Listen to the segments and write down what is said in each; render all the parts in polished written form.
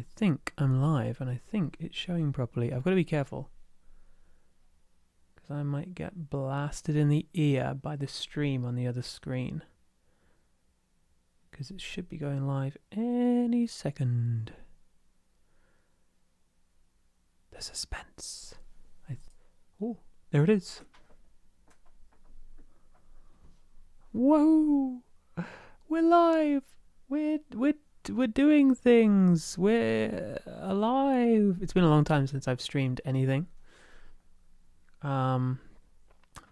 I think I'm live and I think it's showing properly. I've got to be careful because I might get blasted in the ear by the stream on the other screen, because it should be going live any second. The suspense. Oh, there it is. Whoa! We're live. We're doing things. We're alive. It's been a long time since I've streamed anything. But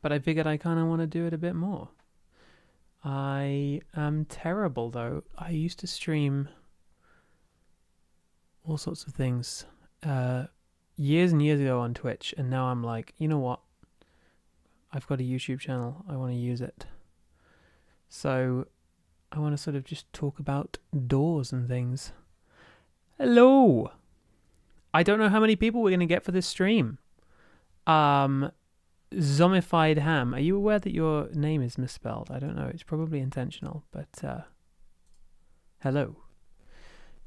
I figured I kind of want to do it a bit more. I am terrible though. I used to stream all sorts of things years and years ago on Twitch, and now I'm like, you know what? I've got a YouTube channel. I want to use it. So I want to sort of just talk about doors and things. Hello! I don't know how many people we're going to get for this stream. Zombified Ham, are you aware that your name is misspelled? I don't know. It's probably intentional, but hello.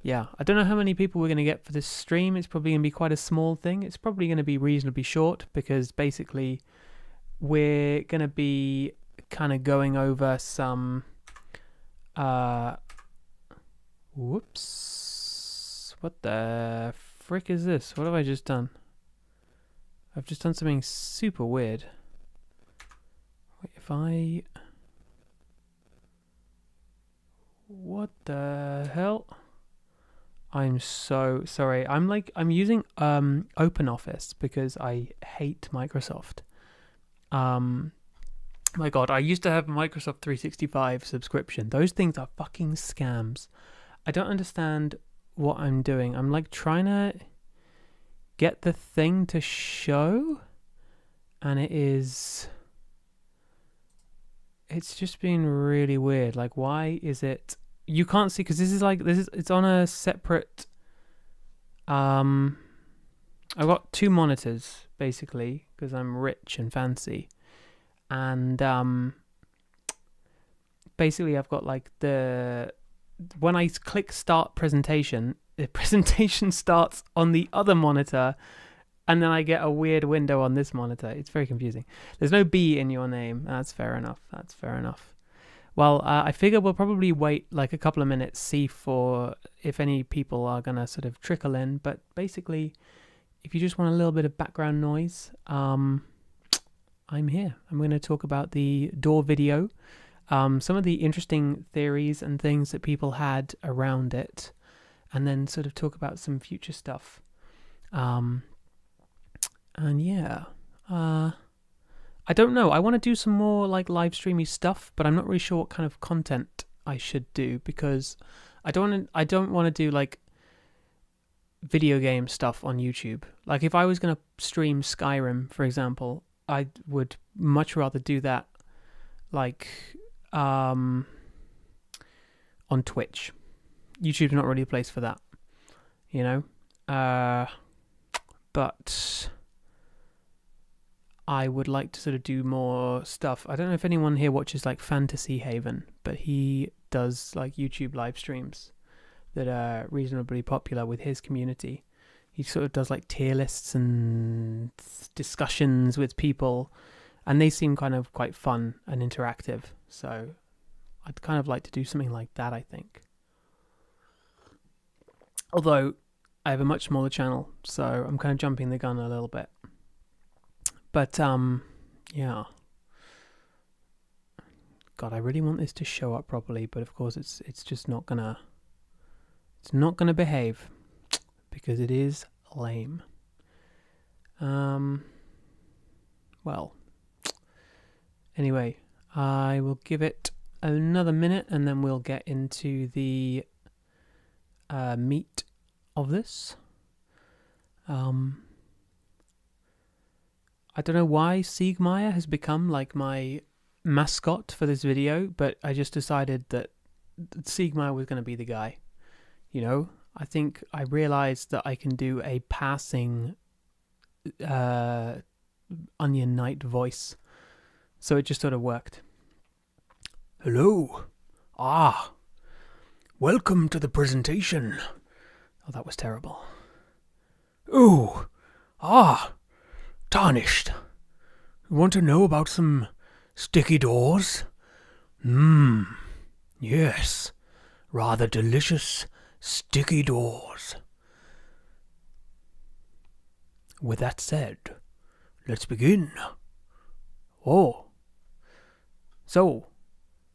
Yeah, I don't know how many people we're going to get for this stream. It's probably going to be quite a small thing. It's probably going to be reasonably short because basically we're going to be kind of going over some whoops, what the frick is this? What have I just done? I've just done something super weird. Wait, what the hell? I'm so sorry. I'm using OpenOffice because I hate Microsoft. My God, I used to have a Microsoft 365 subscription. Those things are fucking scams. I don't understand what I'm doing. I'm like trying to get the thing to show, and it's just been really weird. Like, why is it? You can't see because it's on a separate. I've got two monitors basically because I'm rich and fancy. And basically I've got like when I click start presentation, the presentation starts on the other monitor, and then I get a weird window on this monitor. It's very confusing. There's no B in your name. That's fair enough. Well, I figure we'll probably wait like a couple of minutes, see if any people are going to sort of trickle in. But basically, if you just want a little bit of background noise, I'm here. I'm going to talk about the door video, some of the interesting theories and things that people had around it, and then sort of talk about some future stuff. And yeah, I don't know. I want to do some more like live streamy stuff, but I'm not really sure what kind of content I should do because I don't want to do like video game stuff on YouTube. Like if I was going to stream Skyrim, for example, I would much rather do that like on Twitch. YouTube's not really a place for that, you know? But I would like to sort of do more stuff. I don't know if anyone here watches like Fantasy Haven, but he does like YouTube live streams that are reasonably popular with his community. He sort of does like tier lists and discussions with people, and they seem kind of quite fun and interactive. So I'd kind of like to do something like that, I think. Although I have a much smaller channel, so I'm kind of jumping the gun a little bit. But yeah. God, I really want this to show up properly, but of course it's just not gonna behave. Because it is lame. Well, anyway, I will give it another minute and then we'll get into the meat of this. I don't know why Siegmeyer has become like my mascot for this video, but I just decided that Siegmeyer was going to be the guy, you know? I think I realized that I can do a passing Onion Knight voice. So it just sort of worked. Hello. Welcome to the presentation. Oh, that was terrible. Ooh. Ah. Tarnished. You want to know about some sticky doors? Yes. Rather delicious sticky doors. With that said, let's begin. Oh. So,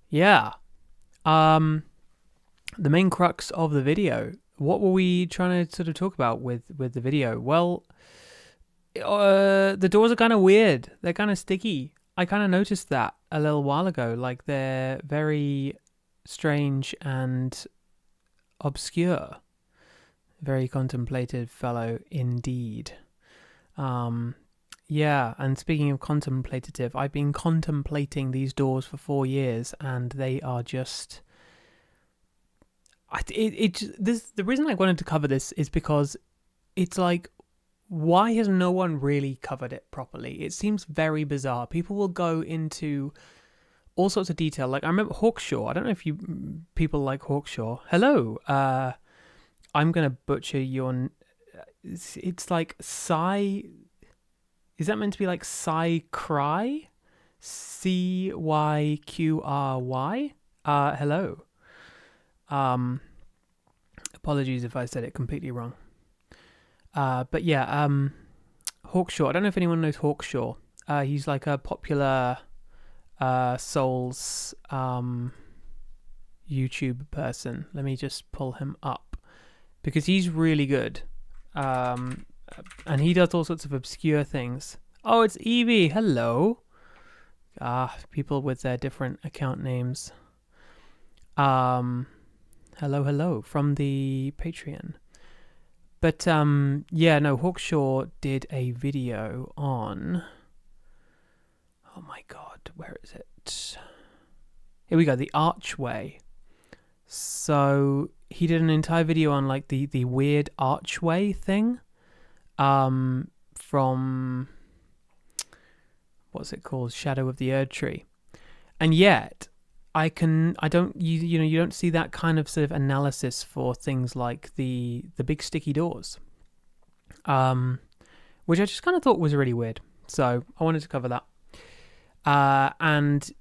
yeah. The main crux of the video. What were we trying to sort of talk about with the video? Well, the doors are kind of weird. They're kind of sticky. I kind of noticed that a little while ago. Like, they're very strange and obscure. Very contemplative fellow indeed. Yeah, and speaking of contemplative, I've been contemplating these doors for 4 years, and they are just... the reason I wanted to cover this is because it's like, why has no one really covered it properly? It seems very bizarre. People will go into all sorts of detail. Like, I remember Hawkshaw. I don't know if people like Hawkshaw. Hello. I'm going to butcher your... It's like Psy... Is that meant to be like Cyqry? Cyqry? Hello. Apologies if I said it completely wrong. But yeah, Hawkshaw. I don't know if anyone knows Hawkshaw. He's like a popular Souls YouTube person. Let me just pull him up because he's really good. And he does all sorts of obscure things. Oh, it's Evie. Hello. People with their different account names. Hello from the Patreon. But yeah, no, Hawkshaw did a video on... Oh my god, where is it? Here we go, the archway. So he did an entire video on like the weird archway thing. From... What's it called? Shadow of the Erd Tree. And yet... you don't see that kind of sort of analysis for things like the big sticky doors, which I just kind of thought was really weird. So I wanted to cover that, and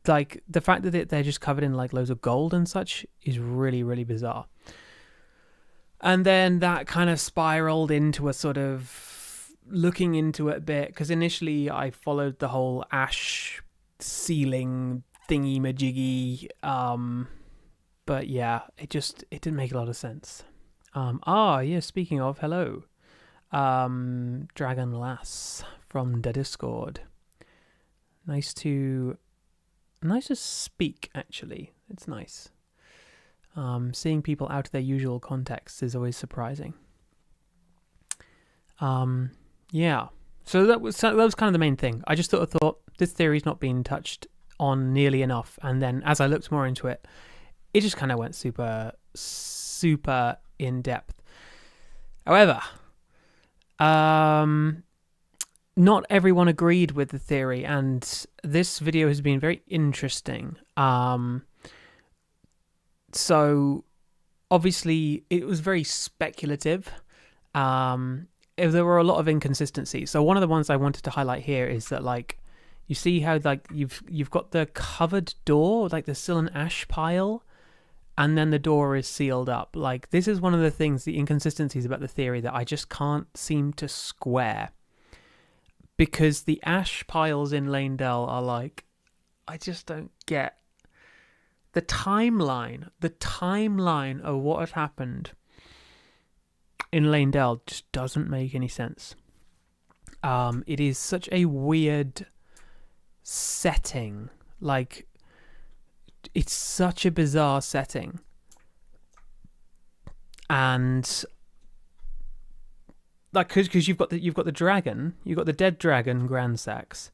like the fact that they're just covered in like loads of gold and such is really, really bizarre. And then that kind of spiraled into a sort of looking into it a bit, because initially I followed the whole ash ceiling thingy majiggy, but yeah, it didn't make a lot of sense. Yeah, speaking of, hello, Dragon Lass from the Discord. Nice to speak, actually. It's nice. Seeing people out of their usual contexts is always surprising. Yeah, so that was kind of the main thing. I just thought this theory's not been touched on nearly enough, and then as I looked more into it, it just kind of went super in depth. However, not everyone agreed with the theory, and this video has been very interesting. So obviously it was very speculative. There were a lot of inconsistencies. So one of the ones I wanted to highlight here is that, like, you see how like you've got the covered door, like there's still an ash pile, and then the door is sealed up. Like, this is one of the things, the inconsistencies about the theory that I just can't seem to square. Because the ash piles in Lanedell are like, I just don't get the timeline of what had happened in Lanedell just doesn't make any sense. It is such a weird setting. Like, it's such a bizarre setting, and like, because you've got the dragon, you've got the dead dragon Gransax,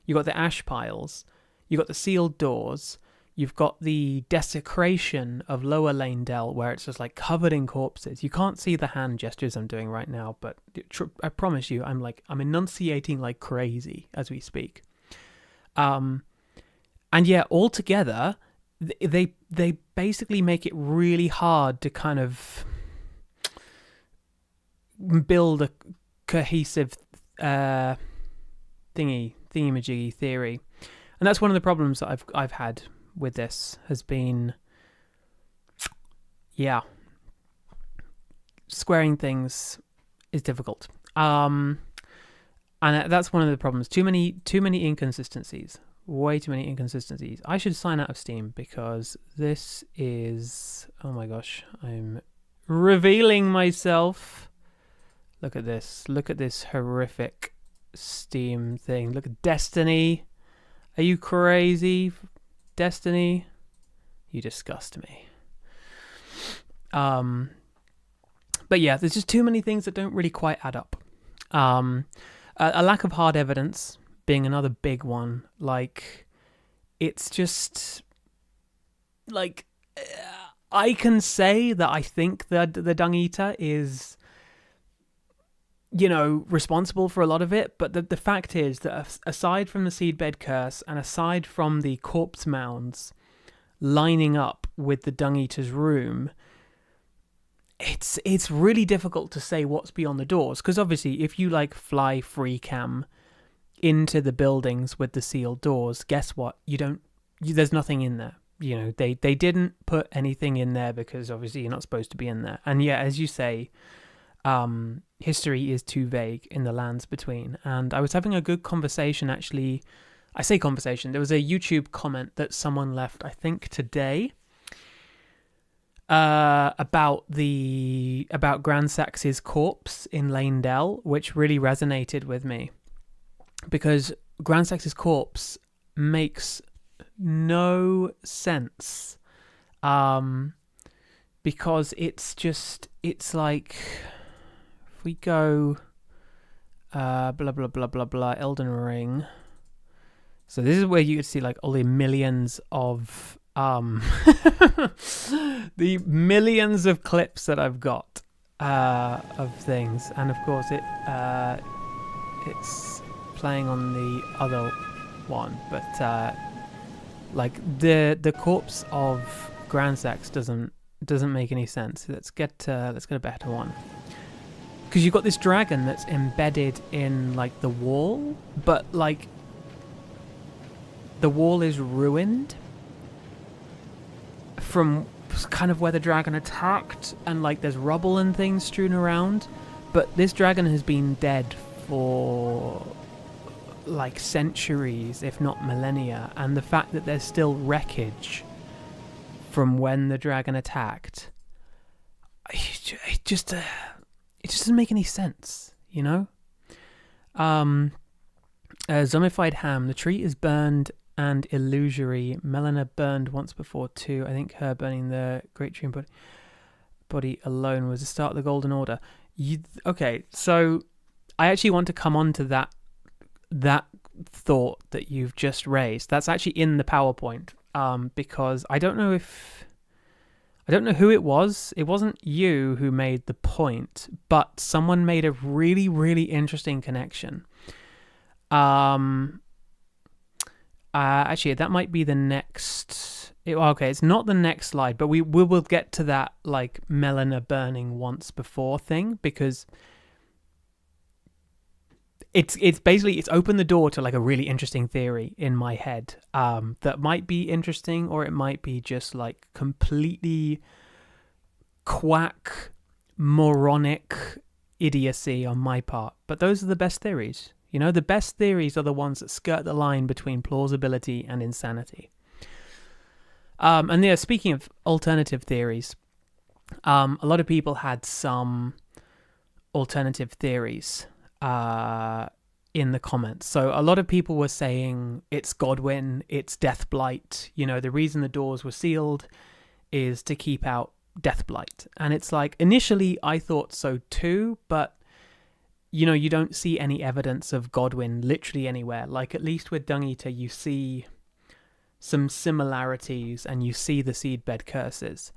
you've got the ash piles, you've got the sealed doors, you've got the desecration of Lower Lanedell, where it's just like covered in corpses. You can't see the hand gestures I'm doing right now, but I promise you, I'm enunciating like crazy as we speak. And yeah, altogether, they basically make it really hard to kind of build a cohesive thingy-majiggy theory. And that's one of the problems that I've had with this, has been, squaring things is difficult. And that's one of the problems. Too many inconsistencies. Way too many inconsistencies. I should sign out of Steam because this is... Oh my gosh, I'm revealing myself. Look at this. Look at this horrific Steam thing. Look at Destiny. Are you crazy? Destiny? You disgust me. But yeah, there's just too many things that don't really quite add up. A lack of hard evidence being another big one. Like, it's just like, I can say that I think the Dung Eater is, responsible for a lot of it, but the fact is that aside from the seedbed curse and aside from the corpse mounds lining up with the Dung Eater's room, it's really difficult to say what's beyond the doors, because obviously if you fly free cam into the buildings with the sealed doors, guess what? There's nothing in there. They didn't put anything in there because obviously you're not supposed to be in there. And yeah, as you say, history is too vague in the lands between. And I was having a good conversation, actually. I say conversation. There was a YouTube comment that someone left, I think today, about Grand Sax's corpse in Lane Dell, which really resonated with me, because Grand Sax's corpse makes no sense, because it's like, if we go blah blah blah blah blah Elden Ring, so this is where you could see all the millions of the millions of clips that I've got of things, and of course it's playing on the other one, but the corpse of Grand Sax doesn't make any sense. Let's get a better one, because you've got this dragon that's embedded in the wall, but the wall is ruined from kind of where the dragon attacked, and there's rubble and things strewn around, but this dragon has been dead for centuries, if not millennia, and the fact that there's still wreckage from when the dragon attacked, it just doesn't make any sense, Zombified ham. The tree is burned and illusory. Melina burned once before too. I think her burning the great tree body alone was the start of the Golden Order. Okay, so I actually want to come on to that thought that you've just raised. That's actually in the PowerPoint, because I don't know who it was. It wasn't you who made the point, but someone made a really, really interesting connection. Actually, that might be the next. It's not the next slide, but we will get to that Melina burning once before thing, because it's basically, it's opened the door to a really interesting theory in my head, that might be interesting, or it might be just completely quack moronic idiocy on my part. But those are the best theories. The best theories are the ones that skirt the line between plausibility and insanity. And yeah, speaking of alternative theories, a lot of people had some alternative theories in the comments. So a lot of people were saying it's Godwin, it's Deathblight. The reason the doors were sealed is to keep out Deathblight. And it's initially I thought so too, but you don't see any evidence of Godwin literally anywhere. At least with Dung Eater, you see some similarities and you see the seedbed curses.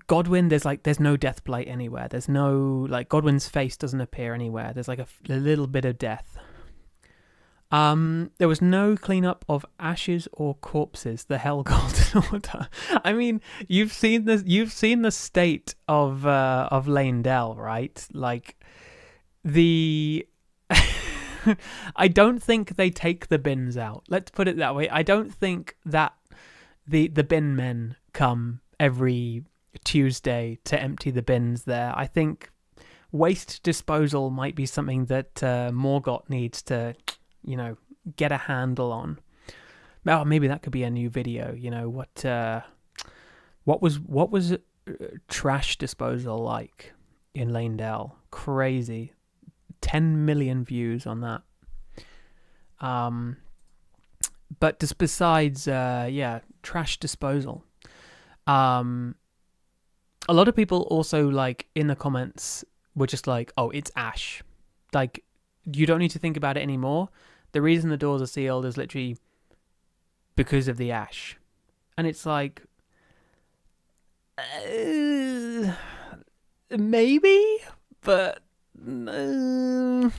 Godwin, there's no Deathblight anywhere. There's no, Godwin's face doesn't appear anywhere. There's a little bit of death. There was no cleanup of ashes or corpses. The Hell Golden Order. I mean, you've seen this. You've seen the state of Lanedell, right? Like the. I don't think they take the bins out. Let's put it that way. I don't think that the bin men come every Tuesday to empty the bins there. I think waste disposal might be something that Morgott needs to, get a handle on. Oh, maybe that could be a new video. What was trash disposal like in Lanedell? Crazy. 10 million views on that. But just besides, trash disposal. A lot of people also, like, in the comments were just like, oh, it's ash. Like, you don't need to think about it anymore. The reason the doors are sealed is literally because of the ash. And it's like, maybe, but I'm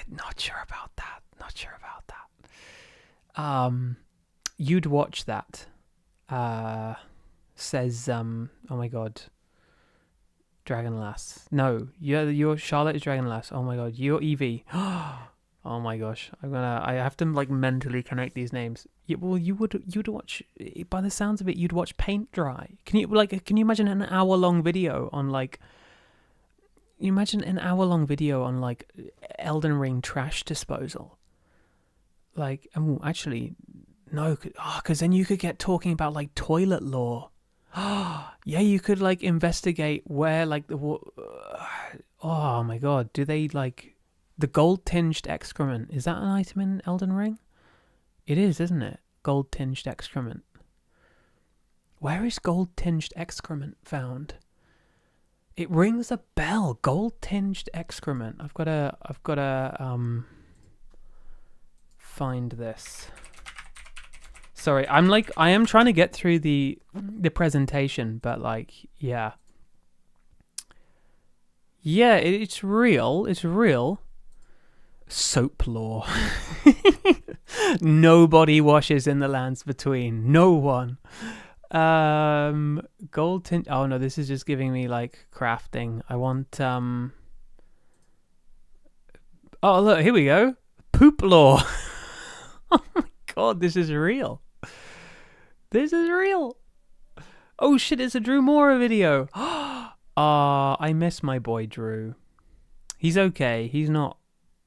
not sure about that. You'd watch that. Says oh my god, Dragonlass. No, your Charlotte is Dragonlass. Oh my god, you're Evie. Oh my gosh, I have to like mentally connect these names. Well, you'd watch, by the sounds of it, you'd watch paint dry. Can you imagine an hour-long video on like? Elden Ring trash disposal. Like, actually, no, because then you could get talking about like toilet lore. Yeah, you could like investigate where like oh my god, do they like the gold tinged excrement? Is that an item in Elden Ring? It is, isn't it? Gold tinged excrement. Where is gold tinged excrement found? It rings a bell. Gold tinged excrement. I've got to find this. Sorry, I am trying to get through the presentation, but like, yeah. Yeah, it's real. It's real. Soap lore. Nobody washes in the lands between. No one. Gold tint. Oh no, this is just giving me like crafting. I want Oh look, here we go. Poop lore. Oh my god, this is real. This is real. Oh shit, it's a Drew Mora video. I miss my boy Drew. He's okay. He's not.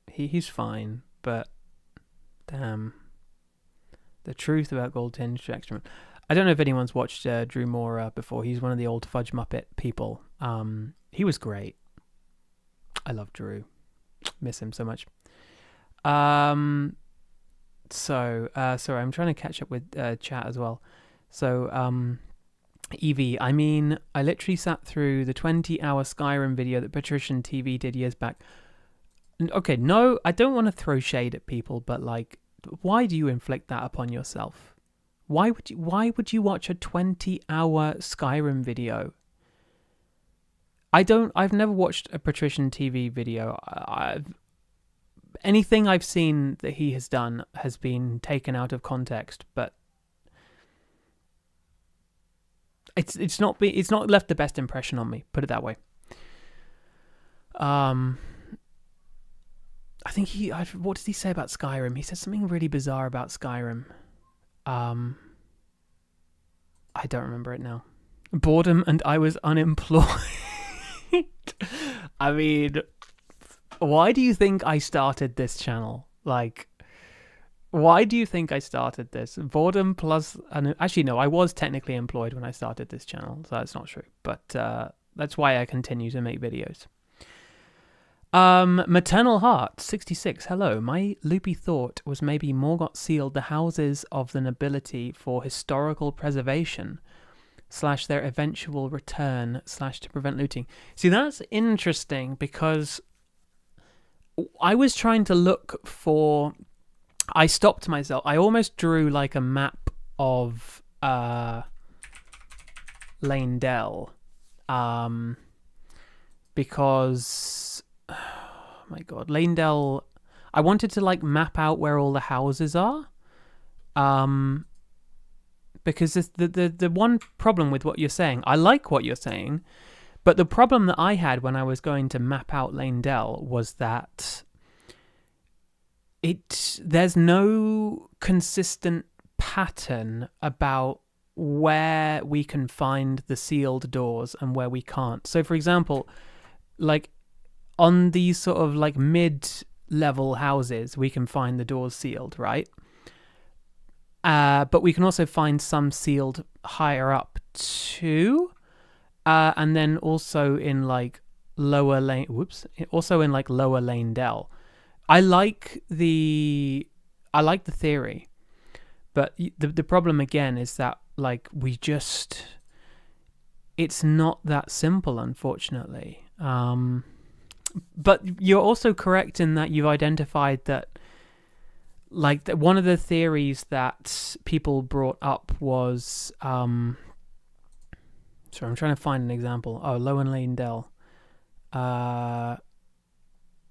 He's fine. But damn, the truth about gold tinged excrement. I don't know if anyone's watched Drew Mora before. He's one of the old Fudge Muppet people. He was great. I love Drew. Miss him so much. Sorry, I'm trying to catch up with chat as well. So, Evie, I mean, I literally sat through the 20-hour Skyrim video that Patrician TV did years back. Okay, no, I don't want to throw shade at people, but like, why do you inflict that upon yourself? Why would you watch a 20-hour Skyrim video? I've never watched a Patrician TV video. Anything I've seen that he has done has been taken out of context, but it's not left the best impression on me, put it that way. I think what did he say about Skyrim? He said something really bizarre about Skyrim. I don't remember it now. Boredom and I was unemployed. I mean, why do you think I started this channel? Like, why do you think I started this? Boredom plus... Actually, no, I was technically employed when I started this channel, so that's not true. But that's why I continue to make videos. Maternal Heart 66. Hello. My loopy thought was maybe Morgott sealed the houses of the nobility for historical preservation / their eventual return / to prevent looting. See, that's interesting because I was trying to look for... I stopped myself. I almost drew like a map of Lanedell because... Oh my god, Lanedell... I wanted to like map out where all the houses are. Because the one problem with what you're saying, I like what you're saying, but the problem that I had when I was going to map out Lanedell was that there's no consistent pattern about where we can find the sealed doors and where we can't. So for example, like on these sort of like mid-level houses, we can find the doors sealed, right? But we can also find some sealed higher up too. And then also in like lower Lanedell. I like the theory, but the problem again is that like it's not that simple, unfortunately. But you're also correct in that you've identified that like one of the theories that people brought up was sorry, I'm trying to find an example. Oh, Lower Lanedell.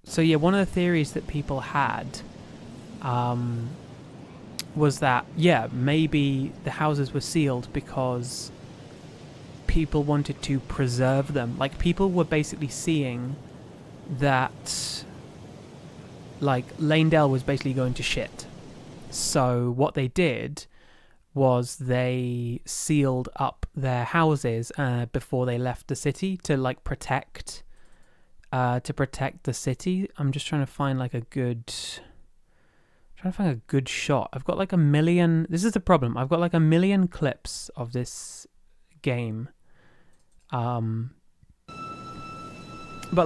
So yeah, one of the theories that people had was that, yeah, maybe the houses were sealed because people wanted to preserve them. Like, people were basically seeing that, like, Lanedell was basically going to shit. So what they did was they sealed up their houses before they left the city to, like, protect the city. I'm just trying to find like a good shot. I've got like 1 million. This is the problem. I've got like 1 million clips of this game. But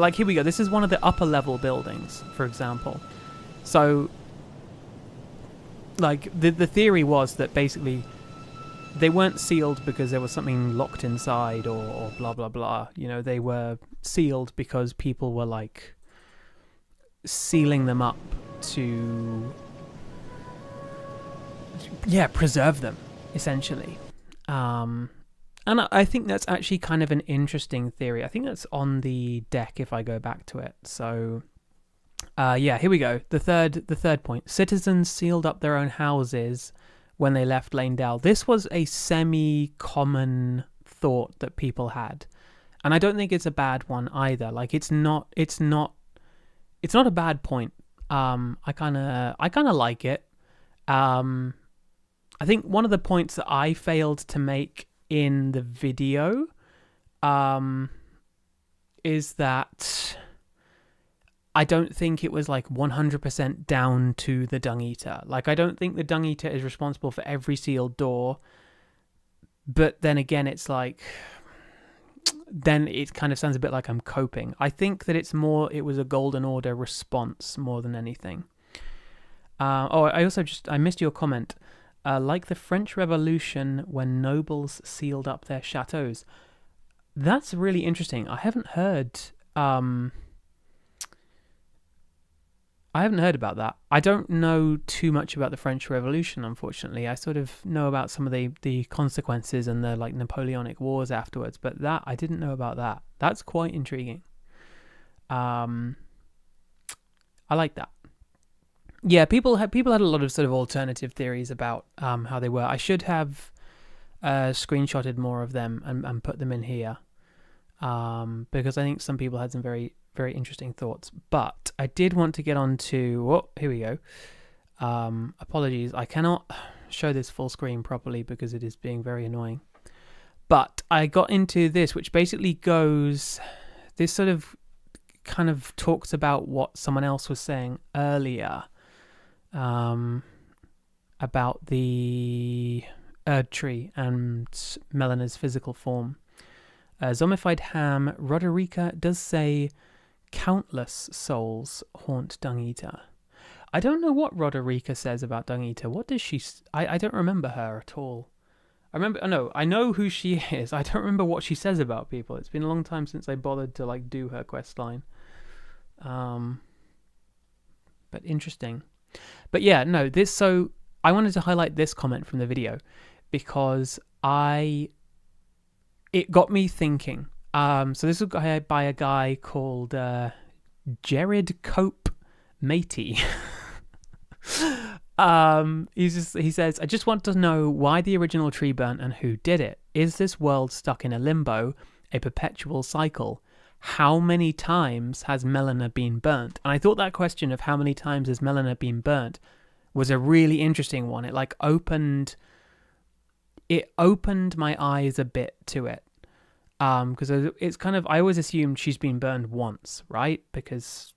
like, here we go. This is one of the upper level buildings, for example. So like the theory was that basically they weren't sealed because there was something locked inside or blah blah blah. You know, they were sealed because people were like sealing them up to preserve them, essentially. And I think that's actually kind of an interesting theory. I think that's on the deck if I go back to it. So here we go. The third point. Citizens sealed up their own houses when they left Lanedell. This was a semi-common thought that people had. And I don't think it's a bad one either. Like, it's not a bad point. I kind of like it. I think one of the points that I failed to make in the video is that I don't think it was like 100% down to the Dung Eater. Like, I don't think the Dung Eater is responsible for every sealed door. But then again, it's like, then it kind of sounds a bit like I'm coping. I think that it was a Golden Order response more than anything. I missed your comment. Like the French Revolution when nobles sealed up their chateaus. That's really interesting. I haven't heard about that. I don't know too much about the French Revolution, unfortunately. I sort of know about some of the consequences and the like Napoleonic Wars afterwards, but that I didn't know about that. That's quite intriguing. I like that. Yeah, people had a lot of sort of alternative theories about how they were. I should have screenshotted more of them and put them in here because I think some people had some very, very interesting thoughts. But I did want to get on to... Oh, here we go. Apologies. I cannot show this full screen properly because it is being very annoying. But I got into this, which basically goes... This sort of kind of talks about what someone else was saying earlier about the Erd Tree and Melena's physical form. Zombified Ham, Roderica does say countless souls haunt Dung Eater. I don't know what Roderica says about Dung Eater. What does she... I don't remember her at all. I know who she is. I don't remember what she says about people. It's been a long time since I bothered to like do her quest line. But interesting. But yeah, no, so I wanted to highlight this comment from the video because it got me thinking. So this was by a guy called Jared Cope matey. He says, I just want to know why the original tree burnt and who did it. Is this world stuck in a limbo, a perpetual cycle? How many times has Melina been burnt? And I thought that question of how many times has Melina been burnt was a really interesting one. It opened my eyes a bit to it. Because it's kind of, I always assumed she's been burned once, right? Because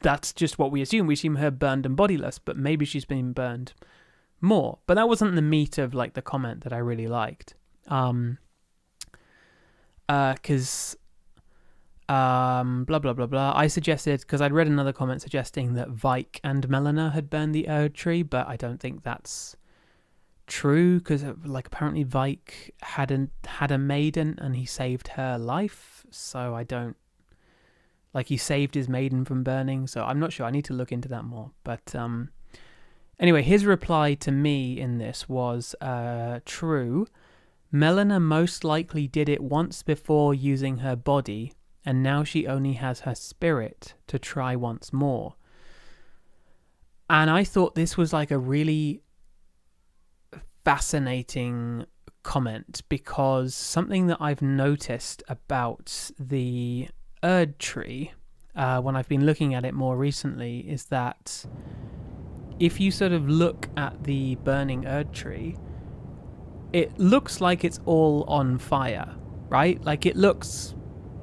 that's just what we assume. We assume her burned and bodiless, but maybe she's been burned more. But that wasn't the meat of the comment that I really liked. Because blah blah blah blah. I suggested, because I'd read another comment suggesting that Vike and Melina had burned the Erd tree, but I don't think that's true, because apparently Vike had a maiden and he saved her life, so I don't he saved his maiden from burning, so I'm not sure. I need to look into that more. But anyway, his reply to me in this was true. Melina most likely did it once before using her body, and now she only has her spirit to try once more. And I thought this was a really fascinating comment, because something that I've noticed about the Erd tree when I've been looking at it more recently is that if you sort of look at the burning Erd tree, it looks like it's all on fire, right? It looks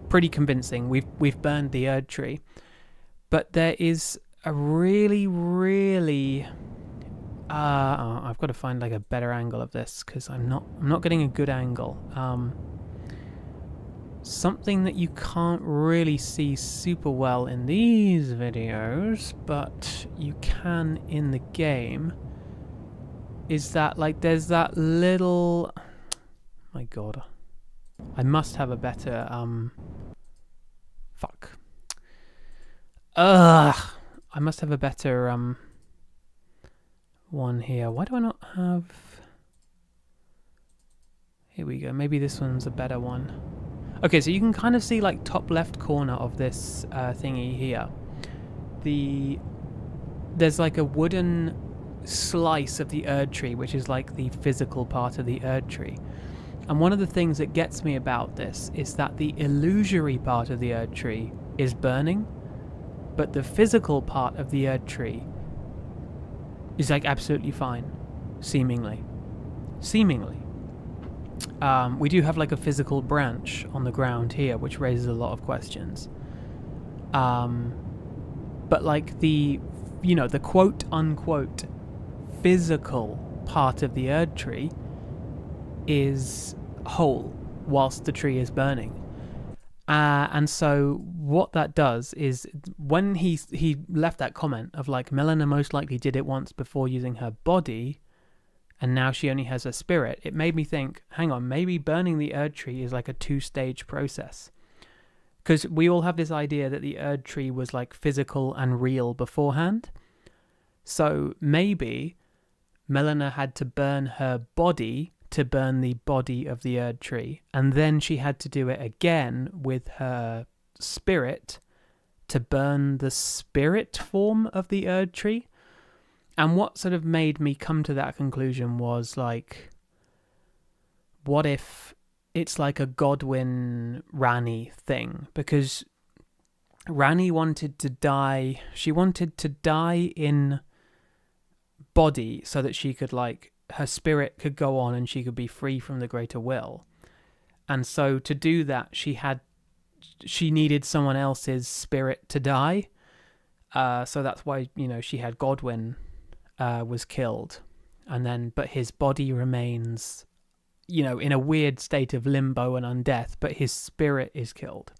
pretty convincing. We've burned the Erd tree, but there is a really, really I've got to find a better angle of this, because I'm not getting a good angle. Something that you can't really see super well in these videos, but you can in the game, is that there's that little, my god, I must have a better I must have a better one here. Why do I not have, here we go, maybe this one's a better one. Okay, so you can kind of see top left corner of this thingy here. There's a wooden slice of the Erd tree, which is the physical part of the Erd tree. And one of the things that gets me about this is that the illusory part of the Erd tree is burning, but the physical part of the Erd tree is absolutely fine, seemingly. We do have a physical branch on the ground here, which raises a lot of questions. But the quote unquote physical part of the Erd tree is whole whilst the tree is burning. And so what that does is, when he left that comment of Melina most likely did it once before using her body, and now she only has her spirit, it made me think, hang on, maybe burning the Erd tree is a 2-stage process. Because we all have this idea that the Erd tree was physical and real beforehand. So maybe Melina had to burn her body to burn the body of the Erd tree, and then she had to do it again with her spirit to burn the spirit form of the Erd tree. And what sort of made me come to that conclusion was what if it's a Godwin Rani thing? Because Rani wanted to die. She wanted to die in body so that she could her spirit could go on and she could be free from the greater will. And so to do that, she needed someone else's spirit to die. So that's why, she had Godwin was killed, and then but his body remains in a weird state of limbo and undeath, but his spirit is killed.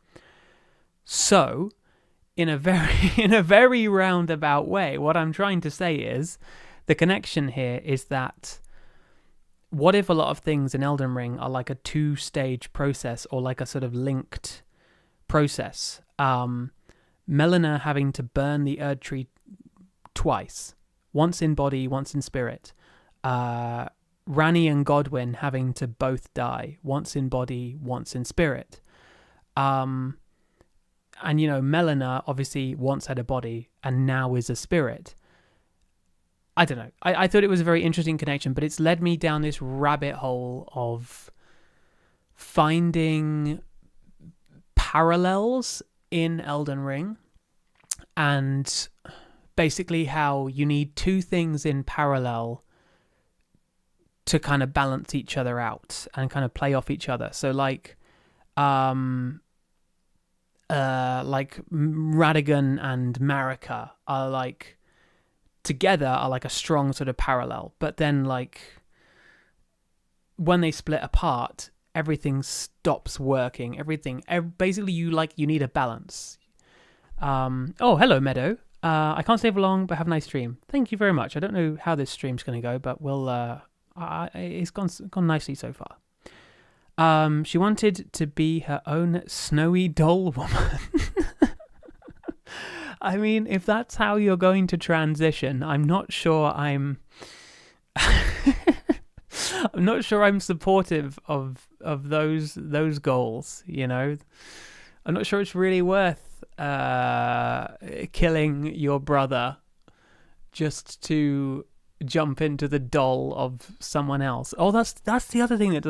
So in a very roundabout way, what I'm trying to say is the connection here is that what if a lot of things in Elden Ring are a 2-stage process, or a sort of linked process? Melina having to burn the Erd tree twice, once in body, once in spirit. Rani and Godwin having to both die, once in body, once in spirit. And And, Melina obviously once had a body and now is a spirit. I don't know. I thought it was a very interesting connection, but it's led me down this rabbit hole of finding parallels in Elden Ring, and basically how you need two things in parallel to kind of balance each other out and kind of play off each other. So like Radagon and Marika are like together are like a strong sort of parallel, but then like when they split apart, everything stops working. Basically you need a balance. Oh, hello Meadow. I can't stay for long, but have a nice stream. Thank you very much. I don't know how this stream's going to go, but it's gone nicely so far. She wanted to be her own snowy doll woman. I mean, if that's how you're going to transition, I'm not sure I'm not sure I'm supportive of those goals, I'm not sure it's really worth killing your brother just to jump into the doll of someone else. Oh, that's the other thing that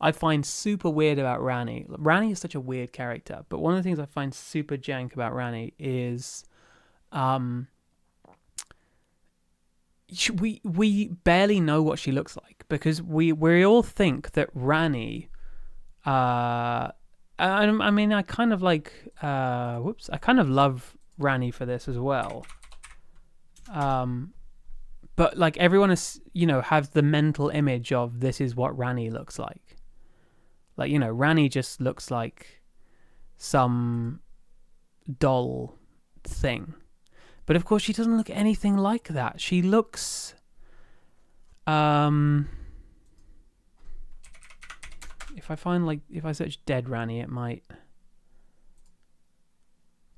I find super weird about Rani. Rani is such a weird character, but one of the things I find super jank about Rani is we barely know what she looks like, because we all think that Rani I mean, I kind of like I kind of love Rani for this as well. But like everyone is, has the mental image of this is what Rani looks like. Like, Rani just looks like some doll thing. But of course she doesn't look anything like that. She looks if I search dead Rani, it might.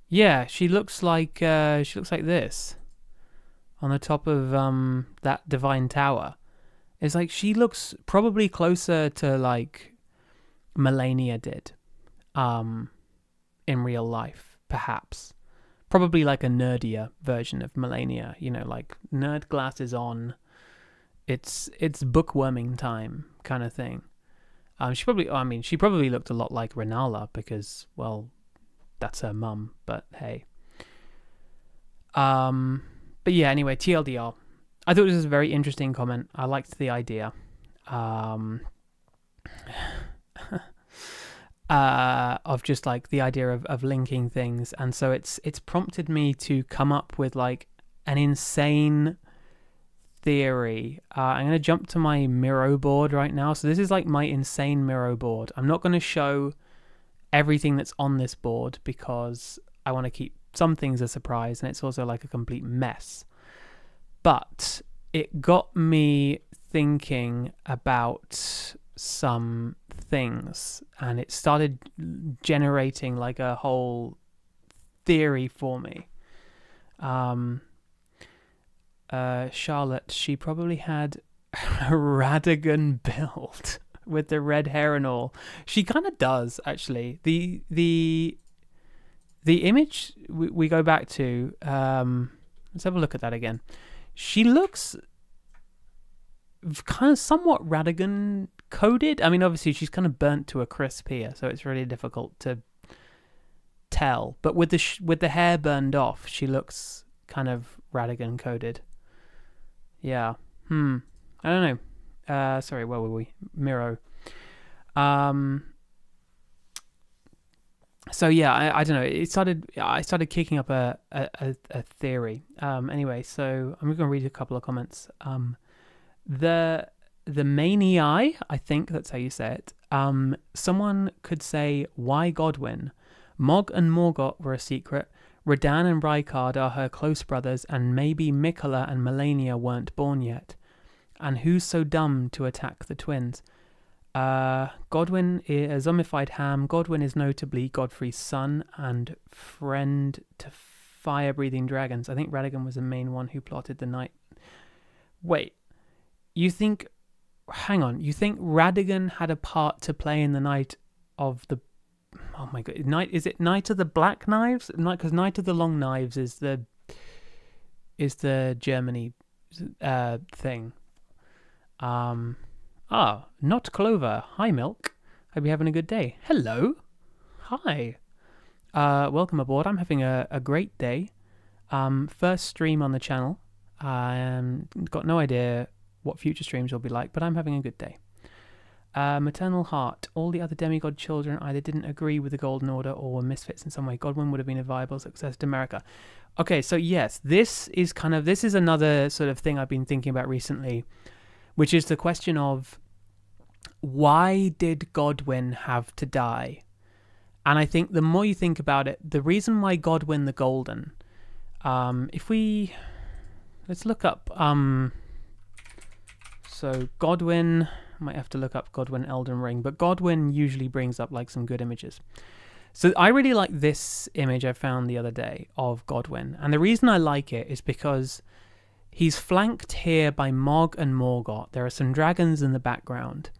Yeah, she looks like this on the top of that divine tower. It's like she looks probably closer to like Melania did in real life, perhaps. Probably like a nerdier version of Melania, like nerd glasses on. It's bookworming time kind of thing. She probably looked a lot like Renala because, well, that's her mum, but hey. But yeah, anyway, TLDR. I thought this was a very interesting comment. I liked the idea. Of just like the idea of linking things, and so it's prompted me to come up with like an insane theory. I'm going to jump to my Miro board right now. So this is like my insane Miro board. I'm not going to show everything that's on this board because I want to keep some things a surprise, and it's also like a complete mess. But it got me thinking about some things, and it started generating like a whole theory for me. Charlotte, she probably had a Radagon build with the red hair and all. She kind of does, actually. The image we go back to, let's have a look at that again. She looks kind of somewhat Radagon coded. I mean, obviously she's kind of burnt to a crisp here, so it's really difficult to tell. But with the hair burned off, she looks kind of Radagon coded. Yeah. I don't know. Sorry, where were we? Miro. So yeah, I don't know. I started kicking up a theory. Anyway, so I'm going to read a couple of comments. The Manii, I think that's how you say it. Someone could say, why Godwyn? Mog and Morgott were a secret. Radahn and Rykard are her close brothers, and maybe Mikola and Melania weren't born yet. And who's so dumb to attack the twins? Godwyn is a zombified ham. Godwyn is notably Godfrey's son and friend to fire-breathing dragons. I think Radagon was the main one who plotted the night. Wait, you think Radagon had a part to play in the night of the... Oh my god, is it Night of the Black Knives? Because Night of the Long Knives is the Germany thing. Not Clover. Hi, Milk. Hope you're having a good day. Hello. Hi. Welcome aboard. I'm having a great day. First stream on the channel. Got no idea what future streams will be like, but I'm having a good day. Maternal Heart. All the other demigod children either didn't agree with the Golden Order or were misfits in some way. Godwin would have been a viable success to America. Okay, so yes, this is another sort of thing I've been thinking about recently, which is the question of why did Godwin have to die? And I think the more you think about it, the reason why Godwin the Golden, let's look up, so Godwin, I might have to look up Godwin Elden Ring, but Godwin usually brings up like some good images. So I really like this image I found the other day of Godwin. And the reason I like it is because he's flanked here by Mog and Morgoth. There are some dragons in the background.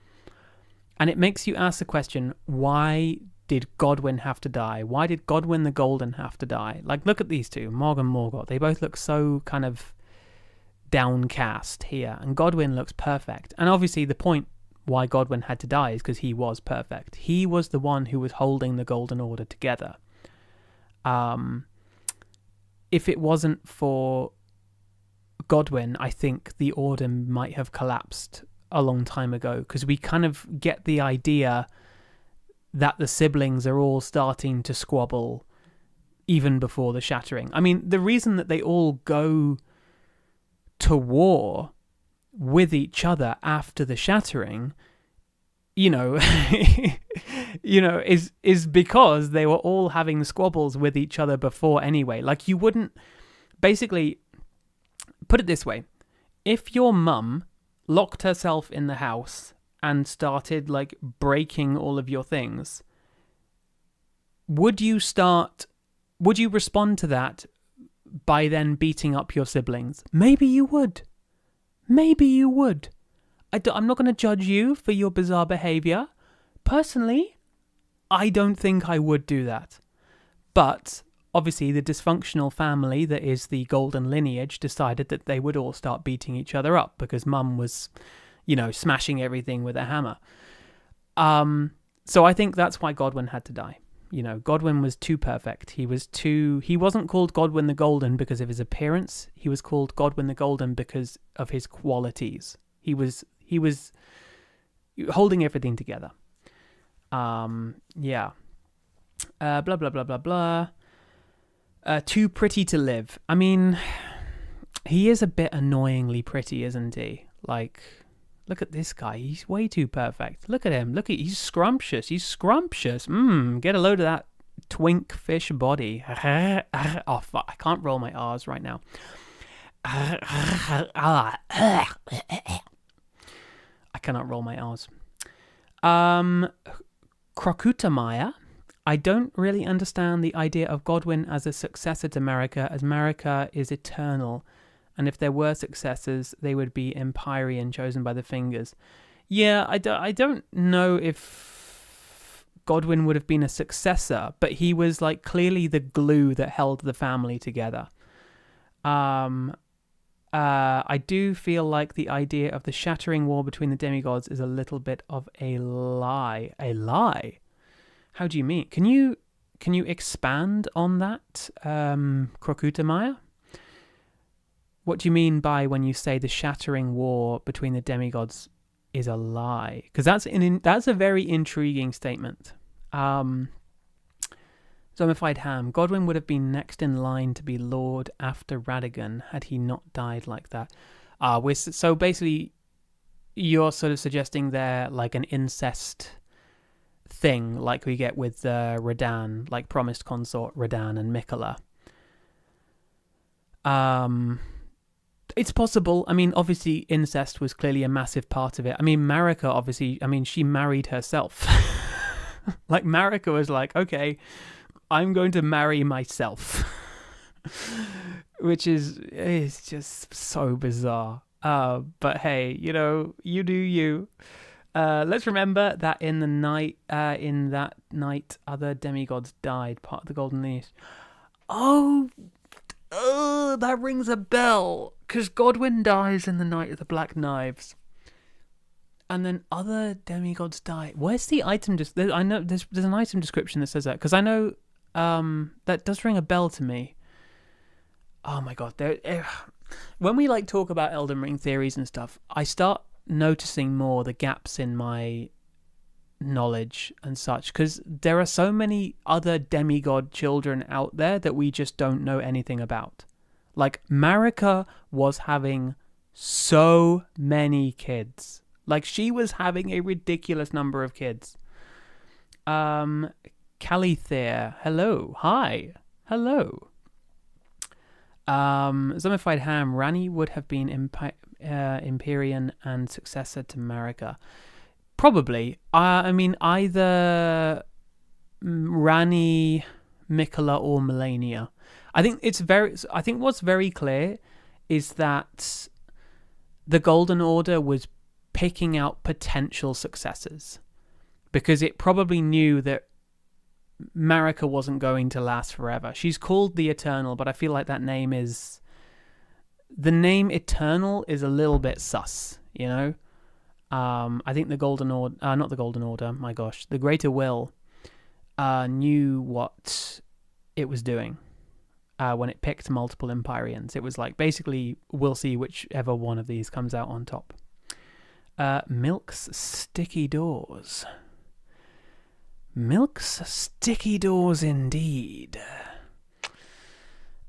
And it makes you ask the question, why did Godwin have to die? Why did Godwin the Golden have to die? Like, look at these two, Mog and Morgoth. They both look so kind of downcast here. And Godwin looks perfect. And obviously the point why Godwin had to die is because he was perfect. He was the one who was holding the Golden Order together. If it wasn't for Godwin, I think the Order might have collapsed a long time ago, because we kind of get the idea that the siblings are all starting to squabble even before the shattering. I mean, the reason that they all go to war with each other after the shattering, is because they were all having squabbles with each other before anyway. Like, you wouldn't, basically, put it this way, if your mum locked herself in the house and started like breaking all of your things, would you respond to that by then beating up your siblings? Maybe you would. I'm not going to judge you for your bizarre behavior. Personally, I don't think I would do that. But obviously the dysfunctional family that is the Golden lineage decided that they would all start beating each other up because Mum was, smashing everything with a hammer. So I think that's why Godwin had to die. Godwin was too perfect. He wasn't called Godwin the Golden because of his appearance. He was called Godwin the Golden because of his qualities. He was holding everything together. Yeah. Blah, blah, blah, blah, blah. Too pretty to live. I mean, he is a bit annoyingly pretty, isn't he? Like, look at this guy. He's way too perfect. Look at him. He's scrumptious. Get a load of that twink fish body. Oh, fuck. I can't roll my R's right now. I cannot roll my R's. Krokutamaya. I don't really understand the idea of Godwin as a successor to Marika, as Marika is eternal. And if there were successors, they would be Empyrean, chosen by the Fingers. Yeah, I don't know if Godwin would have been a successor, but he was like clearly the glue that held the family together. I do feel like the idea of the shattering war between the demigods is a little bit of a lie. A lie? How do you mean? Can you expand on that, Krokutamaya? What do you mean by when you say the shattering war between the demigods is a lie? Because that's a very intriguing statement. Zombified Ham. Godwin would have been next in line to be Lord after Radigan had he not died like that. So basically, you're sort of suggesting there like an incest thing like we get with Radan, like promised consort Radan and Mikola. It's possible. I mean, obviously, incest was clearly a massive part of it. I mean, Marika, obviously, she married herself. Like, Marika was like, okay, I'm going to marry myself. Which is just so bizarre. But hey, you do you. Let's remember that in that night, other demigods died, part of the golden lineage. Oh, that rings a bell, because Godwyn dies in the Night of the Black Knives, and then other demigods die. Where's the item? I know there's an item description that says that, because I know that does ring a bell to me. Oh my god! When we talk about Elden Ring theories and stuff, I start noticing more the gaps in my knowledge and such, because there are so many other demigod children out there that we just don't know anything about. Marika was having so many kids. She was having a ridiculous number of kids. Calithere, hello, hi, hello. Zombified Ham, Rani would have been Empyrean and successor to Marika. Probably. I mean, either Rani, Mikola, or Melania. I think what's very clear is that the Golden Order was picking out potential successors, because it probably knew that Marika wasn't going to last forever. She's called the Eternal, but I feel like the name Eternal is a little bit sus, you know? I think the Golden Order, not the Golden Order, my gosh, the Greater Will knew what it was doing when it picked multiple Empyreans. It was basically, we'll see whichever one of these comes out on top. Milk's Sticky Doors. Milk's Sticky Doors indeed.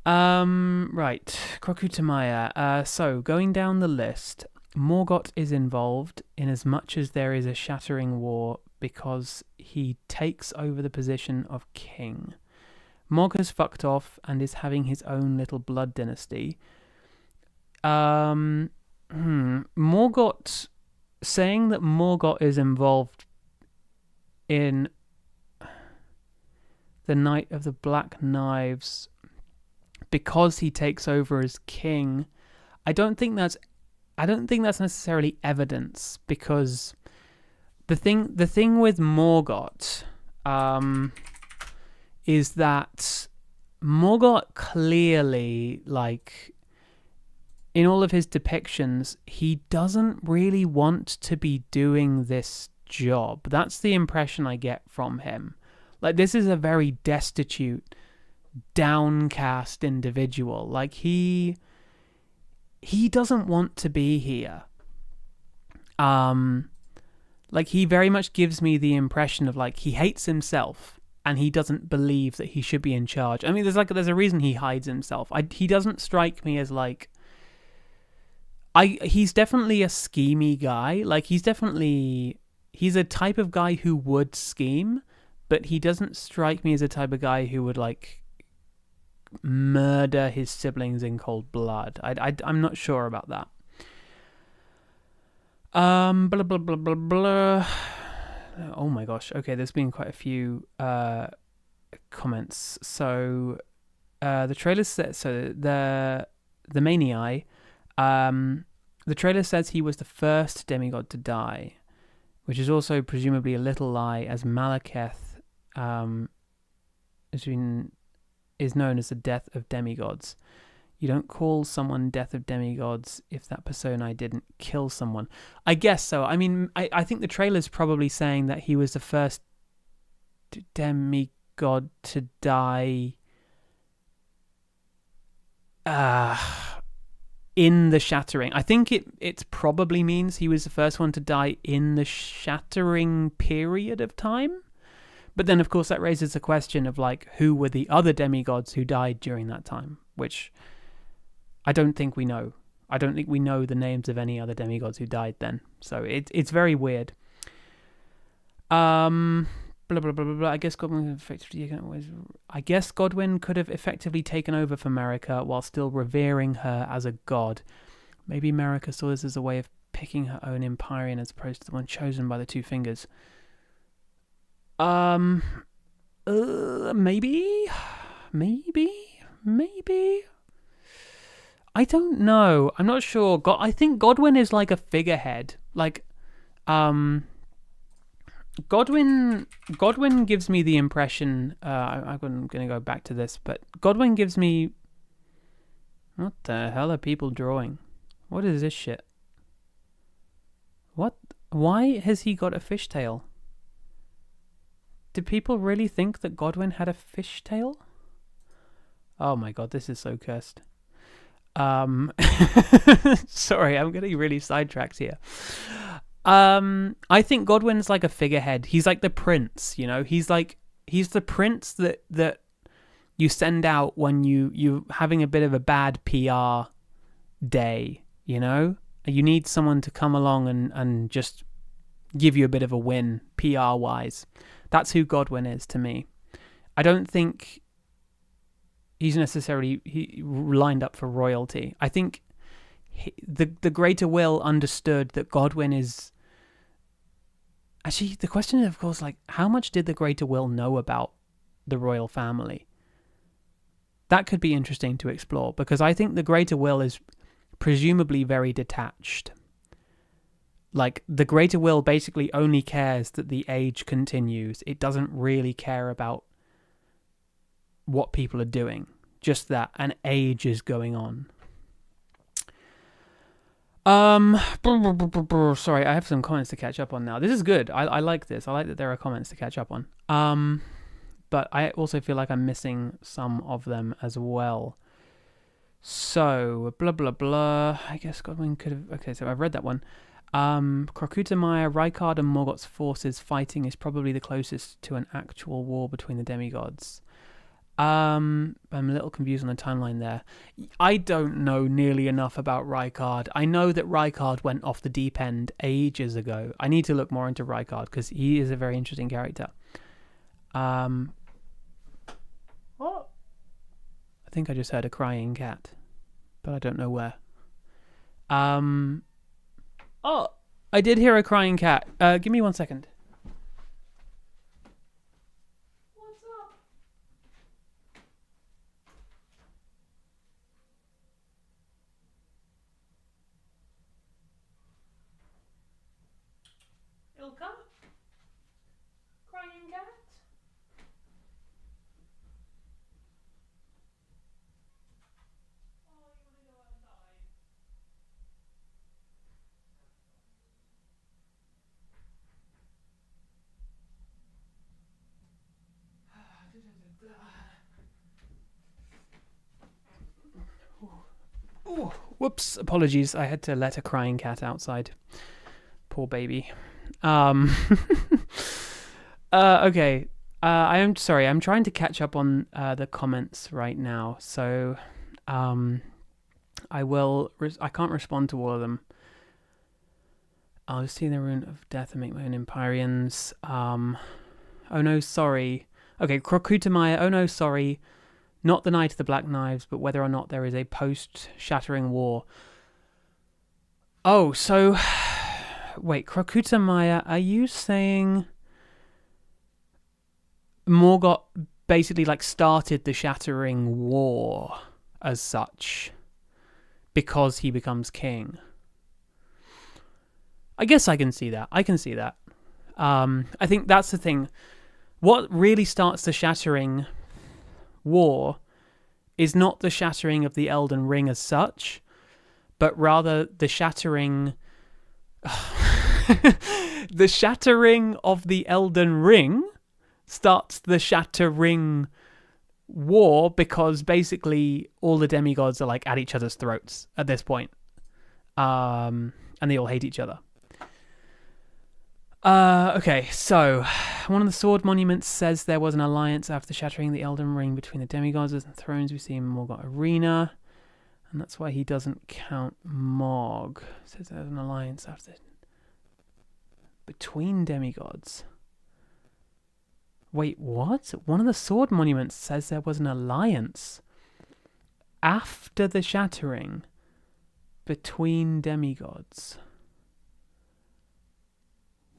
Right, Krokutamaya. So, going down the list, Morgott is involved in as much as there is a shattering war, because he takes over the position of king. Mog has fucked off and is having his own little blood dynasty. Morgott, saying that Morgott is involved in the Night of the Black Knives because he takes over as king, I don't think that's necessarily evidence, because the thing with Morgott is that Morgott clearly, in all of his depictions, he doesn't really want to be doing this job. That's the impression I get from him. This is a very destitute, downcast individual. He doesn't want to be here. He very much gives me the impression of he hates himself and he doesn't believe that he should be in charge. I mean, there's a reason he hides himself. He doesn't strike me as he's definitely a schemy guy. He's a type of guy who would scheme, but he doesn't strike me as a type of guy who would murder his siblings in cold blood. I'm not sure about that. Blah blah blah blah blah. Oh my gosh. Okay, there's been quite a few comments. So the trailer says, so the Manii, the trailer says he was the first demigod to die, which is also presumably a little lie, as Malekith is known as the death of demigods. You don't call someone death of demigods if that persona didn't kill someone. I guess so. I mean, I think the trailer's probably saying that he was the first demigod to die in the shattering. I think it probably means he was the first one to die in the shattering period of time. But then, of course, that raises the question of who were the other demigods who died during that time, which I don't think we know. I don't think we know the names of any other demigods who died then. So it's very weird. Blah blah blah blah blah. I guess Godwyn could have effectively taken over for Marika while still revering her as a god. Maybe Marika saw this as a way of picking her own Empyrean as opposed to the one chosen by the Two Fingers. Maybe. I don't know. I'm not sure. I think Godwyn is a figurehead. Godwin gives me the impression. I'm going to go back to this, but Godwin gives me. What the hell are people drawing? What is this shit? What? Why has he got a fishtail? Do people really think that Godwin had a fishtail? Oh my god, this is so cursed. Sorry, I'm getting really sidetracked here. I think Godwin's like a figurehead. He's like the prince, you know. He's the prince that you send out when you're having a bit of a bad PR day, you know. You need someone to come along and just give you a bit of a win PR wise. That's who Godwin is to me. I don't think he's necessarily lined up for royalty. I think the greater will understood that Godwin is. Actually, the question is, of course, like, how much did the greater will know about the royal family? That could be interesting to explore, because I think the greater will is presumably very detached. Like, the greater will basically only cares that the age continues. It doesn't really care about what people are doing. Just that an age is going on. Sorry, I have some comments to catch up on now. This is good. I like this. I like that there are comments to catch up on. But I also feel like I'm missing some of them as well. So, blah, blah, blah. I guess Godwin could have... Okay, so I've read that one. Krokutamaya, Rykard and Morgoth's forces fighting is probably the closest to an actual war between the demigods. I'm a little confused on the timeline there. I don't know nearly enough about Rykard. I know that Rykard went off the deep end ages ago. I need to look more into Rykard because he is a very interesting character. What? I think I just heard a crying cat, but I don't know where. Oh, I did hear a crying cat. Give me 1 second. Ilka? Crying cat? Oh, you want to go outside? Oh, whoops, apologies. I had to let a crying cat outside. Poor baby. Okay. I am sorry. I'm trying to catch up on the comments right now. So, I will. I can't respond to all of them. I'll just see the rune of death and make my own Empyreans. Oh no, sorry. Okay, Krokutamaya. Oh no, sorry. Not the Night of the Black Knives, but whether or not there is a post-Shattering War. Oh, so... Wait, Krokutamaya, are you saying... Morgoth basically, like, started the Shattering War as such because he becomes king? I guess I can see that. I can see that. I think that's the thing. What really starts the Shattering War is not the shattering of the Elden Ring as such, but rather the shattering... the shattering of the Elden Ring starts the Shattering War because basically all the demigods are like at each other's throats at this point. And they all hate each other. Okay, so one of the sword monuments says there was an alliance after the shattering of the Elden Ring between the demigods and the thrones we see in Morgoth Arena, and that's why he doesn't count Morg. It says there's an alliance after between demigods. Wait, what? One of the sword monuments says there was an alliance after the shattering between demigods.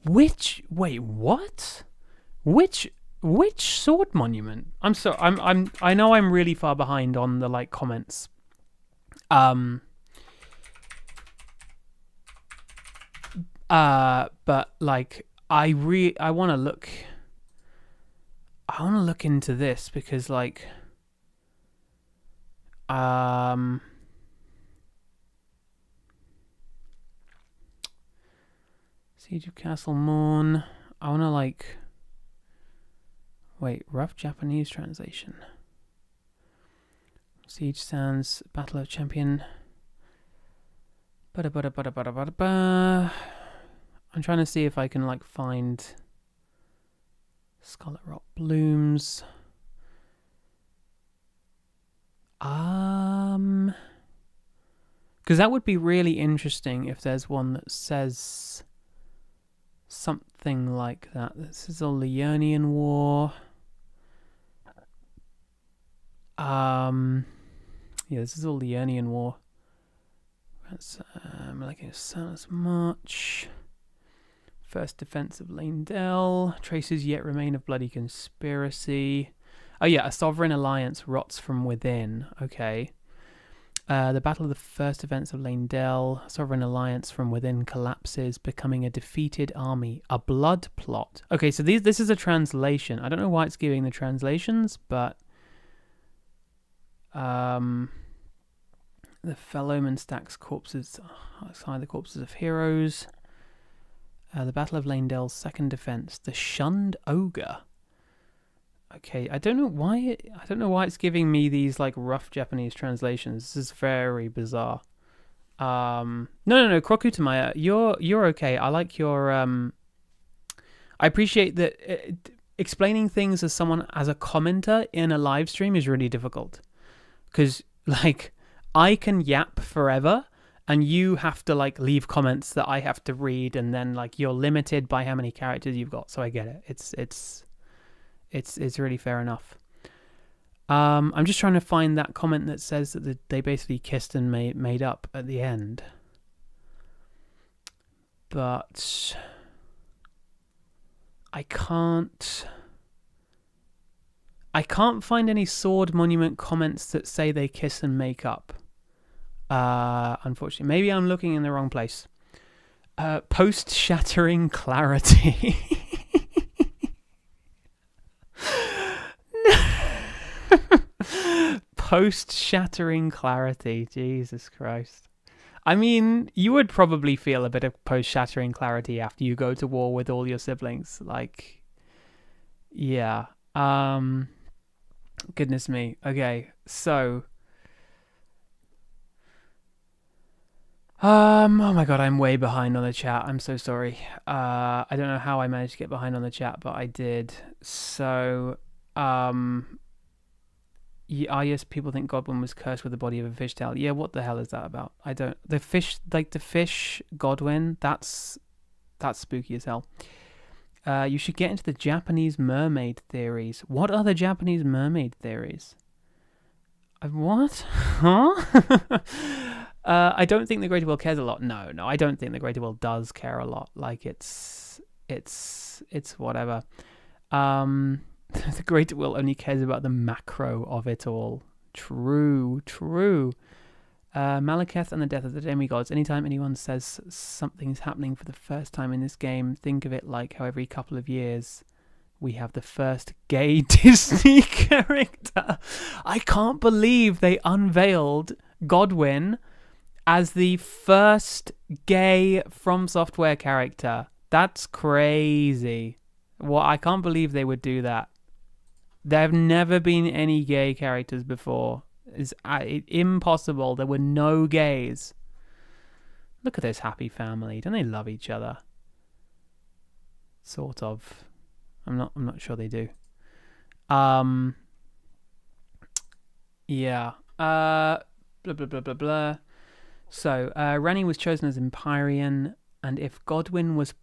Wait, what? Which sword monument? I'm sorry, I know I'm really far behind on the like comments. But like I want to look. I want to look into this because, like, Siege of Castle Morn. I want to, like, wait, rough Japanese translation. Siege Sands, Battle of Champion. I'm trying to see if I can, like, find Scarlet Rock Blooms. Because that would be really interesting if there's one that says something like that. This is all the Liurnian War. Yeah, this is all the Liurnian War. That's Salus March. First defense of Leyndell. Traces yet remain of bloody conspiracy. Oh yeah, a sovereign alliance rots from within. Okay. The battle of the first defense of Leyndell. Sovereign alliance from within collapses, becoming a defeated army. A blood plot. Okay, so this is a translation. I don't know why it's giving the translations, but the Fellowman stacks corpses outside the corpses of heroes. The Battle of Leyndell's second defense, the Shunned Ogre. Okay, I don't know why it's giving me these like rough Japanese translations. This is very bizarre. No, Kroku Tamaya, you're okay. I like your I appreciate that explaining things as a commenter in a live stream is really difficult. Cuz like I can yap forever and you have to like leave comments that I have to read, and then like you're limited by how many characters you've got. So I get it. It's really fair enough. I'm just trying to find that comment that says that they basically kissed and made up at the end. But I can't find any Sword Monument comments that say they kiss and make up. Unfortunately, maybe I'm looking in the wrong place. Post-shattering clarity. Post-shattering clarity. Jesus Christ. I mean, you would probably feel a bit of post-shattering clarity after you go to war with all your siblings. Like, yeah. Goodness me. Okay, so oh my god, I'm way behind on the chat. I'm so sorry. I don't know how I managed to get behind on the chat, but I did. So, yes, people think Godwin was cursed with the body of a fishtail. Yeah, what the hell is that about? I don't. The fish Godwin. That's spooky as hell. You should get into the Japanese mermaid theories. What are the Japanese mermaid theories? What? Huh? I don't think the Greater Will cares a lot. No, I don't think the Greater Will does care a lot. Like it's whatever. The Greater Will only cares about the macro of it all. True. Malekith and the death of the demigods. Anytime anyone says something's happening for the first time in this game, think of it like how every couple of years we have the first gay Disney character. I can't believe they unveiled Godwin as the first gay From Software character. That's crazy. I can't believe they would do that. There have never been any gay characters before. It's impossible. There were no gays. Look at this happy family. Don't they love each other? Sort of. I'm not sure they do. Yeah. Blah blah blah blah blah. So, Rani was chosen as Empyrean, and if Godwin was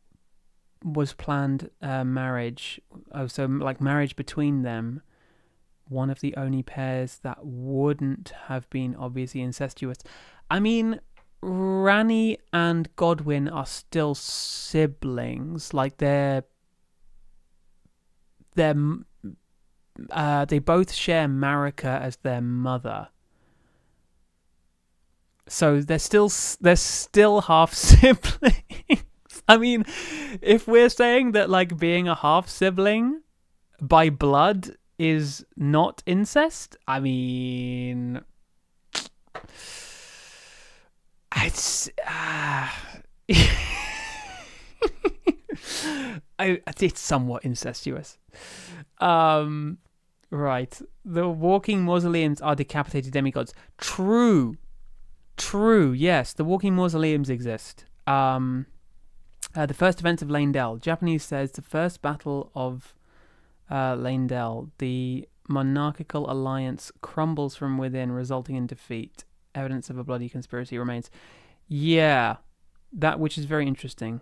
planned marriage, so like marriage between them, one of the only pairs that wouldn't have been obviously incestuous. I mean, Rani and Godwin are still siblings. Like they both share Marika as their mother. So they're still half siblings. I mean, if we're saying that like being a half sibling by blood is not incest, I mean, it's it's somewhat incestuous. Right. The walking mausoleums are decapitated demigods. True. Yes, the walking mausoleums exist. The first events of Leyndell. Japanese says the first battle of Leyndell. The monarchical alliance crumbles from within, resulting in defeat. Evidence of a bloody conspiracy remains. Yeah, that which is very interesting.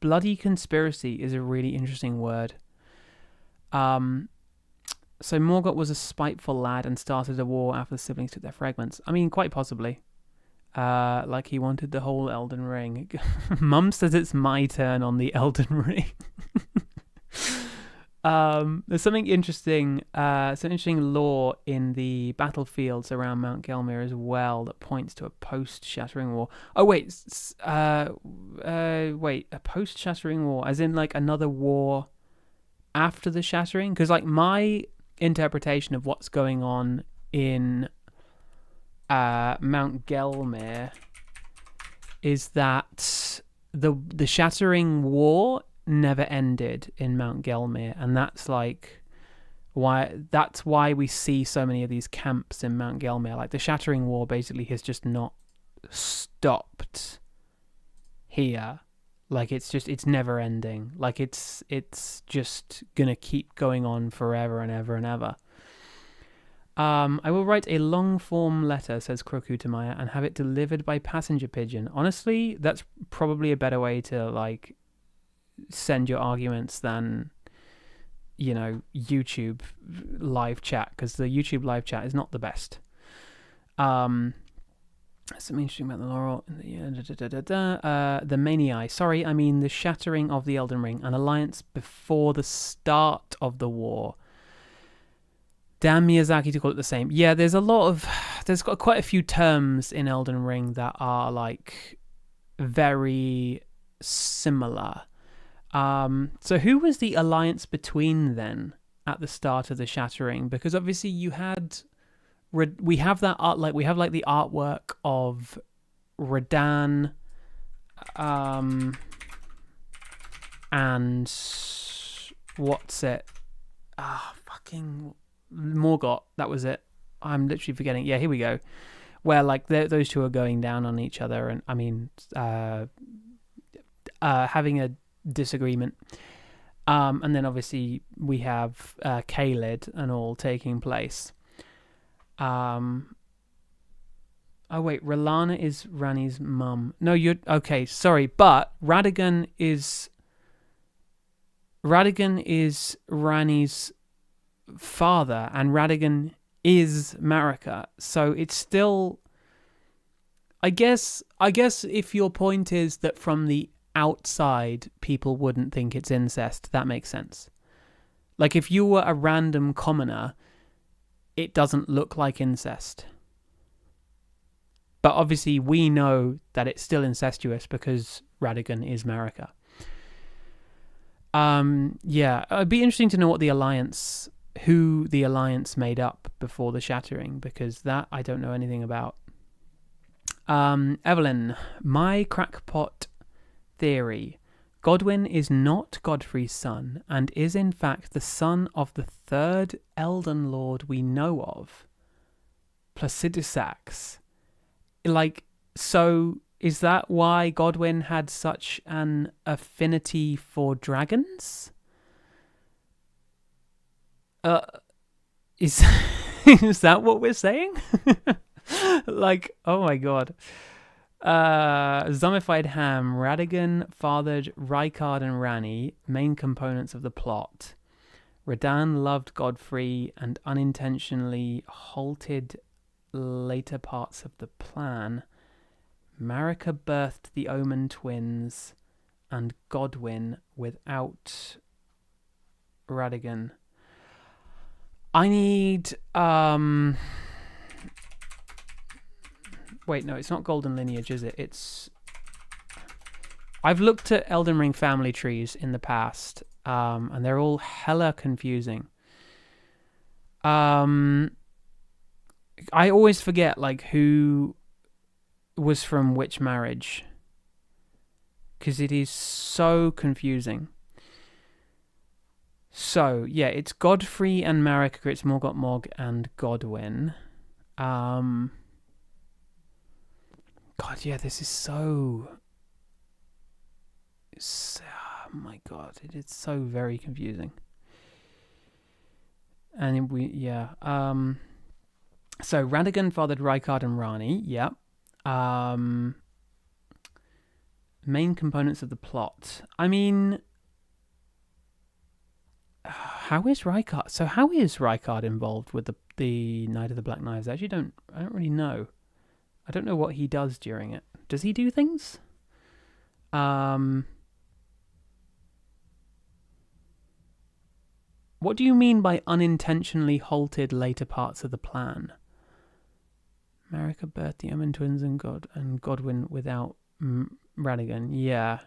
Bloody conspiracy is a really interesting word. So Morgoth was a spiteful lad and started a war after the siblings took their fragments. I mean, quite possibly. Like he wanted the whole Elden Ring. Mum says it's my turn on the Elden Ring. There's something interesting, some interesting lore in the battlefields around Mount Gelmir as well that points to a post-Shattering War. Oh wait, a post-Shattering War, as in like another war after the Shattering? Because like my interpretation of what's going on in Mount Gelmir is that the Shattering War never ended in Mount Gelmir, and that's why we see so many of these camps in Mount Gelmir. Like the Shattering War basically has just not stopped here. Like it's never ending. Like it's just gonna keep going on forever and ever and ever. I will write a long form letter, says Kroku to Maya, and have it delivered by passenger pigeon. Honestly, that's probably a better way to like send your arguments than, you know, YouTube live chat, because the YouTube live chat is not the best. Something interesting about the Laurel. The Manii. Sorry, I mean the Shattering of the Elden Ring, an alliance before the start of the war. Damn Miyazaki to call it the same. Yeah, there's got quite a few terms in Elden Ring that are like very similar. So who was the alliance between then at the start of the Shattering? Because obviously we have that art, like we have like the artwork of Radahn, and what's it? Fucking Morgoth. That was it. I'm literally forgetting. Yeah, here we go. Where like those two are going down on each other, and I mean, having a disagreement. And then obviously we have Caelid and all taking place. Oh wait, R'hllana is Ranni's mum. No, you're okay. Sorry, but Radagon is Ranni's father, and Radagon is Marika. So it's still. I guess if your point is that from the outside people wouldn't think it's incest, that makes sense. Like if you were a random commoner, it doesn't look like incest. But obviously we know that it's still incestuous because Radagon is Marika. Yeah, it'd be interesting to know who the alliance made up before the Shattering, because that I don't know anything about. Evelyn, my crackpot theory. Godwyn is not Godfrey's son, and is in fact the son of the third Elden Lord we know of, Placidusax. Like, so is that why Godwyn had such an affinity for dragons? Is that what we're saying? Like, oh my god. Zombified Ham, Radagon fathered Rykard and Ranni, main components of the plot. Radahn loved Godfrey and unintentionally halted later parts of the plan. Marika birthed the Omen twins and Godwyn without Radagon. I need wait, no, it's not Golden Lineage, is it? It's I've looked at Elden Ring family trees in the past, and they're all hella confusing. I always forget like who was from which marriage, because it is so confusing. So yeah, it's Godfrey and Marika. It's Morgott Mog and Godwyn. God, yeah, this is so. Oh my God, it is so very confusing. And so Radagon fathered Rykard and Rani. Yeah. Main components of the plot. I mean, how is Rykard involved with the Night of the Black Knives? I actually don't really know. I don't know what he does during it. Does he do things? What do you mean by unintentionally halted later parts of the plan? Marika birthed the Omen twins and Godwyn without Radagon. Yeah.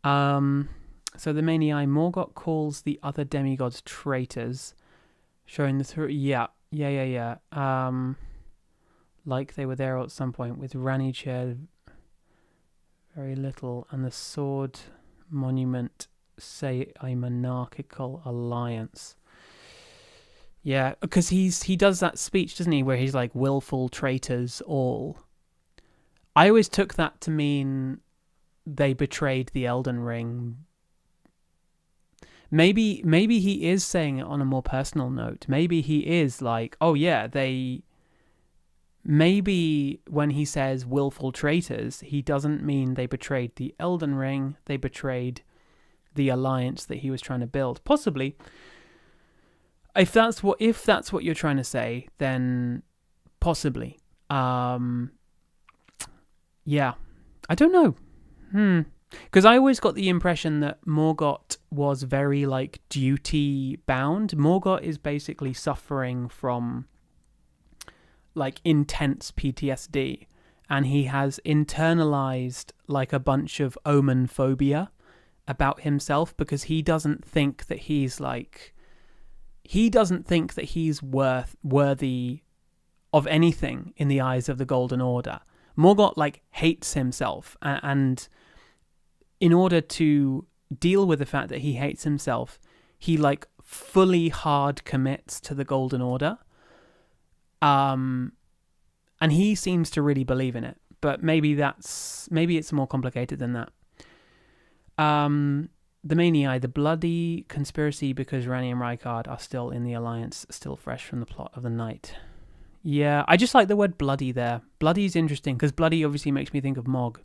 So the Maniai, Morgott calls the other demigods traitors, showing the through. Yeah. Like they were there at some point with Rani shared very little, and the sword monument say a monarchical alliance. Yeah, because he does that speech, doesn't he, where he's like, willful traitors all. I always took that to mean they betrayed the Elden Ring. Maybe he is saying it on a more personal note. Maybe he is like, oh yeah, maybe when he says willful traitors, he doesn't mean they betrayed the Elden Ring, they betrayed the alliance that he was trying to build. Possibly. If that's what you're trying to say, then possibly. Yeah. I don't know. Because I always got the impression that Morgott was very like duty bound. Morgott is basically suffering from like intense PTSD, and he has internalized like a bunch of omen phobia about himself, because he doesn't think that he's worthy of anything in the eyes of the Golden Order. Morgott like hates himself, and in order to deal with the fact that he hates himself, he like fully hard commits to the Golden Order. And he seems to really believe in it, but maybe it's more complicated than that. The Maniai, the bloody conspiracy because Rani and Rykard are still in the alliance, still fresh from the plot of the night. Yeah, I just like the word bloody there. Bloody is interesting because bloody obviously makes me think of Mog,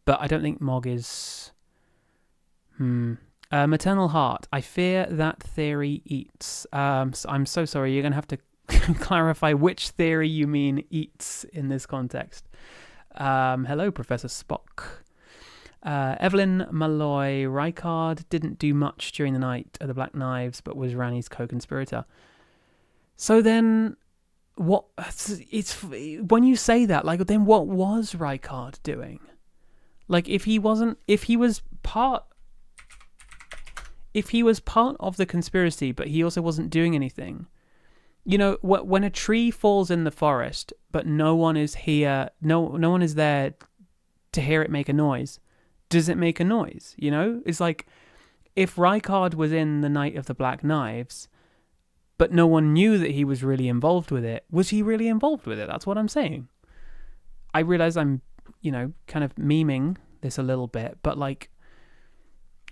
but I don't think Mog is. Maternal heart. I fear that theory eats. So I'm so sorry. You're gonna have to clarify which theory you mean eats in this context. Hello, Professor Spock. Evelyn Malloy, Rykard didn't do much during the Night of the Black Knives, but was Rani's co-conspirator. So then, what? It's when you say that, like, then what was Rykard doing? Like, if he was part of the conspiracy, but he also wasn't doing anything. You know, when a tree falls in the forest, but no one is here, no one is there to hear it make a noise. Does it make a noise? You know, it's like if Rykard was in the Night of the Black Knives, but no one knew that he was really involved with it. Was he really involved with it? That's what I'm saying. I realize I'm, kind of memeing this a little bit, but like,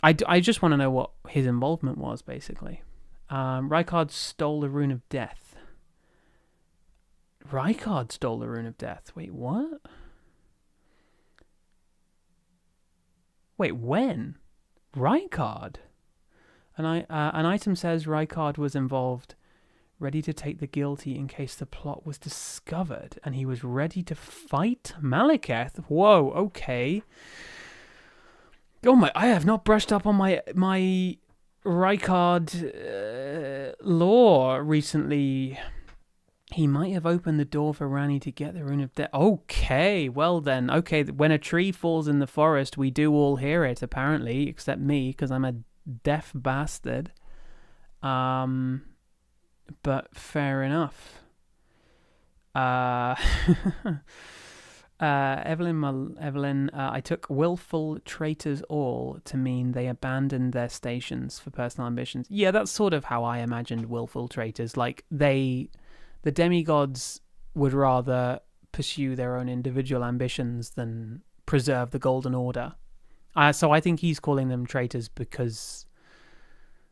I just want to know what his involvement was, basically. Rykard stole the Rune of Death. Rykard stole the Rune of Death. Wait, what? Wait, when? Rykard? An item says Rykard was involved, ready to take the guilty in case the plot was discovered, and he was ready to fight Malekith. Whoa, okay. Oh my, I have not brushed up on my Rykard lore recently. He might have opened the door for Rani to get the rune of death. Okay, well then. Okay, when a tree falls in the forest, we do all hear it, apparently, except me, because I'm a deaf bastard. But fair enough. Evelyn, I took willful traitors all to mean they abandoned their stations for personal ambitions. Yeah, that's sort of how I imagined willful traitors. Like, the demigods would rather pursue their own individual ambitions than preserve the Golden Order. So I think he's calling them traitors because...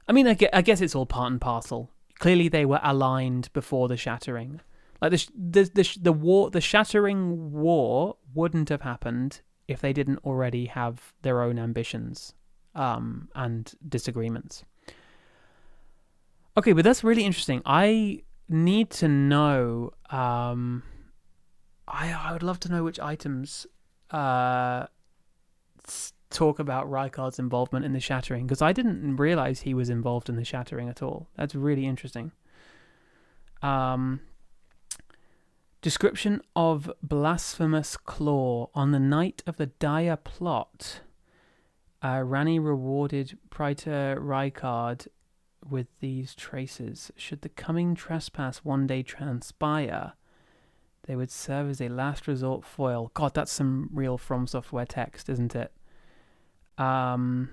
I mean, I guess it's all part and parcel. Clearly they were aligned before the Shattering. Like the Shattering War wouldn't have happened if they didn't already have their own ambitions and disagreements. Okay, but that's really interesting. I need to know. I would love to know which items talk about Rykard's involvement in the Shattering, because I didn't realize he was involved in the Shattering at all. That's really interesting. Description of blasphemous claw. On the night of the dire plot, Rani rewarded Praetor Rykard with these traces. Should the coming trespass one day transpire, they would serve as a last resort foil. God, that's some real From Software text, isn't it? Allowing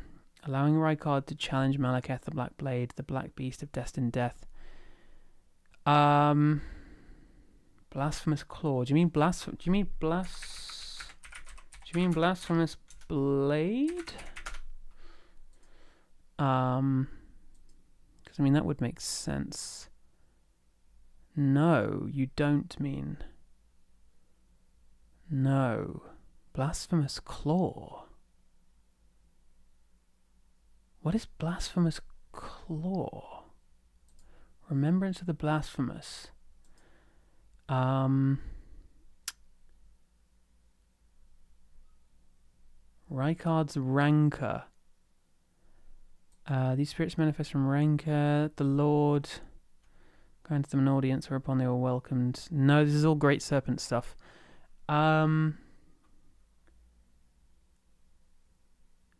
Rykard to challenge Malekith the Black Blade, the Black Beast of Destined Death. Blasphemous claw. Do you mean blasphemous blade? Because I mean that would make sense. No, you don't mean. No, blasphemous claw. What is blasphemous claw? Remembrance of the blasphemous. Rykard's rancor. These spirits manifest from rancor. The Lord granted them an audience whereupon they were welcomed. No, this is all Great Serpent stuff.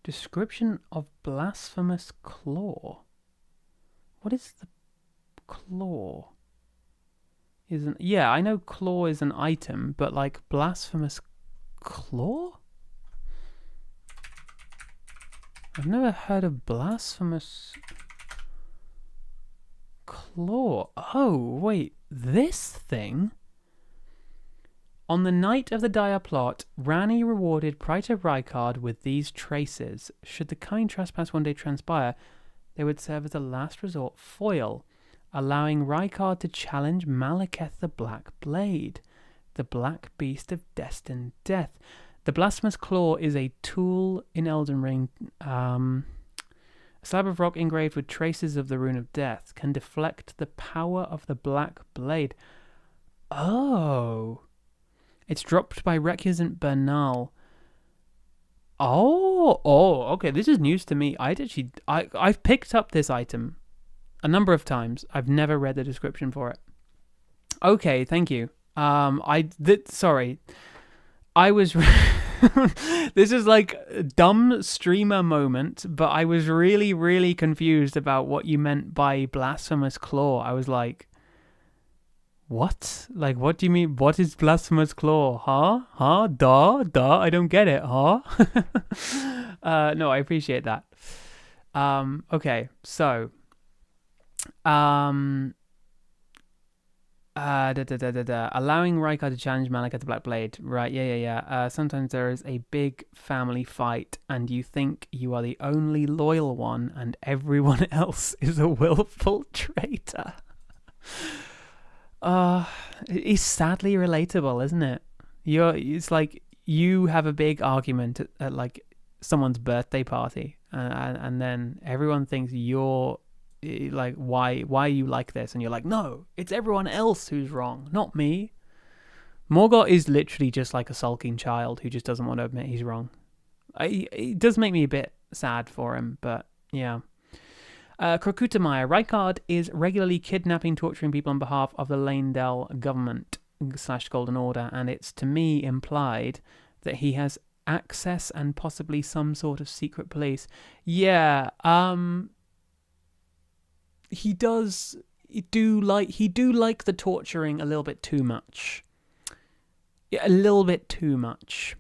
Description of blasphemous claw. What is the claw? Yeah, I know claw is an item, but like blasphemous claw? I've never heard of blasphemous claw. Oh, wait, this thing? On the night of the dire plot, Rani rewarded Praetor Rykard with these traces. Should the coming trespass one day transpire, they would serve as a last resort foil, allowing Rykard to challenge Malekith the Black Blade, the Black Beast of Destined Death. The Blasphemous Claw is a tool in Elden Ring. A slab of rock engraved with traces of the Rune of Death can deflect the power of the Black Blade. Oh. It's dropped by Recusant Bernal. Oh, okay, this is news to me. I've picked up this item a number of times. I've never read the description for it. Okay, thank you. Sorry. I was... This is like a dumb streamer moment, but I was really, really confused about what you meant by blasphemous claw. I was like, what? Like, what do you mean? What is blasphemous claw? Huh? Duh? I don't get it, huh? No, I appreciate that. Okay, so... allowing Rykard to challenge Malekith the Black Blade. Right, yeah. Sometimes there is a big family fight and you think you are the only loyal one and everyone else is a willful traitor. It's sadly relatable, isn't it? It's like you have a big argument at like someone's birthday party and then everyone thinks you're like, why you like this? And you're like, no, it's everyone else who's wrong, not me. Morgott is literally just like a sulking child who just doesn't want to admit he's wrong. It does make me a bit sad for him, but yeah. Krokutamaya. Rykard is regularly kidnapping, torturing people on behalf of the Lanedell government / Golden Order, and it's to me implied that he has access and possibly some sort of secret police. Yeah, he do like the torturing a little bit too much. Yeah, a little bit too much.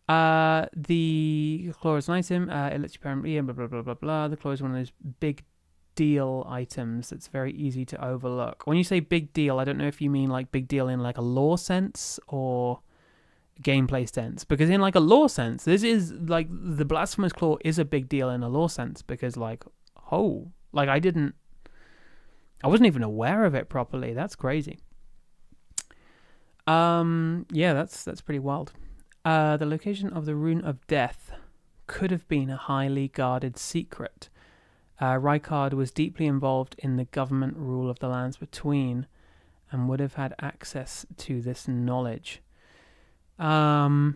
The claw is an item. It lets you apparently blah blah blah blah blah. The claw is one of those big deal items that's very easy to overlook. When you say big deal, I don't know if you mean like big deal in like a lore sense or gameplay sense. Because in like a lore sense, this is like the blasphemous claw is a big deal in a lore sense because like like I wasn't even aware of it properly. That's crazy. Yeah, that's pretty wild. The location of the Rune of Death could have been a highly guarded secret. Rykard was deeply involved in the government rule of the lands between and would have had access to this knowledge. Yeah,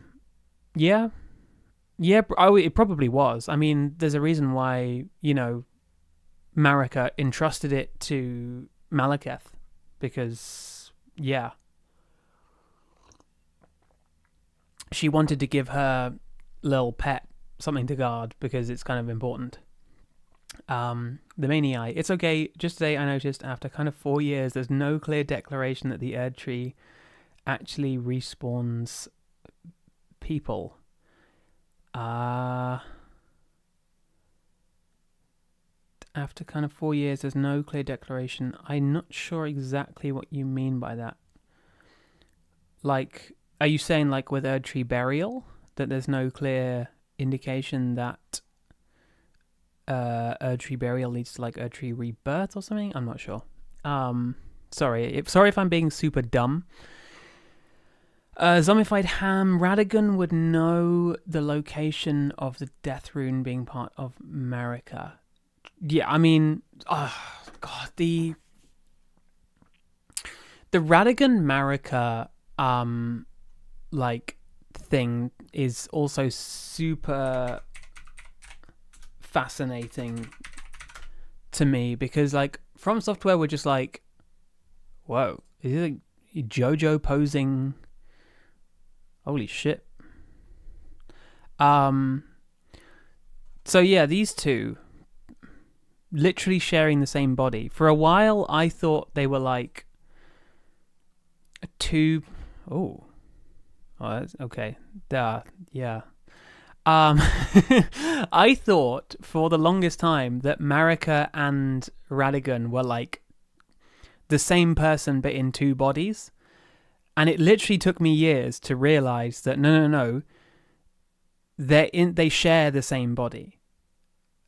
it probably was. I mean, there's a reason why, Marika entrusted it to Malekith, because, yeah, she wanted to give her little pet something to guard because it's kind of important. The main EI. It's okay. Just today I noticed after kind of 4 years there's no clear declaration that the Erd Tree actually respawns people. After kind of 4 years there's no clear declaration. I'm not sure exactly what you mean by that. Like, are you saying like with Erd Tree Burial that there's no clear indication that Erd Tree Burial leads to like Erd Tree Rebirth or something? I'm not sure. Sorry if I'm being super dumb. Zombified Ham. Radagon would know the location of the Death Rune being part of Marika. Yeah, I mean, God, the Radagon Marika like thing is also super fascinating to me because like From Software were just like, whoa, is it like JoJo posing? Holy shit. So yeah, these two literally sharing the same body. For a while I thought they were like two. Oh, that's okay. Yeah. I thought for the longest time that Marika and Radagon were like the same person but in two bodies. And it literally took me years to realize that no. They share the same body.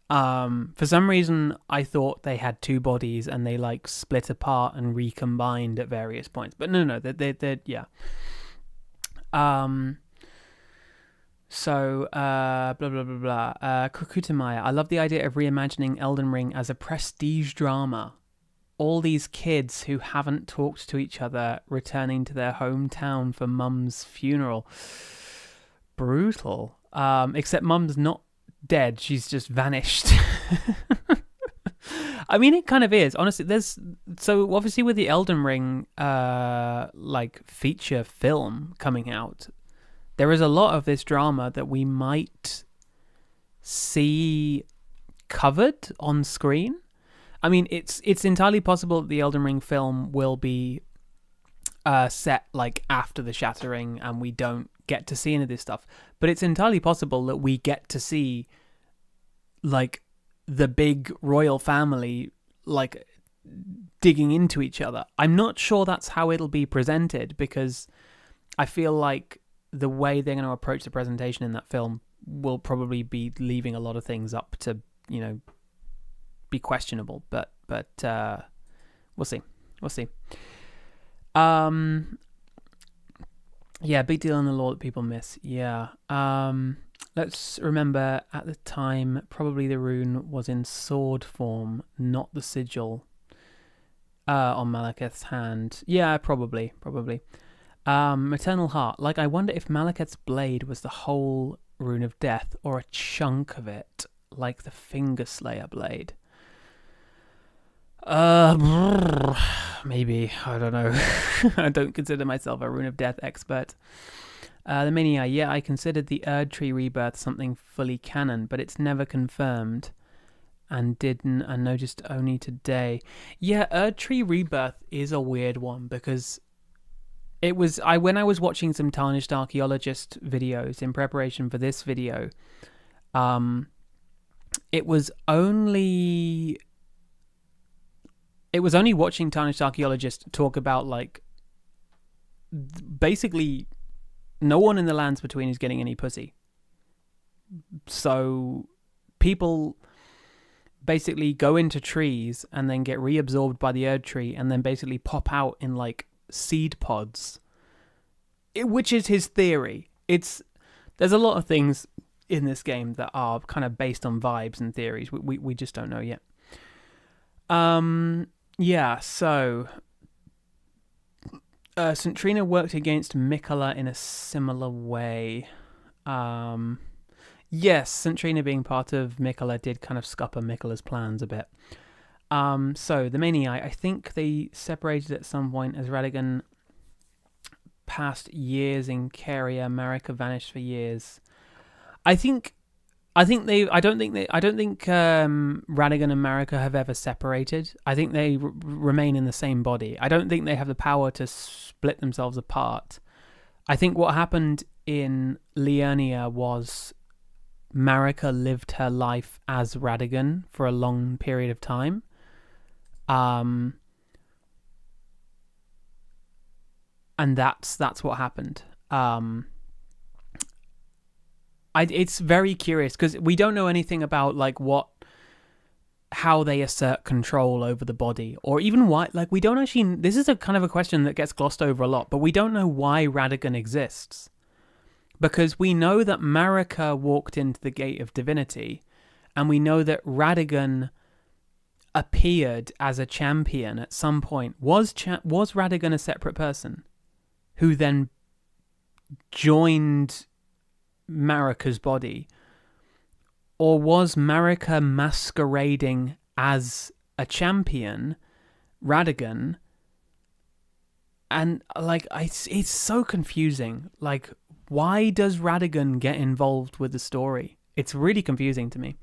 For some reason I thought they had two bodies and they like split apart and recombined at various points. But no, they're yeah. So, blah, blah, blah, blah. Krokutamaya. I love the idea of reimagining Elden Ring as a prestige drama. All these kids who haven't talked to each other returning to their hometown for Mum's funeral. Brutal. Except Mum's not dead. She's just vanished. I mean, it kind of is. Honestly, so obviously with the Elden Ring, like feature film coming out, there is a lot of this drama that we might see covered on screen. I mean, it's entirely possible that the Elden Ring film will be set like after the Shattering and we don't get to see any of this stuff. But it's entirely possible that we get to see like the big royal family like digging into each other. I'm not sure that's how it'll be presented because I feel like the way they're going to approach the presentation in that film will probably be leaving a lot of things up to, be questionable. But we'll see. Yeah, big deal in the lore that people miss. Yeah. Let's remember at the time, probably the rune was in sword form, not the sigil on Malekith's hand. Yeah, probably. Maternal Heart. Like, I wonder if Malekith's blade was the whole Rune of Death or a chunk of it. like the Finger Slayer blade. Maybe, I don't know. I don't consider myself a Rune of Death expert. The Mania, yeah, I considered the Erd Tree rebirth something fully canon, but it's never confirmed, and noticed only today. Yeah, Erd Tree rebirth is a weird one, because it was when I was watching some Tarnished Archaeologist videos in preparation for this video, it was only watching Tarnished Archaeologist talk about, like, basically no one in the lands between is getting any pussy. So people basically go into trees and then get reabsorbed by the Erd Tree and then basically pop out in, like, seed pods, which is his theory. There's a lot of things in this game that are kind of based on vibes and theories. We just don't know yet. Yeah, so St. Trina worked against Mikola in a similar way. Yes, St. Trina being part of Mikola did kind of scupper Mikola's plans a bit. So the Manii, I think they separated at some point as Radagon passed years in Caria, Marika vanished for years. I don't think Radagon and Marika have ever separated. I think they remain in the same body. I don't think they have the power to split themselves apart. I think what happened in Liurnia was Marika lived her life as Radagon for a long period of time. And that's what happened. It's very curious because we don't know anything about, like, how they assert control over the body, or even why. Like, we don't actually. This is a kind of a question that gets glossed over a lot, but we don't know why Radagon exists, because we know that Marika walked into the Gate of Divinity, and we know that Radagon appeared as a champion at some point. Was Radagon a separate person who then joined Marika's body, or was Marika masquerading as a champion, Radagon? And, like, it's so confusing. Like, why does Radagon get involved with the story? It's really confusing to me.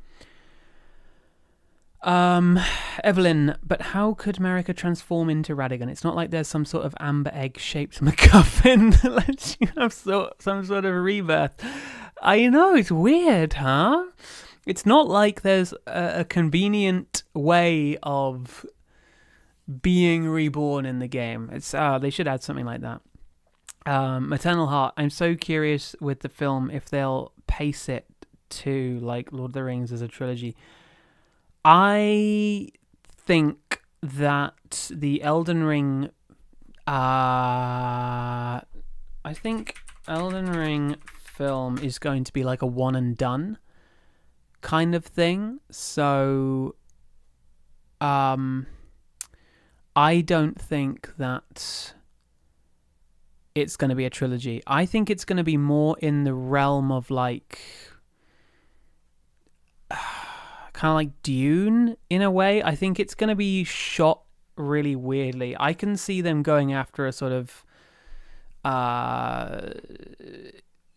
Evelyn, but how could Marika transform into Radagon? It's not like there's some sort of amber egg-shaped MacGuffin that lets you have some sort of rebirth. I know, it's weird, huh? It's not like there's a convenient way of being reborn in the game. It's they should add something like that. Maternal Heart, I'm so curious with the film if they'll pace it to, like, Lord of the Rings as a trilogy. I think that the Elden Ring film is going to be like a one and done kind of thing. So I don't think that it's going to be a trilogy. I think it's going to be more in the realm of, like, kind of like Dune in a way. I think it's going to be shot really weirdly. I can see them going after a sort of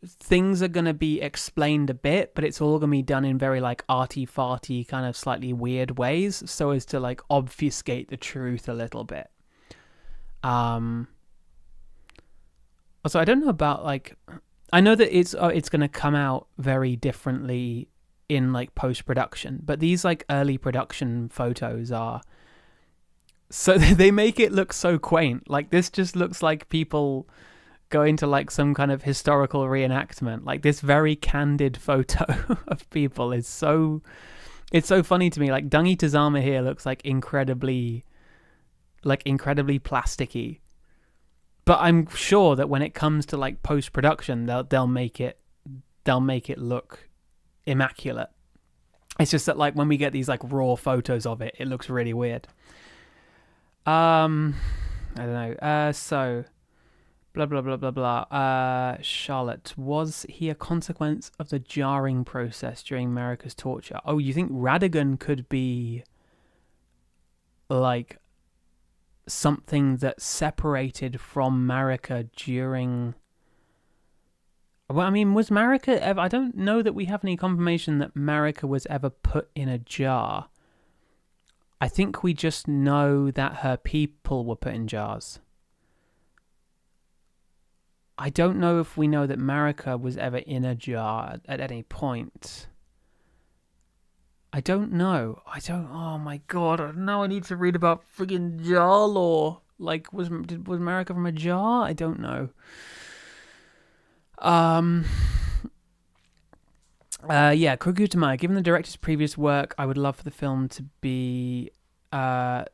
things are going to be explained a bit, but it's all going to be done in very, like, arty-farty kind of slightly weird ways, so as to, like, obfuscate the truth a little bit. Also, I don't know about, like, I know that it's going to come out very differently in, like, post-production, but these, like, early production photos are, so they make it look so quaint. Like, this just looks like people going to, like, some kind of historical reenactment. Like, this very candid photo of people is so, it's so funny to me. Like, Dungi Tazama here looks like incredibly plasticky, but I'm sure that when it comes to, like, post-production, they'll make it look immaculate. It's just that, like, when we get these, like, raw photos of it, it looks really weird. I don't know. So Blah, blah, blah, blah, blah. Charlotte, was he a consequence of the jarring process during Marika's torture? Oh, you think Radigan could be like something that separated from Marika during... Well, I mean, was Marika ever... I don't know that we have any confirmation that Marika was ever put in a jar. I think we just know that her people were put in jars. I don't know if we know that Marika was ever in a jar at any point. I don't know. Oh my god! Now I need to read about friggin' jar lore. Like, was Marika from a jar? I don't know. Yeah, Krogutama. Given the director's previous work, I would love for the film to be the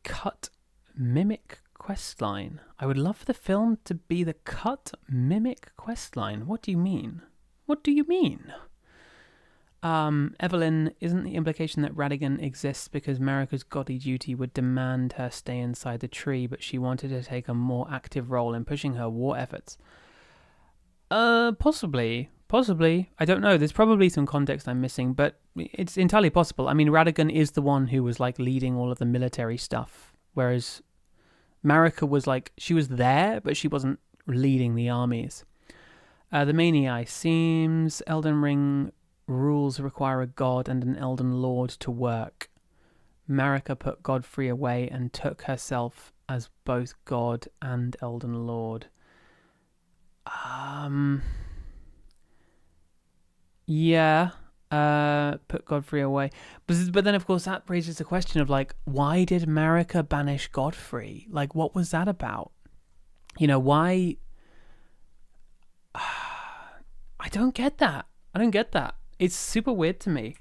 cut mimic questline. I would love for the film to be the cut mimic questline. What do you mean? What do you mean? Evelyn, isn't the implication that Radigan exists because Marika's godly duty would demand her stay inside the tree, but she wanted to take a more active role in pushing her war efforts? Possibly. I don't know. There's probably some context I'm missing, but it's entirely possible. I mean, Radigan is the one who was like leading all of the military stuff, whereas Marika was like, she was there, but she wasn't leading the armies. The Manii seems Elden Ring rules require a god and an Elden Lord to work. Marika put Godfrey away and took herself as both god and Elden Lord. Yeah, put Godfrey away. But then, of course, that raises the question of, like, why did Marika banish Godfrey? Like, what was that about? You know, why... I don't get that. It's super weird to me.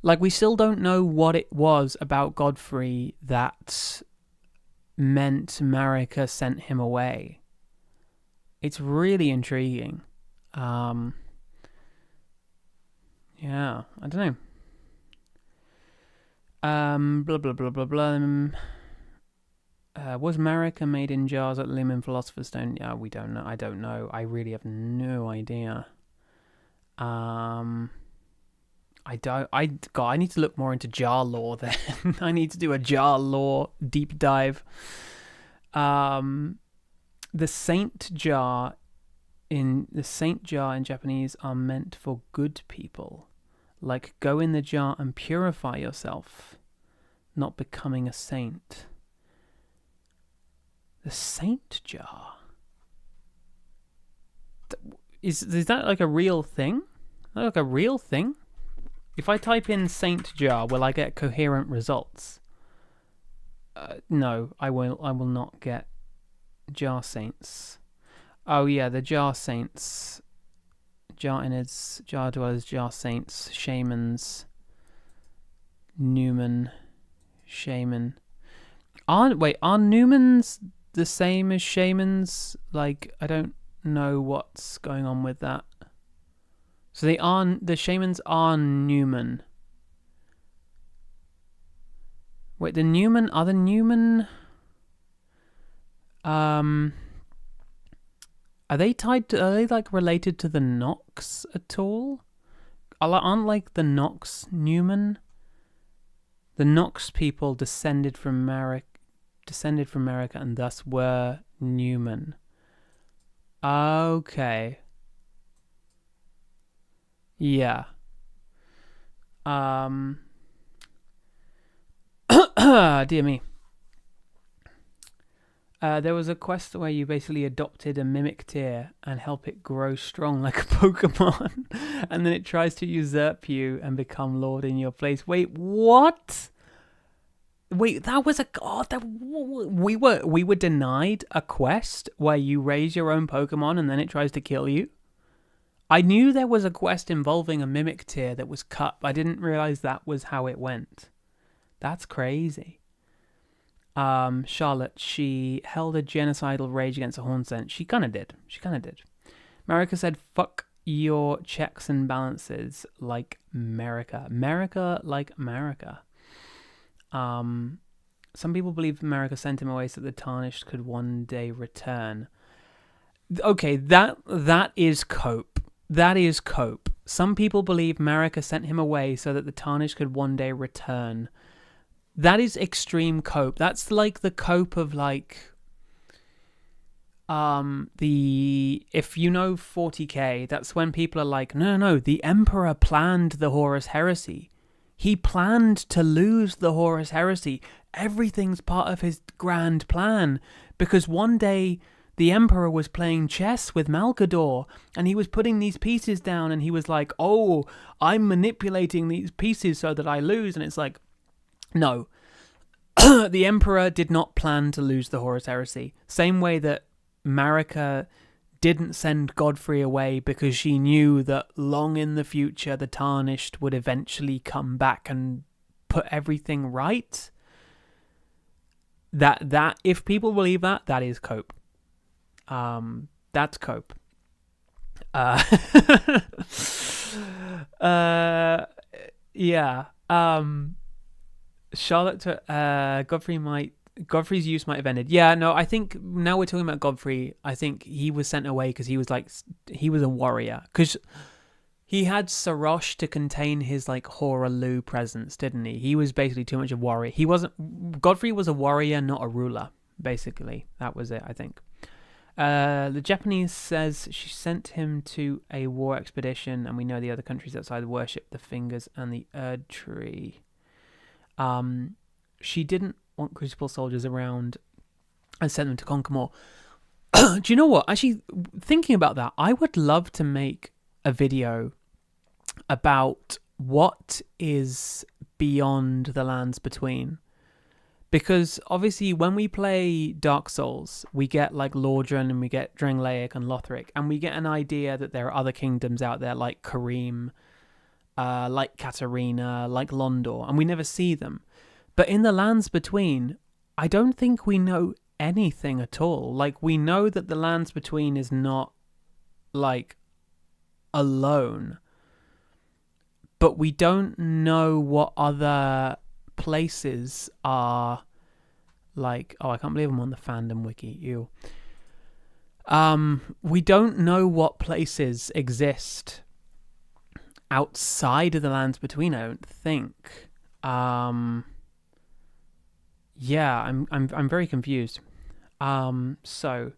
Like, we still don't know what it was about Godfrey that meant Marika sent him away. It's really intriguing. Yeah, I don't know. Blah, blah, blah, blah, blah. Was Marika made in jars at Lumen Philosopher's Stone? Yeah, we don't know. I don't know. I really have no idea. I need to look more into jar lore then. I need to do a jar lore deep dive. The saint jar in Japanese are meant for good people. Like, go in the jar and purify yourself, not becoming a saint. The saint jar. Is that like a real thing? Like a real thing? If I type in saint jar, will I get coherent results? No, I will not get jar saints. Oh yeah, the jar saints. Jar innards, jar dwellers, jar saints, shamans, Newman, shaman. Are Newmans the same as shamans? Like, I don't know what's going on with that. So the shamans are Newman. Wait, are the Newman? Are they like related to the Nox at all? Aren't like the Nox Newman? The Nox people descended from Marika and thus were Newman. Okay. Yeah. Dear me. There was a quest where you basically adopted a mimic tier and help it grow strong like a Pokemon, and then it tries to usurp you and become Lord in your place. Wait, what? Wait, that was we were denied a quest where you raise your own Pokemon and then it tries to kill you? I knew there was a quest involving a mimic tier that was cut, but I didn't realize that was how it went. That's crazy. Charlotte, she held a genocidal rage against a Hornsent. She kind of did. Marika said, fuck your checks and balances like America. America like America. Some people believe America sent him away so that the Tarnished could one day return. Okay, that is cope. That is cope. Some people believe America sent him away so that the Tarnished could one day return. That is extreme cope. That's like the cope of like if you know 40k, that's when people are like, no, the Emperor planned the Horus Heresy. He planned to lose the Horus Heresy. Everything's part of his grand plan. Because one day the Emperor was playing chess with Malkador and he was putting these pieces down and he was like, oh, I'm manipulating these pieces so that I lose. And it's like, no. The Emperor did not plan to lose the Horus Heresy. Same way that Marika didn't send Godfrey away because she knew that long in the future the Tarnished would eventually come back and put everything right. That if people believe that, that is cope. That's cope. Yeah. Charlotte, Godfrey's use might have ended. Yeah, no, I think now we're talking about Godfrey. I think he was sent away because he was a warrior. Because he had Sarosh to contain his like Horalu presence, didn't he? He was basically too much of a warrior. Godfrey was a warrior, not a ruler. Basically, that was it, I think. The Japanese says she sent him to a war expedition, and we know the other countries outside worship the fingers and the Erd tree. She didn't want Crucible soldiers around and sent them to conquer more. Do you know what? Actually, thinking about that, I would love to make a video about what is beyond the lands between. Because obviously when we play Dark Souls, we get like Lordran and we get Drangleic and Lothric, and we get an idea that there are other kingdoms out there like Karim, like Katarina, like Londor, and we never see them. But in the lands between, I don't think we know anything at all. Like, we know that the lands between is not like alone, but we don't know what other places are like. Oh, I can't believe I'm on the fandom wiki. Ew. We don't know what places exist outside of the lands between, I don't think. Yeah, I'm very confused. So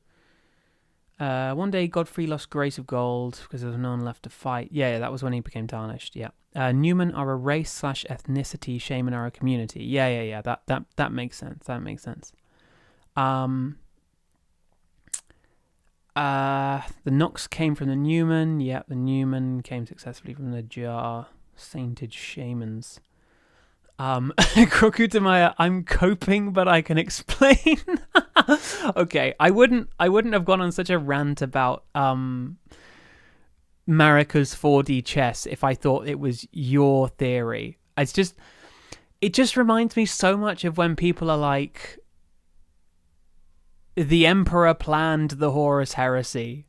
one day Godfrey lost Grace of Gold because there was no one left to fight. Yeah, that was when he became Tarnished. Yeah. Newman are a race / ethnicity. Shaman are a community. Yeah. That makes sense. That makes sense. The Nox came from the Newman. Yeah, the Newman came successfully from the Jar. Sainted Shamans. Krokutamaya, I'm coping, but I can explain. Okay, I wouldn't have gone on such a rant about Marika's 4D chess if I thought it was your theory. It just reminds me so much of when people are like, the Emperor planned the Horus Heresy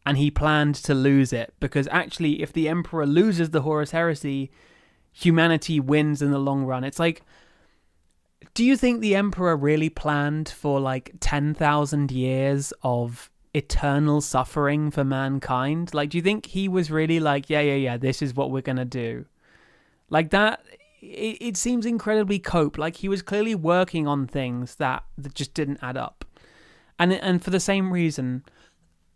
and he planned to lose it, because actually if the Emperor loses the Horus Heresy, humanity wins in the long run. It's like, do you think the Emperor really planned for like 10,000 years of eternal suffering for mankind? Like, do you think he was really like, yeah, this is what we're gonna do? Like that, it seems incredibly cope. Like he was clearly working on things that just didn't add up. And for the same reason,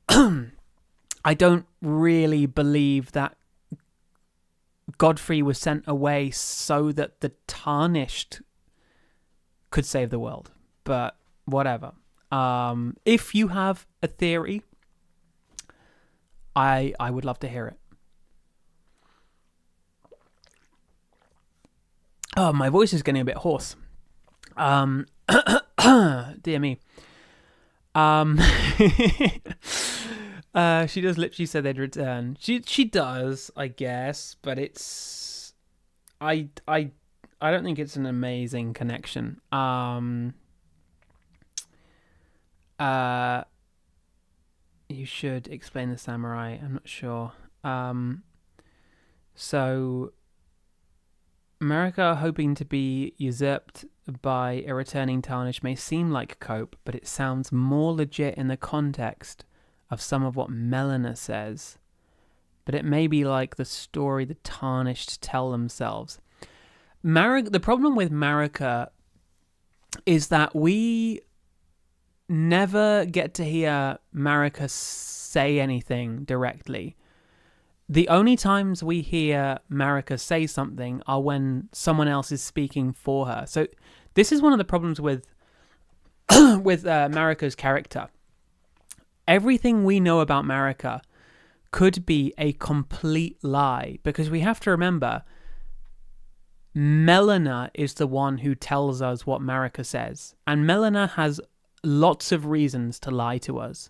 I don't really believe that Godfrey was sent away so that the Tarnished could save the world. But whatever. If you have a theory, I would love to hear it. Oh, my voice is getting a bit hoarse. Dear me. She does literally say they'd return. She does, I guess, but it's I don't think it's an amazing connection. You should explain the samurai. I'm not sure. So America hoping to be usurped by a returning Tarnish may seem like cope, but it sounds more legit in the context of some of what Melina says. But it may be like the story the Tarnished tell themselves. The problem with Marika is that we never get to hear Marika say anything directly. The only times we hear Marika say something are when someone else is speaking for her. So this is one of the problems with Marika's character. Everything we know about Marika could be a complete lie, because we have to remember Melina is the one who tells us what Marika says, and Melina has lots of reasons to lie to us.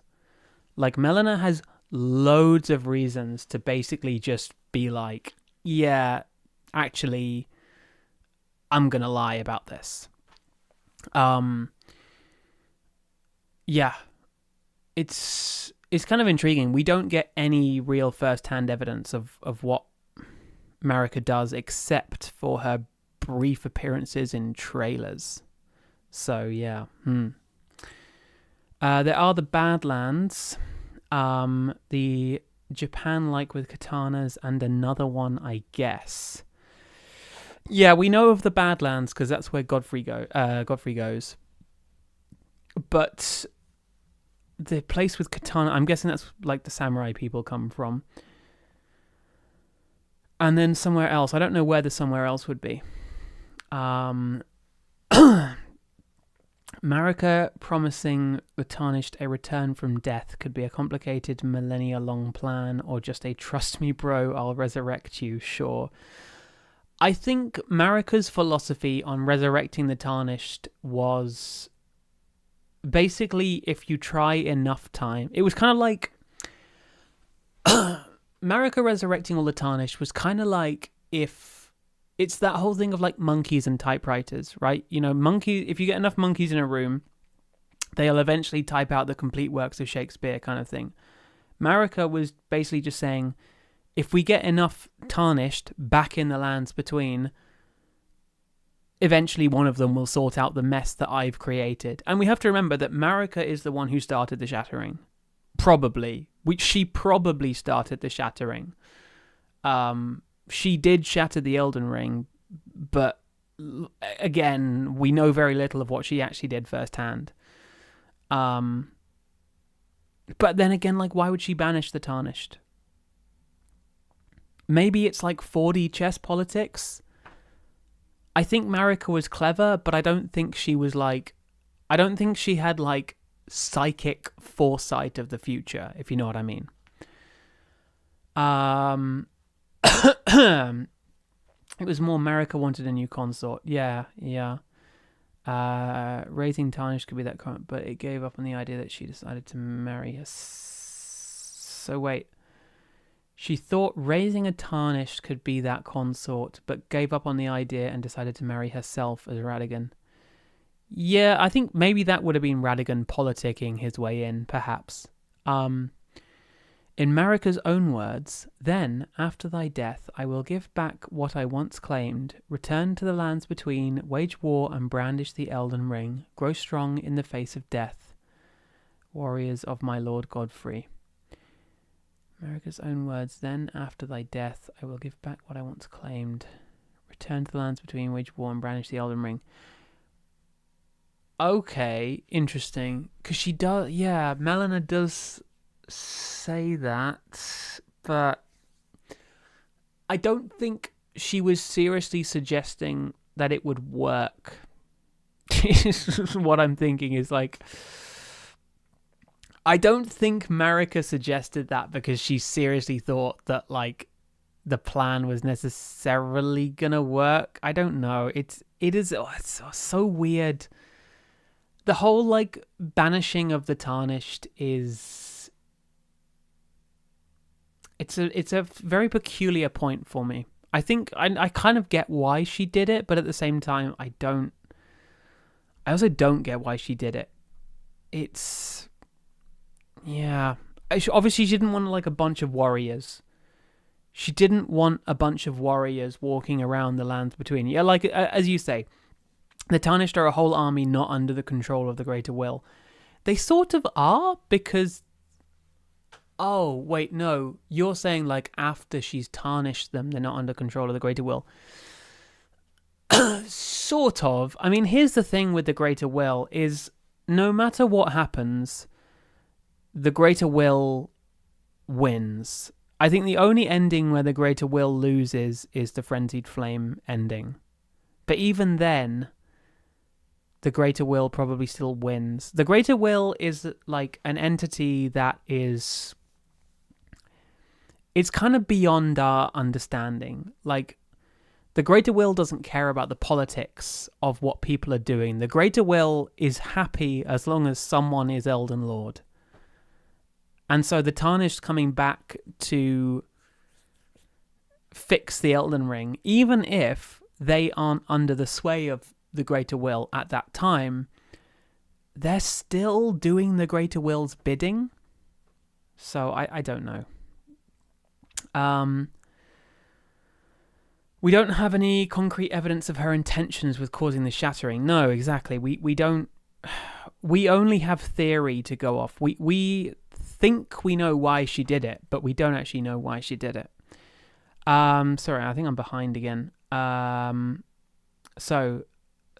Like, Melina has loads of reasons to basically just be like, yeah, actually, I'm gonna lie about this. Yeah, it's kind of intriguing. We don't get any real first-hand evidence of what Marika does, except for her brief appearances in trailers. So yeah. There are the Badlands, the Japan-like with katanas, and another one, I guess. Yeah, we know of the Badlands because that's where Godfrey goes. But the place with katana, I'm guessing that's like the samurai people come from. And then somewhere else. I don't know where the somewhere else would be. Marika promising the Tarnished a return from death could be a complicated millennia-long plan, or just a trust me bro, I'll resurrect you, sure. I think Marika's philosophy on resurrecting the Tarnished was basically, if you try enough time, it was kind of like Marika resurrecting all the Tarnished was kind of like if it's that whole thing of like monkeys and typewriters, right? You know, if you get enough monkeys in a room, they'll eventually type out the complete works of Shakespeare kind of thing. Marika was basically just saying, if we get enough Tarnished back in the lands between, eventually one of them will sort out the mess that I've created. And we have to remember that Marika is the one who started the Shattering. Probably. She probably started the Shattering. She did shatter the Elden Ring, but again, we know very little of what she actually did firsthand. But then again, like, why would she banish the Tarnished? Maybe it's like 4D chess politics. I think Marika was clever, but I don't think she had like psychic foresight of the future, if you know what I mean. It was more Marika wanted a new consort. Yeah. Raising Tarnished could be that comment, but it gave up on the idea that she decided to marry her. So wait. She thought raising a Tarnished could be that consort, but gave up on the idea and decided to marry herself as Radagon. Yeah, I think maybe that would have been Radagon politicking his way in, perhaps. In Marika's own words, then, after thy death, I will give back what I once claimed, return to the lands between, wage war and brandish the Elden Ring, grow strong in the face of death. Warriors of my Lord Godfrey. Marika's own words, then, after thy death, I will give back what I once claimed, return to the lands between, wage war and brandish the Elden Ring. Okay, interesting. Because she does, yeah, Melina does say that, but I don't think she was seriously suggesting that it would work. What I'm thinking is like, I don't think Marika suggested that because she seriously thought that like the plan was necessarily gonna work. I don't know. It's so weird. The whole like banishing of the Tarnished is it's a very peculiar point for me. I think I kind of get why she did it, but at the same time I also don't get why she did it. It's yeah. Obviously, she didn't want like a bunch of warriors. She didn't want a bunch of warriors walking around the lands between. Yeah, like as you say, The Tarnished are a whole army not under the control of the Greater Will. They sort of are, because... Oh, wait, no. You're saying, like, after she's tarnished them, they're not under control of the Greater Will. Sort of. I mean, here's the thing with the Greater Will, is no matter what happens, the Greater Will wins. I think the only ending where the Greater Will loses is the Frenzied Flame ending. But even then, the Greater Will probably still wins. The Greater Will is like an entity that is... It's kind of beyond our understanding. Like, the Greater Will doesn't care about the politics of what people are doing. The Greater Will is happy as long as someone is Elden Lord. And so the Tarnished coming back to fix the Elden Ring, even if they aren't under the sway of the Greater Will at that time, they're still doing the Greater Will's bidding. So I don't know. We don't have any concrete evidence of her intentions with causing the shattering. No, exactly. We don't... We only have theory to go off. We think we know why she did it, but we don't actually know why she did it. Sorry, I think I'm behind again. So,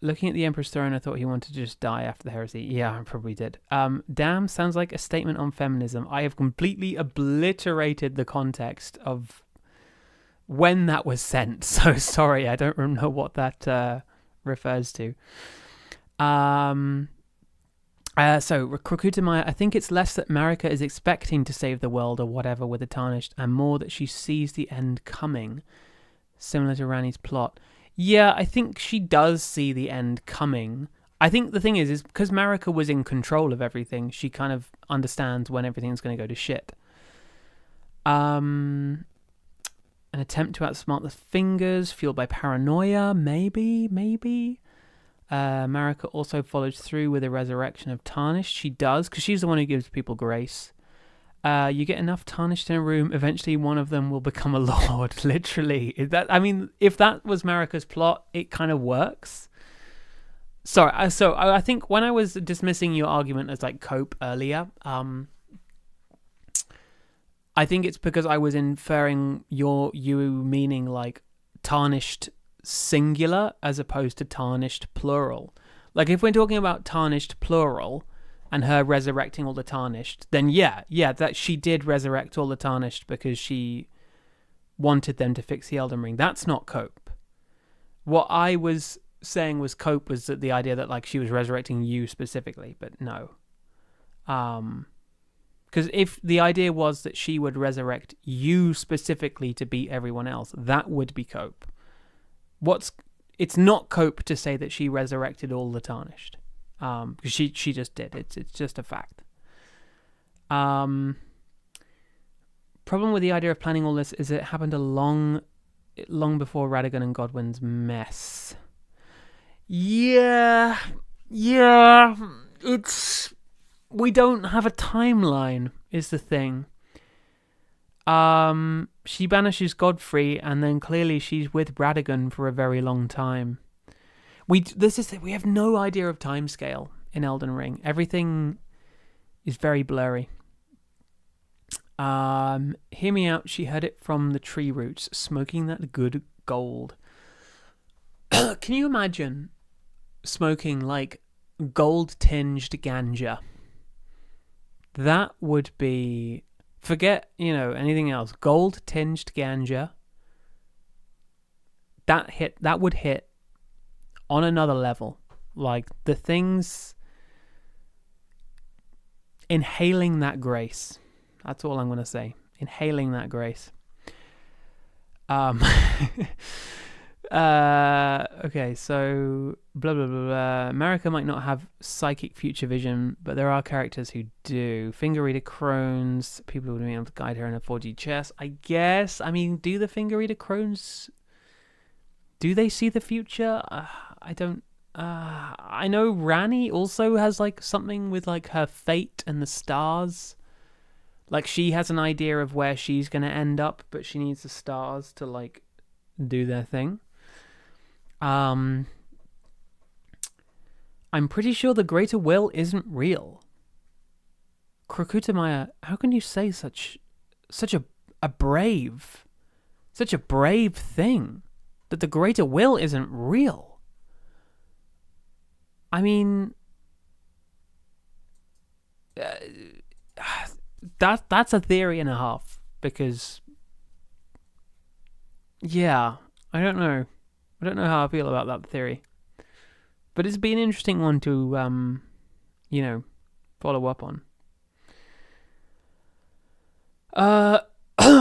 looking at the Emperor's throne, I thought he wanted to just die after the heresy. Yeah, I probably did. Damn sounds like a statement on feminism. I have completely obliterated the context of when that was sent. So sorry, I don't know what that refers to. So Rakutamaya, I think it's less that Marika is expecting to save the world or whatever with the Tarnished, and more that she sees the end coming, similar to Rani's plot. Yeah, I think she does see the end coming. I think the thing is because Marika was in control of everything, she kind of understands when everything's going to go to shit. An attempt to outsmart the Fingers, fueled by paranoia, maybe. Marika also follows through with the resurrection of Tarnished. She does, because she's the one who gives people grace. You get enough Tarnished in a room, eventually one of them will become a lord. Literally. If that was Marika's plot, it kind of works. Sorry, so I think when I was dismissing your argument as like cope earlier, I think it's because I was inferring you meaning like Tarnished singular as opposed to Tarnished plural. Like if we're talking about Tarnished plural and her resurrecting all the Tarnished, then yeah, that she did resurrect all the Tarnished because she wanted them to fix the Elden Ring. That's not cope. What I was saying was cope was that the idea that like she was resurrecting you specifically, but no. Because if the idea was that she would resurrect you specifically to beat everyone else, that would be cope. It's not cope to say that she resurrected all the Tarnished. Because she just did. It's just a fact. Problem with the idea of planning all this is it happened long before Radagon and Godwin's mess. Yeah. We don't have a timeline, is the thing. She banishes Godfrey, and then clearly she's with Radagon for a very long time. We have no idea of timescale in Elden Ring. Everything is very blurry. Hear me out. She heard it from the tree roots, smoking that good gold. Can you imagine smoking like gold-tinged ganja? That would be... Forget, anything else. Gold-tinged ganja. That would hit on another level. Like, the things... Inhaling that grace. That's all I'm going to say. Inhaling that grace. Okay, so blah blah blah blah. Marika might not have psychic future vision, but there are characters who do. Finger reader crones, people who would be able to guide her in a 4G chess. I guess. I mean, do the finger reader crones? Do they see the future? I don't. I know Rani also has like something with like her fate and the stars. Like she has an idea of where she's gonna end up, but she needs the stars to like do their thing. I'm pretty sure the greater will isn't real. Krokutamaya, how can you say such a brave thing, that the greater will isn't real? I mean, that's a theory and a half, because yeah, I don't know how I feel about that theory, but it's been an interesting one to follow up on.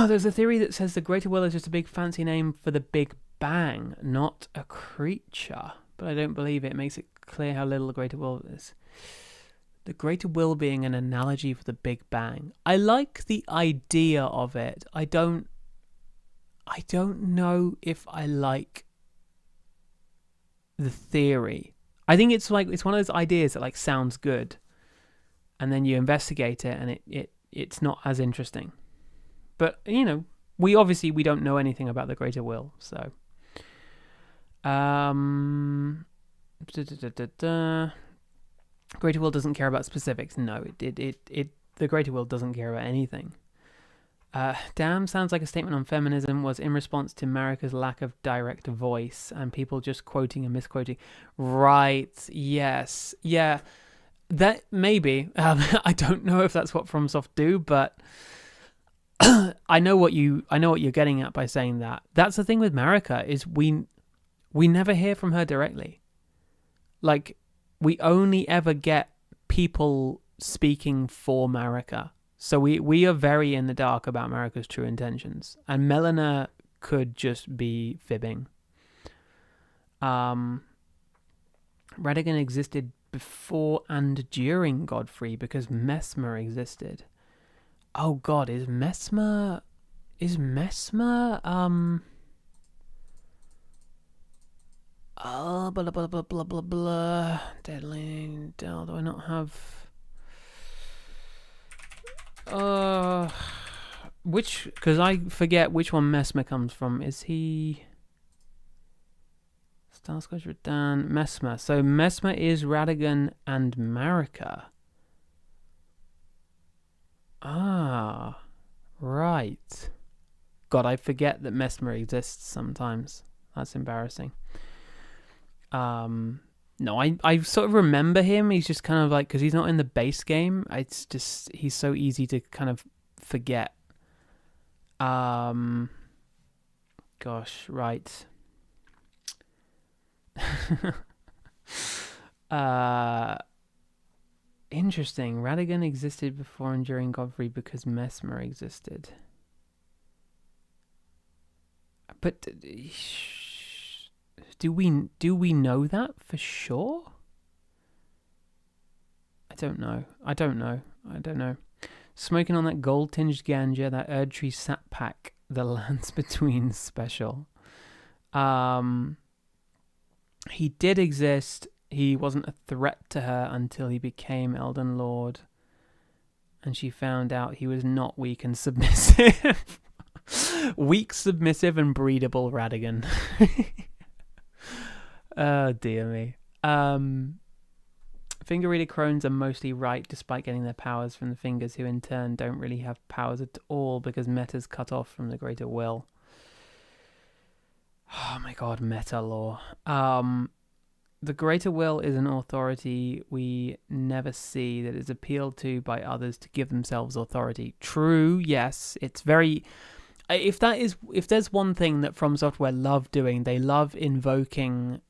There's a theory that says the greater will is just a big fancy name for the Big Bang, not a creature, but I don't believe it. It makes it clear how little the greater will is. The greater will being an analogy for the Big Bang. I like the idea of it. I don't know if I like the theory. I think it's one of those ideas that like sounds good, and then you investigate it and it's not as interesting. But we don't know anything about the greater will, so greater will doesn't care about specifics. No, the greater will doesn't care about anything. Damn sounds like a statement on feminism, was in response to Marika's lack of direct voice and people just quoting and misquoting. Right, yes. Yeah, that maybe. I don't know if that's what FromSoft do, but I know what you're getting at by saying that. That's the thing with Marika, is we never hear from her directly. Like, we only ever get people speaking for Marika. So we are very in the dark about Marika's true intentions. And Melina could just be fibbing. Radigan existed before and during Godfrey because Mesmer existed. Oh God, is Mesmer blah blah blah blah blah blah. Deadly. Do I not have which, because I forget which one Mesmer comes from. Is he Starscoach Redan? Mesmer. So Mesmer is Radigan and Marika. Ah, right. God, I forget that Mesmer exists sometimes. That's embarrassing. No, I sort of remember him. He's just kind of like, because he's not in the base game, it's just, he's so easy to kind of forget. Gosh, right. Interesting. Radigan existed before and during Godfrey because Mesmer existed. But do we know that for sure? I don't know. Smoking on that gold-tinged ganja, that Erdtree sap pack, the Lands Between special. He did exist. He wasn't a threat to her until he became Elden Lord. And she found out he was not weak and submissive. Weak, submissive, and breedable Radigan. Oh, dear me. Finger-reader crones are mostly right, despite getting their powers from the fingers, who in turn don't really have powers at all because meta's cut off from the greater will. Oh my god, meta lore. The greater will is an authority we never see that is appealed to by others to give themselves authority. True, yes, it's very... If there's one thing that From Software love doing, they love invoking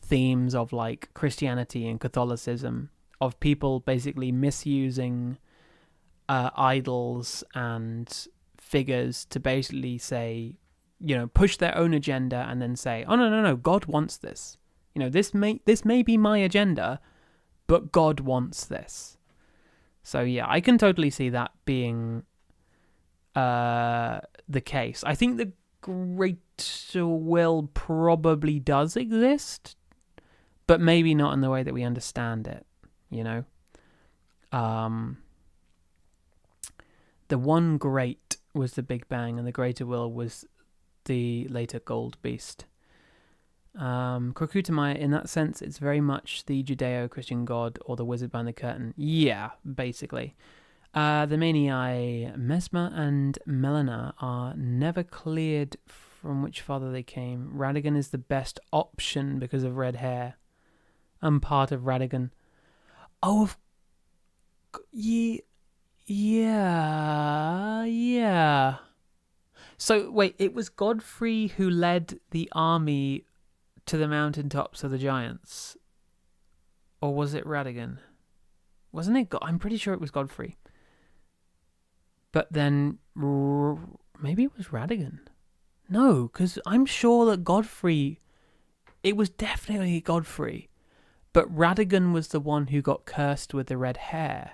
themes of like Christianity and Catholicism, of people basically misusing idols and figures to basically say, push their own agenda and then say, oh no, God wants this. This may be my agenda, but God wants this. So yeah, I can totally see that being the case. I think the greater will probably does exist, but maybe not in the way that we understand it. The one great was the Big Bang, and the greater will was the later Gold Beast. Krokutamaya, in that sense, it's very much the Judeo-Christian god or the wizard behind the curtain. Yeah, basically. The Manii, Mesmer and Melina, are never cleared from which father they came. Radigan is the best option because of red hair. I'm part of Radigan. Oh, yeah. So, wait, it was Godfrey who led the army to the mountaintops of the giants? Or was it Radigan? Wasn't it? I'm pretty sure it was Godfrey. But then, maybe it was Radigan. No, because I'm sure that Godfrey... It was definitely Godfrey. But Radigan was the one who got cursed with the red hair.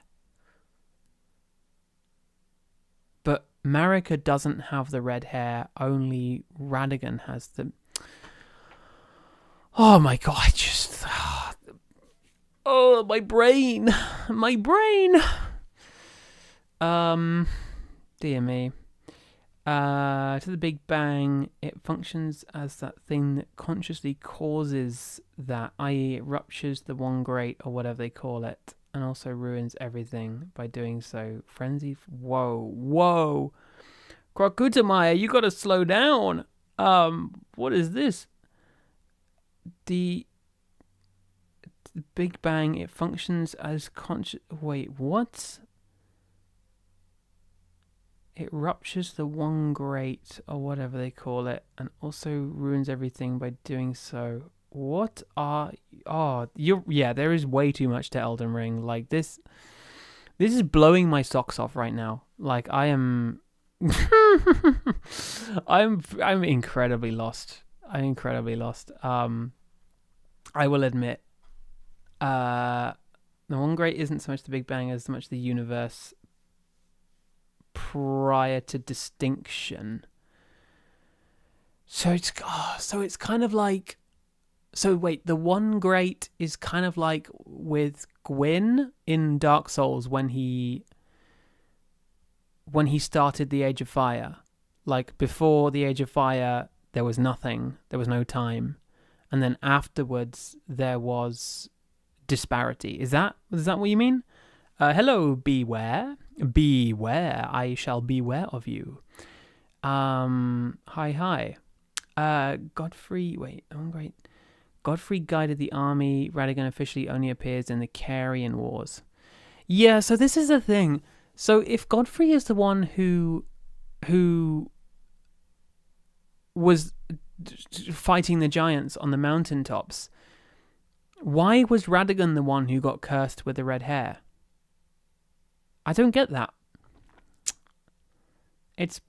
But Marika doesn't have the red hair. Only Radigan has the... Oh my god, I just... Oh, my brain. My brain. Dear me. To the Big Bang, it functions as that thing that consciously causes that, i.e. it ruptures the one great, or whatever they call it, and also ruins everything by doing so. Frenzy... Whoa. Krokutamaya, you gotta slow down. What is this? The Big Bang, it functions as Wait, what? It ruptures the one great, or whatever they call it, and also ruins everything by doing so. What are... yeah, there is way too much to Elden Ring. Like, this is blowing my socks off right now. Like, I am... I'm incredibly lost. I will admit, the one great isn't so much the Big Bang as much the universe prior to distinction. So it's kind of like... So wait, the one great is kind of like with Gwyn in Dark Souls when he started the Age of Fire. Like, before the Age of Fire, there was nothing. There was no time. And then afterwards, there was disparity. Is that what you mean? Hello, beware. Beware. I shall beware of you. Hi. Godfrey... Wait, oh, great. Godfrey guided the army. Radigan officially only appears in the Carian Wars. Yeah, so this is the thing. So if Godfrey is the one who was fighting the giants on the mountaintops, why was Radigan the one who got cursed with the red hair? I don't get that. It's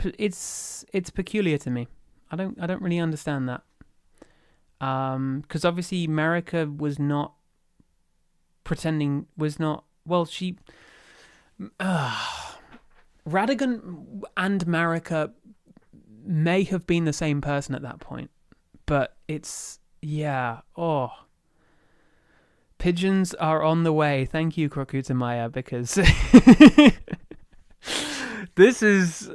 peculiar to me. I don't really understand that. Because obviously Marika was not pretending, she... Radigan and Marika may have been the same person at that point, but it's... Yeah, pigeons are on the way. Thank you, Krokutamaya, because this is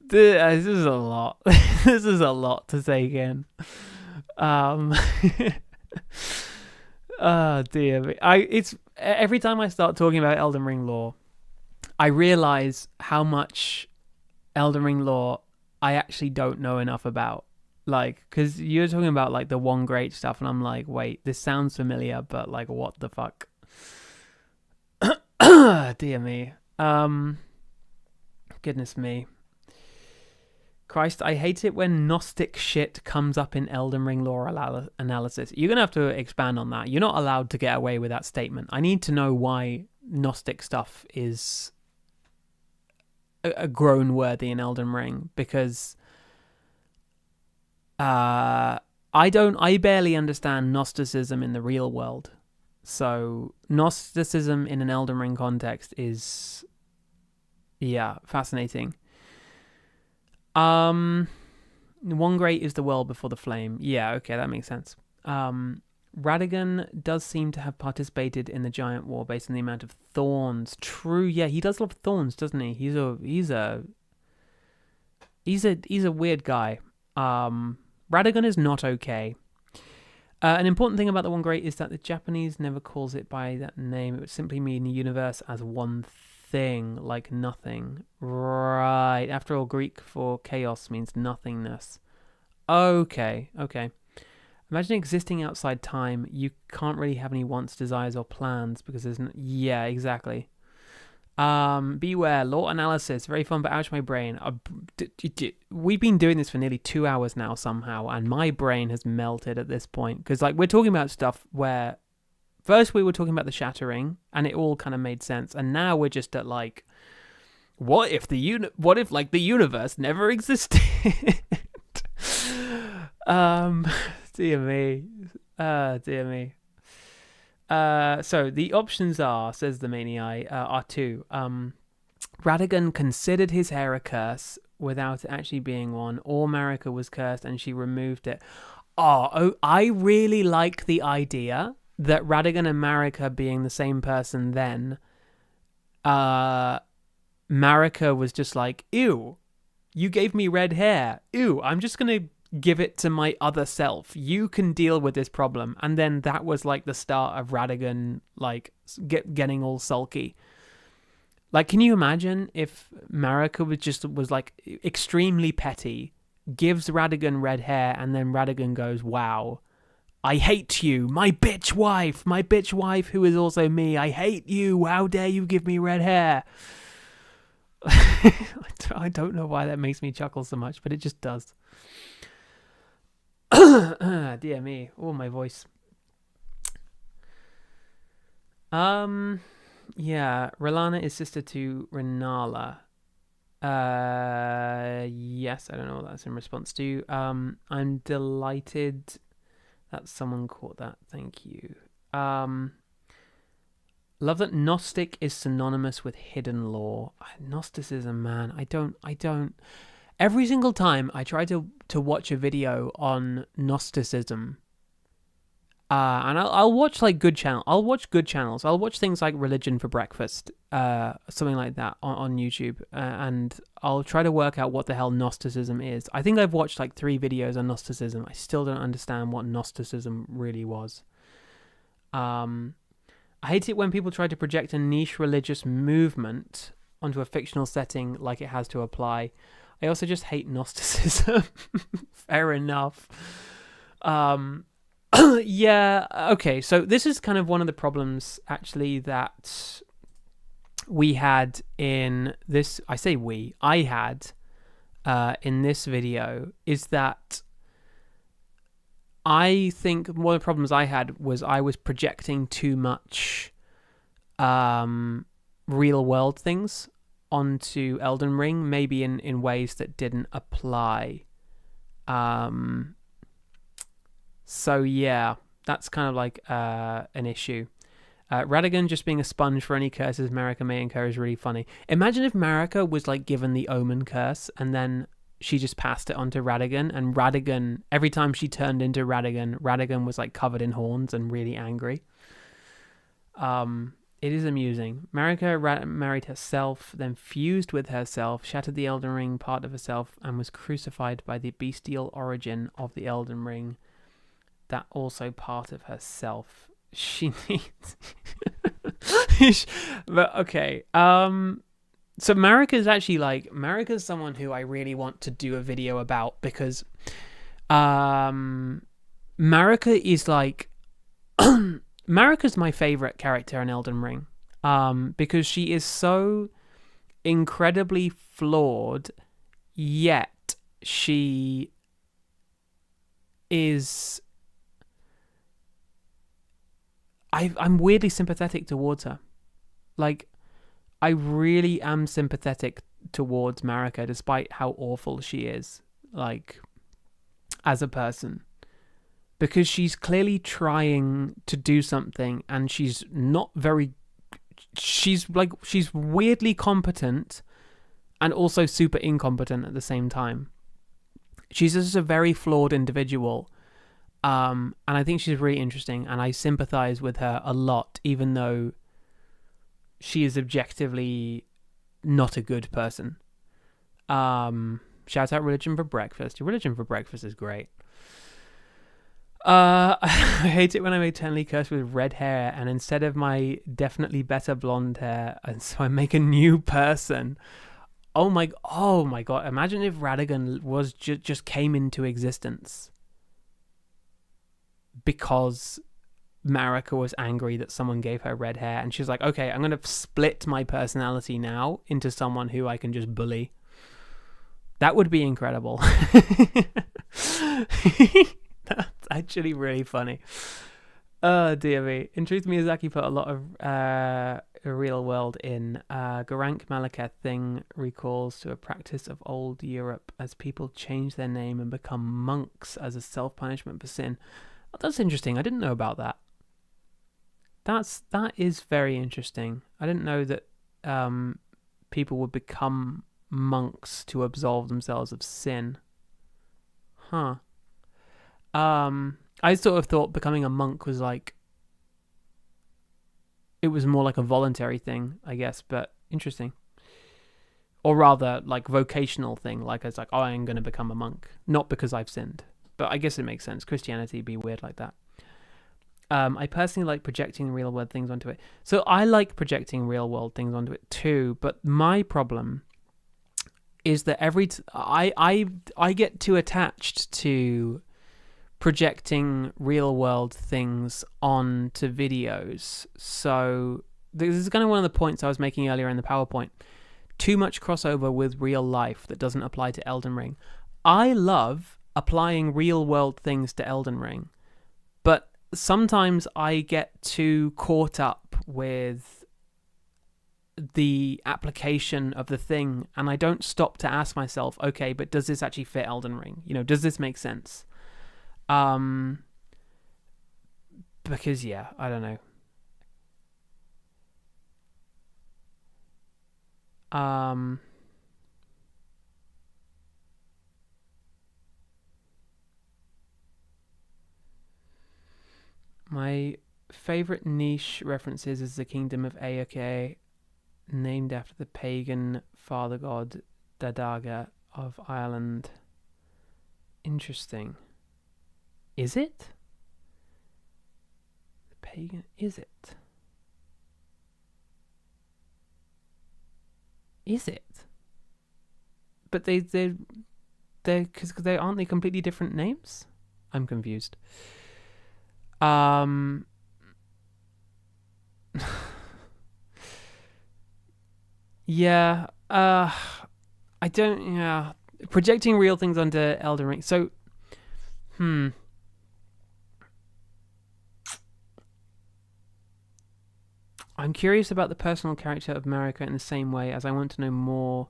this is a lot. This is a lot to take in. Oh dear me. It's every time I start talking about Elden Ring lore, I realize how much Elden Ring lore I actually don't know enough about. Like, because you're talking about, like, the one great stuff, and I'm like, wait, this sounds familiar, but, like, what the fuck? Dear me. Goodness me. Christ, I hate it when Gnostic shit comes up in Elden Ring lore analysis. You're going to have to expand on that. You're not allowed to get away with that statement. I need to know why Gnostic stuff is a groan worthy in Elden Ring, because... I barely understand Gnosticism in the real world. So Gnosticism in an Elden Ring context is, fascinating. One great is the world before the flame. Yeah, okay, that makes sense. Radigan does seem to have participated in the giant war based on the amount of thorns. True, yeah, he does love thorns, doesn't he? He's a weird guy. Radagon is not okay. An important thing about the One Great is that the Japanese never calls it by that name. It would simply mean the universe as one thing, like nothing. Right. After all, Greek for chaos means nothingness. Okay. Imagine existing outside time. You can't really have any wants, desires, or plans because there's no... Yeah, exactly. Beware, law analysis, very fun, but ouch, my brain. We've been doing this for nearly 2 hours now somehow, and my brain has melted at this point, because like we're talking about stuff where first we were talking about the shattering and it all kind of made sense, and now we're just at like, what if the universe never existed? Dear me. So the options are, says the Maniai, are two. Radagon considered his hair a curse without it actually being one, or Marika was cursed and she removed it. Oh, I really like the idea that Radagon and Marika being the same person then, Marika was just like, ew, you gave me red hair. Ew, I'm just going to give it to my other self. You can deal with this problem. And then that was like the start of Radagon like getting all sulky. Like, can you imagine if Marika was like extremely petty, gives Radagon red hair, and then Radagon goes, wow, I hate you, my bitch wife who is also me, I hate you, how dare you give me red hair. I don't know why that makes me chuckle so much, but it just does. Dear me. Oh, my voice. Yeah, Relana is sister to Renala. Yes, I don't know what that's in response to. I'm delighted that someone caught that. Thank you. Love that Gnostic is synonymous with hidden lore. Gnosticism, man. I don't. Every single time I try to watch a video on Gnosticism, and I'll watch like good channel. I'll watch good channels. I'll watch things like Religion for Breakfast, something like that on YouTube, and I'll try to work out what the hell Gnosticism is. I think I've watched like 3 videos on Gnosticism. I still don't understand what Gnosticism really was. I hate it when people try to project a niche religious movement onto a fictional setting like it has to apply. I also just hate Gnosticism. Fair enough. Yeah, okay, so this is kind of one of the problems, actually, that we had in this... I had in this video, is that I think one of the problems I had was I was projecting too much real-world things onto Elden Ring, maybe in ways that didn't apply. So yeah, that's kind of like an issue. Radagon just being a sponge for any curses Marika may incur is really funny. Imagine if Marika was like given the Omen curse and then she just passed it on to Radagon, and Radagon, every time she turned into Radagon was like covered in horns and really angry. It is amusing. Marika married herself, then fused with herself, shattered the Elden Ring part of herself, and was crucified by the bestial origin of the Elden Ring. That also part of herself. She needs... But, okay. So Marika's actually like... Marika's someone who I really want to do a video about, because Marika is like... Marika's my favorite character in Elden Ring, because she is so incredibly flawed, yet she is... I'm weirdly sympathetic towards her. Like, I really am sympathetic towards Marika, despite how awful she is, like, as a person. Because she's clearly trying to do something, and she's not very... She's weirdly competent, and also super incompetent at the same time. She's just a very flawed individual. And I think she's really interesting, and I sympathize with her a lot, even though she is objectively not a good person. Shout out Religion for Breakfast. Religion for Breakfast is great. I hate it when I'm eternally cursed with red hair, and instead of my definitely better blonde hair, and so I make a new person. Oh my god! Imagine if Radigan was just came into existence because Marika was angry that someone gave her red hair, and she's like, "Okay, I'm gonna split my personality now into someone who I can just bully." That would be incredible. That's actually really funny. Oh, dear me. In truth, Miyazaki put a lot of real world in. Garank Malaketh thing recalls to a practice of old Europe as people change their name and become monks as a self-punishment for sin. Oh, that's interesting. I didn't know about that. That is very interesting. I didn't know that people would become monks to absolve themselves of sin. Huh. I sort of thought becoming a monk was like, it was more like a voluntary thing, I guess, but interesting. Or rather, like vocational thing, like it's like, oh, I'm going to become a monk, not because I've sinned. But I guess it makes sense. Christianity be weird like that. I personally like projecting real world things onto it. So I like projecting real world things onto it too, but my problem is that I get too attached to projecting real world things onto videos. So this is kind of one of the points I was making earlier in the PowerPoint. Too much crossover with real life that doesn't apply to Elden Ring. I love applying real world things to Elden Ring, but sometimes I get too caught up with the application of the thing, and I don't stop to ask myself, okay, but does this actually fit Elden Ring? Does this make sense? Because yeah, I don't know. My favorite niche references is the Kingdom of Aoke, named after the pagan father god Dadaga of Ireland. Interesting. Is it? The pagan, is it? Is it? But they're because they aren't they completely different names? I'm confused. Yeah. I don't. Yeah. Projecting real things onto Elden Ring. So, I'm curious about the personal character of Marika in the same way as I want to know more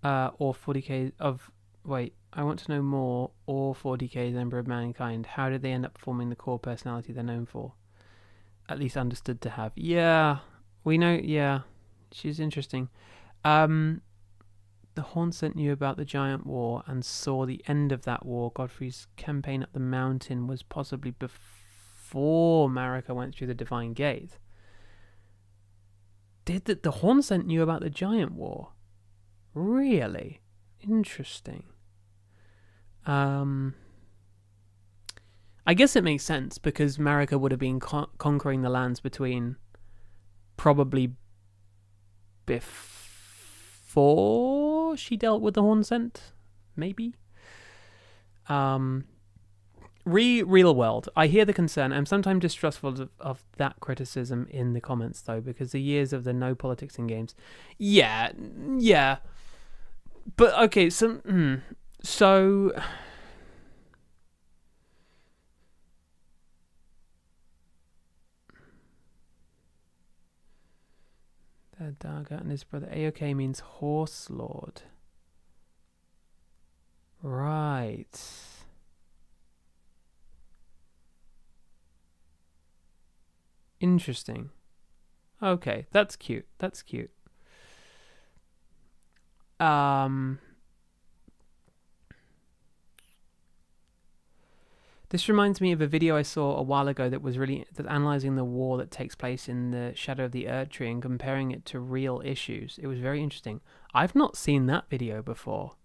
or 40k of... Wait, I want to know more or 40k's Ember of Mankind. How did they end up forming the core personality they're known for? At least understood to have. Yeah, we know, yeah. She's interesting. The Horn sent you about the Giant War and saw the end of that war. Godfrey's campaign up the mountain was possibly before Marika went through the Divine Gate. Did the Horn sent you about the Giant War? Really? Interesting. I guess it makes sense because Marika would have been conquering the lands between probably before she dealt with the Horn Scent, maybe. Real world. I hear the concern. I'm sometimes distrustful of that criticism in the comments, though, because the years of the no politics in games. Yeah. But, okay, so... Daga and his brother. Aoke means horse lord. Right. Interesting. Okay, that's cute. This reminds me of a video I saw a while ago that was analysing the war that takes place in the Shadow of the Erdtree and comparing it to real issues. It was very interesting. I've not seen that video before.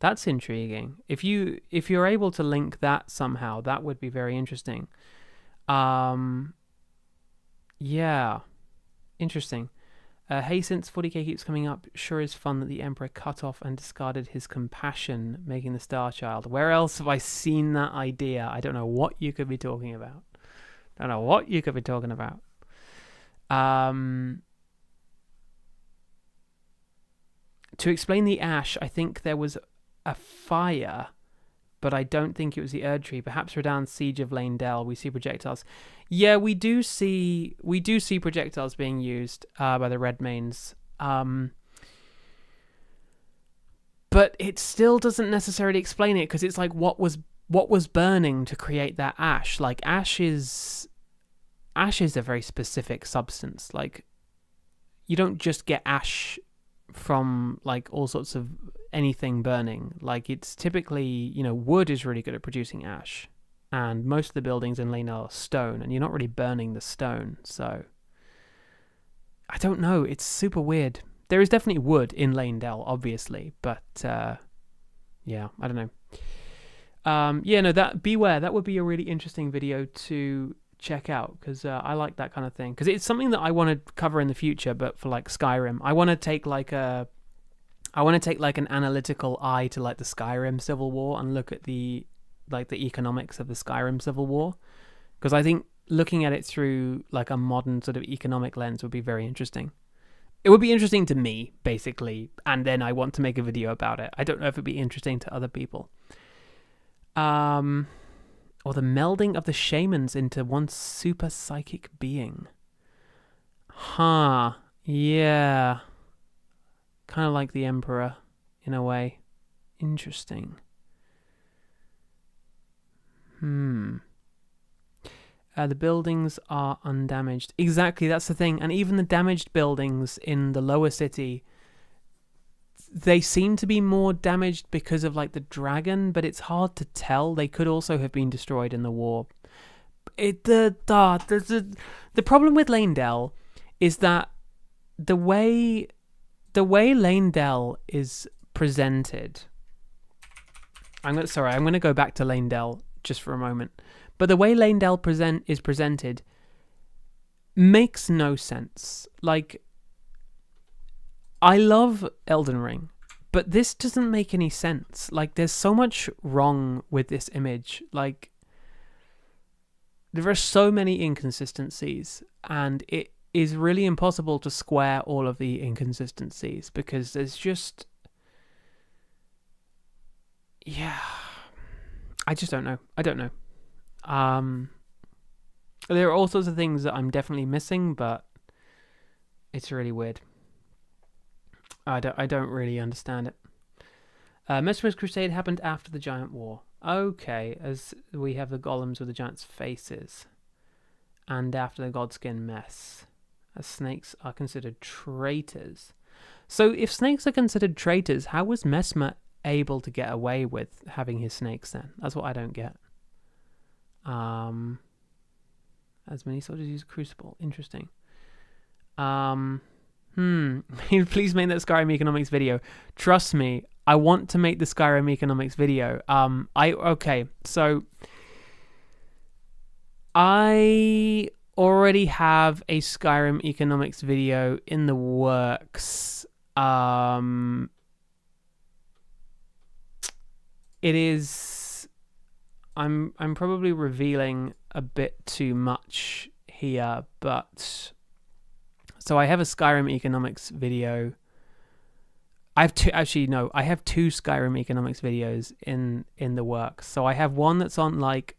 That's intriguing. If you're able to link that somehow, that would be very interesting. Yeah, interesting. Hey, since 40k keeps coming up, sure is fun that the Emperor cut off and discarded his compassion, making the Star Child. Where else have I seen that idea? I don't know what you could be talking about. To explain the ash, I think there was a fire, but I don't think it was the Erd Tree. Perhaps Radan's siege of Leyndell, we see projectiles. Yeah, we do see projectiles being used by the Redmanes. But it still doesn't necessarily explain it, because it's like what was burning to create that ash. Like ash is a very specific substance. Like you don't just get ash from like all sorts of anything burning. Like it's typically, wood is really good at producing ash, and most of the buildings in Leyndell are stone, and you're not really burning the stone. So I don't know, it's super weird. There is definitely wood in Leyndell, obviously, but yeah, I don't know. Beware, that would be a really interesting video to check out, because I like that kind of thing, because it's something that I want to cover in the future, but for like Skyrim. I want to take like an analytical eye to like the Skyrim Civil War and look at the economics of the Skyrim Civil War, because I think looking at it through like a modern sort of economic lens would be very interesting. It would be interesting to me, basically, and then I want to make a video about it. I don't know if it'd be interesting to other people. Or the melding of the shamans into one super psychic being. Yeah. Kind of like the Emperor, in a way. Interesting. The buildings are undamaged. Exactly, that's the thing. And even the damaged buildings in the lower city, they seem to be more damaged because of like the dragon, but it's hard to tell. They could also have been destroyed in the war. The problem with Leyndell is that the way Leyndell is presented. I'm going to go back to Leyndell just for a moment. But the way Leyndell is presented makes no sense. Like, I love Elden Ring, but this doesn't make any sense. Like, there's so much wrong with this image. Like, there are so many inconsistencies, and it is really impossible to square all of the inconsistencies, because there's just... Yeah. I just don't know. I don't know. There are all sorts of things that I'm definitely missing, but it's really weird. I don't really understand it. Mesmer's Crusade happened after the Giant War. Okay, as we have the golems with the giants' faces. And after the Godskin mess. As snakes are considered traitors. So if snakes are considered traitors, how was Mesmer able to get away with having his snakes then? That's what I don't get. As many soldiers use Crucible. Interesting. Please make that Skyrim economics video. Trust me, I want to make the Skyrim economics video. So I already have a Skyrim economics video in the works. It is... I'm probably revealing a bit too much here, but... So I have a Skyrim economics video. I have two Skyrim economics videos in the works. So I have one that's on like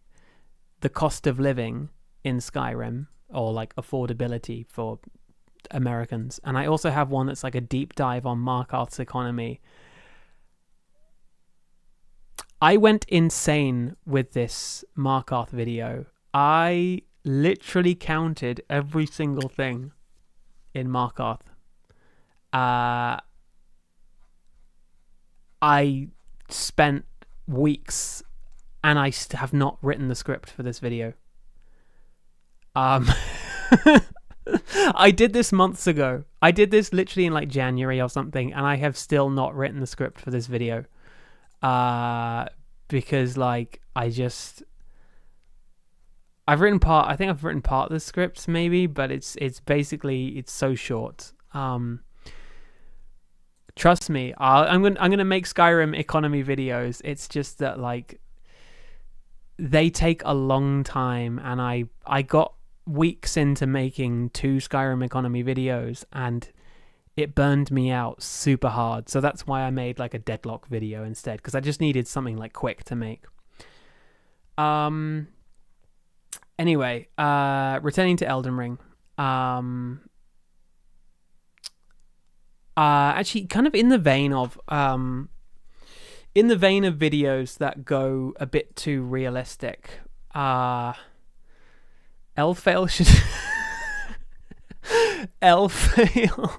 the cost of living in Skyrim, or like affordability for Americans. And I also have one that's like a deep dive on Markarth's economy. I went insane with this Markarth video. I literally counted every single thing in Markarth. I spent weeks, and I have not written the script for this video. I did this months ago. I did this literally in like January or something, and I have still not written the script for this video. because like I've written part. I think I've written part of the script, maybe, but it's basically it's so short. Trust me, I'm gonna make Skyrim economy videos. It's just that like they take a long time, and I got weeks into making 2 Skyrim economy videos, and it burned me out super hard. So that's why I made like a Deadlock video instead, because I just needed something like quick to make. Anyway, returning to Elden Ring. Actually, kind of in the vein of videos that go a bit too realistic. Elfail should Elfail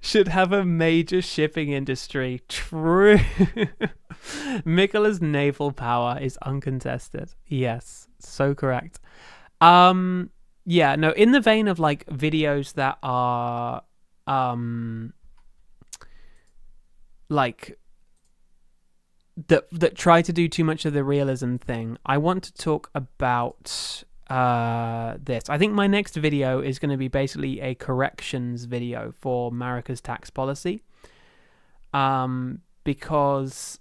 should have a major shipping industry. True. Miquella's naval power is uncontested. Yes, so correct. Yeah, no, in the vein of like videos that are like that try to do too much of the realism thing, I want to talk about this. I think my next video is going to be basically a corrections video for Marika's tax policy, because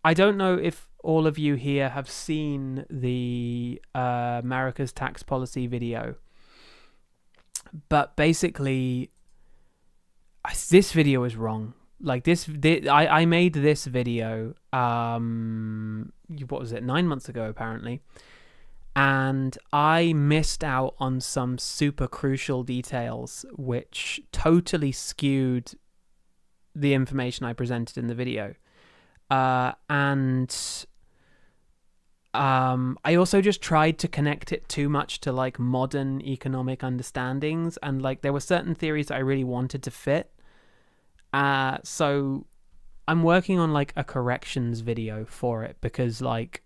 I don't know if all of you here have seen the Marika's tax policy video, but basically this video is wrong. Like I made this video what was it, 9 months ago apparently, and I missed out on some super crucial details which totally skewed the information I presented in the video. And I also just tried to connect it too much to like modern economic understandings, and like there were certain theories that I really wanted to fit. So I'm working on like a corrections video for it, because like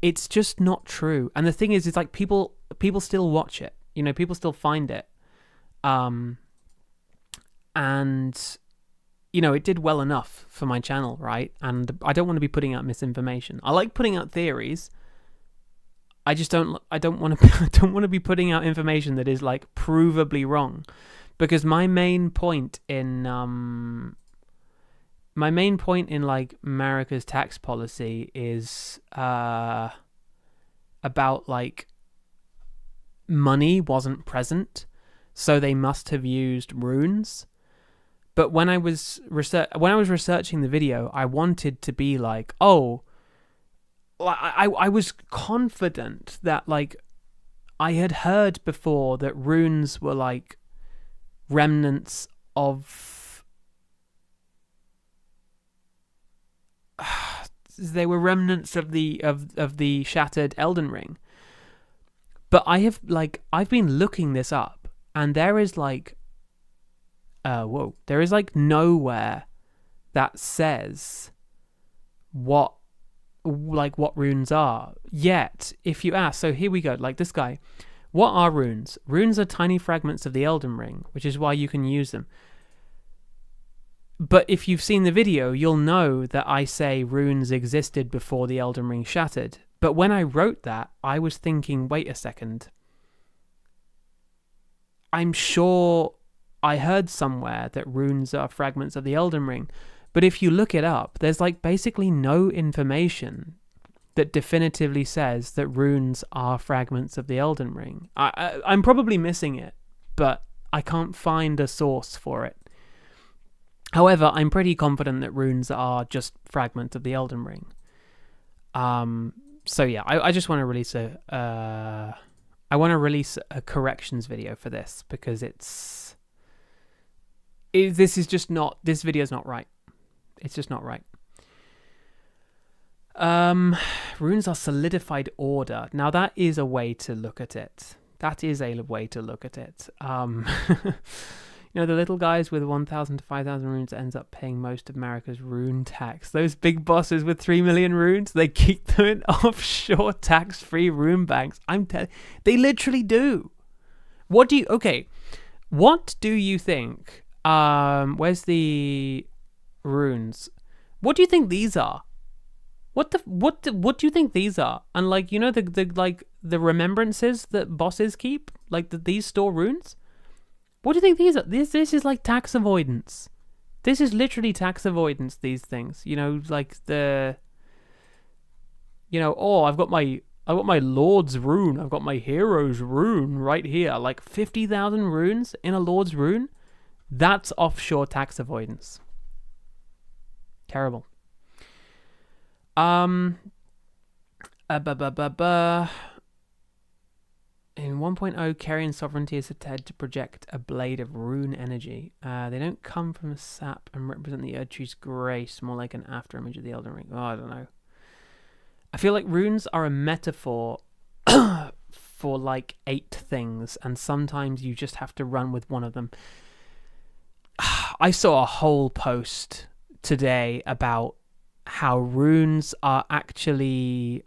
it's just not true. And the thing is, it's like people still watch it, you know, people still find it. And you know, it did well enough for my channel, right? And I don't want to be putting out misinformation. I like putting out theories. I just don't want to be putting out information that is like provably wrong, because my main point in like Marika's tax policy is about like money wasn't present, so they must have used runes. But when I was researching the video, I wanted to be like, oh, I was confident that like I had heard before that runes were like remnants of they were remnants of the shattered Elden Ring. But I've been looking this up, and there is like there is like nowhere that says what runes are. Yet, if you ask, so here we go, like this guy, what are runes? Runes are tiny fragments of the Elden Ring, which is why you can use them. But if you've seen the video, you'll know that I say runes existed before the Elden Ring shattered. But when I wrote that, I was thinking, wait a second, I'm sure I heard somewhere that runes are fragments of the Elden Ring, but if you look it up, there's like basically no information that definitively says that runes are fragments of the Elden Ring. I'm probably missing it, but I can't find a source for it. However, I'm pretty confident that runes are just fragments of the Elden Ring. So yeah, I just want to release a corrections video for this, because this video is not right. It's just not right. Runes are solidified order. Now that is a way to look at it. You know, the little guys with 1,000 to 5,000 runes ends up paying most of Marika's rune tax. Those big bosses with 3 million runes, they keep them in offshore tax-free rune banks. They literally do. What do you think? Where's the runes. What do you think these are? What do you think these are? And like, you know, the remembrances that bosses keep, like these store runes. What do you think these are? This is like tax avoidance. This is literally tax avoidance. These things, you know, like oh, I've got my Lord's rune. I've got my hero's rune right here. Like 50,000 runes in a Lord's rune. That's offshore tax avoidance. Terrible. In 1.0, carrion sovereignty is said to project a blade of rune energy. They don't come from a sap and represent the Erdtree's grace, more like an after image of the Elden Ring. Oh, I don't know. I feel like runes are a metaphor for like 8 things, and sometimes you just have to run with one of them. I saw a whole post today about how runes are actually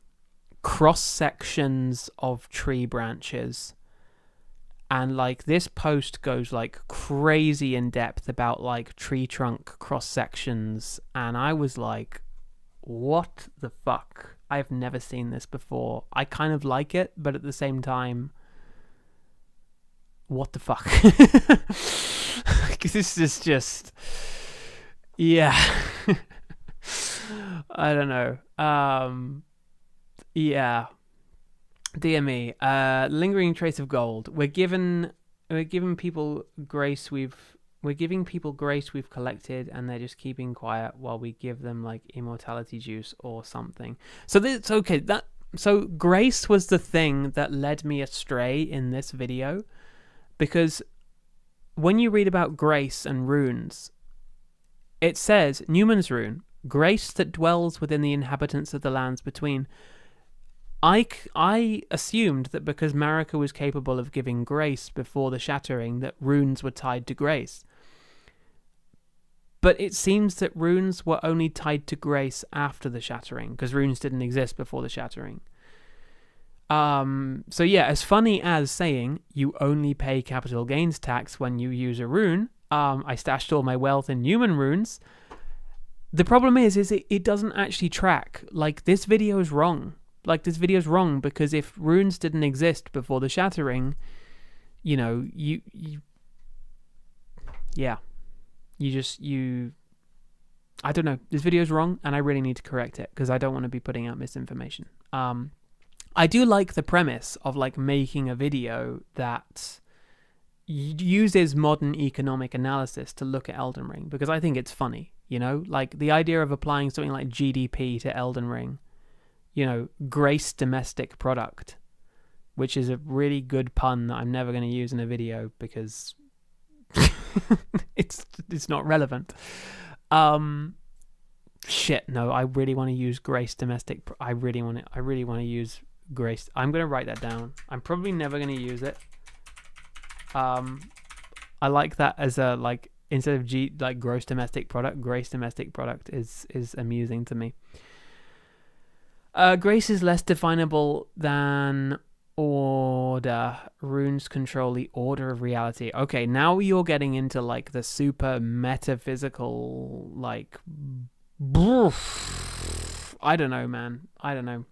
cross sections of tree branches, and like this post goes like crazy in depth about like tree trunk cross sections, and I was like, what the fuck? I've never seen this before. I kind of like it, but at the same time, what the fuck? This is just, yeah. I don't know. Yeah. Dear me. Lingering trace of gold. We're giving people grace we've collected, and they're just keeping quiet while we give them like immortality juice or something. So this, okay, so grace was the thing that led me astray in this video, because when you read about grace and runes, it says Newman's rune, grace that dwells within the inhabitants of the lands between. I assumed that because Marika was capable of giving grace before the shattering, that runes were tied to grace. But it seems that runes were only tied to grace after the shattering, because runes didn't exist before the shattering. So yeah, as funny as saying you only pay capital gains tax when you use a rune, I stashed all my wealth in Newman runes. The problem is it doesn't actually track. Like, this video is wrong. Because if runes didn't exist before the shattering, you know, you I don't know. This video is wrong, and I really need to correct it, because I don't want to be putting out misinformation. I do like the premise of like making a video that uses modern economic analysis to look at Elden Ring, because I think it's funny, you know, like the idea of applying something like GDP to Elden Ring, you know, grace domestic product, which is a really good pun that I'm never going to use in a video because it's not relevant. Shit, no, I really want to use grace domestic. I really want to use grace. I'm going to write that down. I'm probably never going to use it. I like that as a, like, instead of like gross domestic product, grace domestic product is amusing to me. Grace is less definable than order. Runes control the order of reality. Okay, now you're getting into like the super metaphysical, like, I don't know, man. I don't know.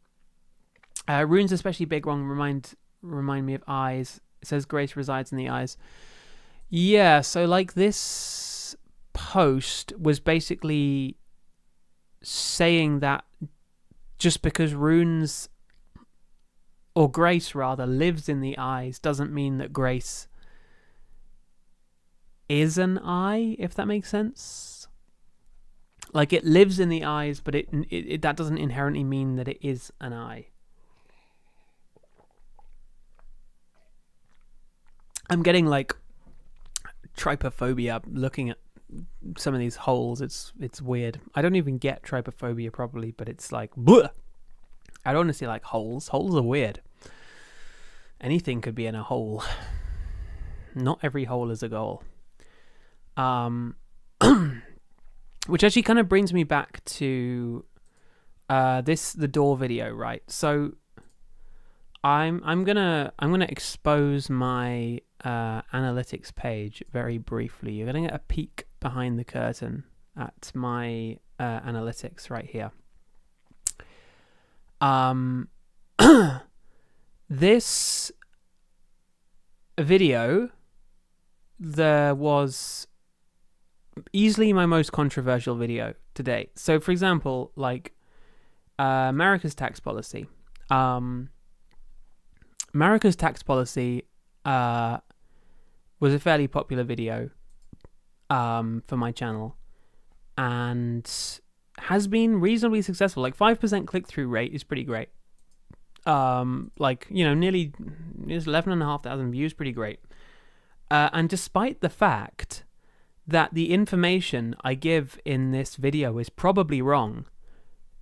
Runes, especially big one, remind me of eyes. It says grace resides in the eyes. Yeah, so like this post was basically saying that just because runes, or grace rather, lives in the eyes doesn't mean that grace is an eye, if that makes sense. Like, it lives in the eyes, but it that doesn't inherently mean that it is an eye. I'm getting like trypophobia looking at some of these holes. It's weird. I don't even get trypophobia properly, but it's like, bleh. I don't want to see like holes. Holes are weird. Anything could be in a hole. Not every hole is a goal. Which actually kind of brings me back to the door video, right? So I'm gonna expose my analytics page very briefly. You're gonna get a peek behind the curtain at my analytics right here. This video, there was easily my most controversial video to date. So, for example, like America's tax policy. America's tax policy was a fairly popular video for my channel, and has been reasonably successful. Like 5% click-through rate is pretty great. Like, you know, nearly 11,500 views, pretty great. And despite the fact that the information I give in this video is probably wrong,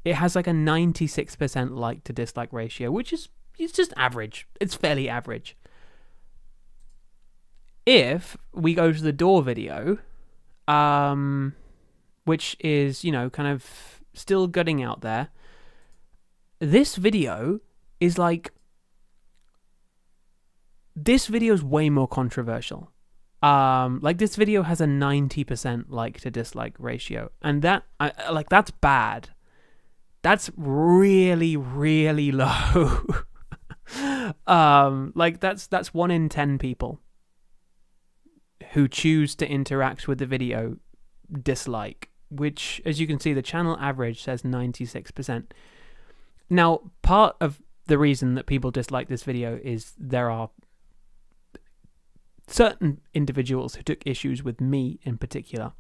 it has like a 96% like to dislike ratio, which is, it's just average. It's fairly average. If we go to the door video, which is, you know, kind of still gutting out there, this video is like, this video is way more controversial. Like, this video has a 90% like to dislike ratio, and that, like, that's bad. That's really, really low. Like, that's 1 in 10 people who choose to interact with the video dislike, which, as you can see, the channel average says 96%. Now, part of the reason that people dislike this video is there are certain individuals who took issues with me in particular,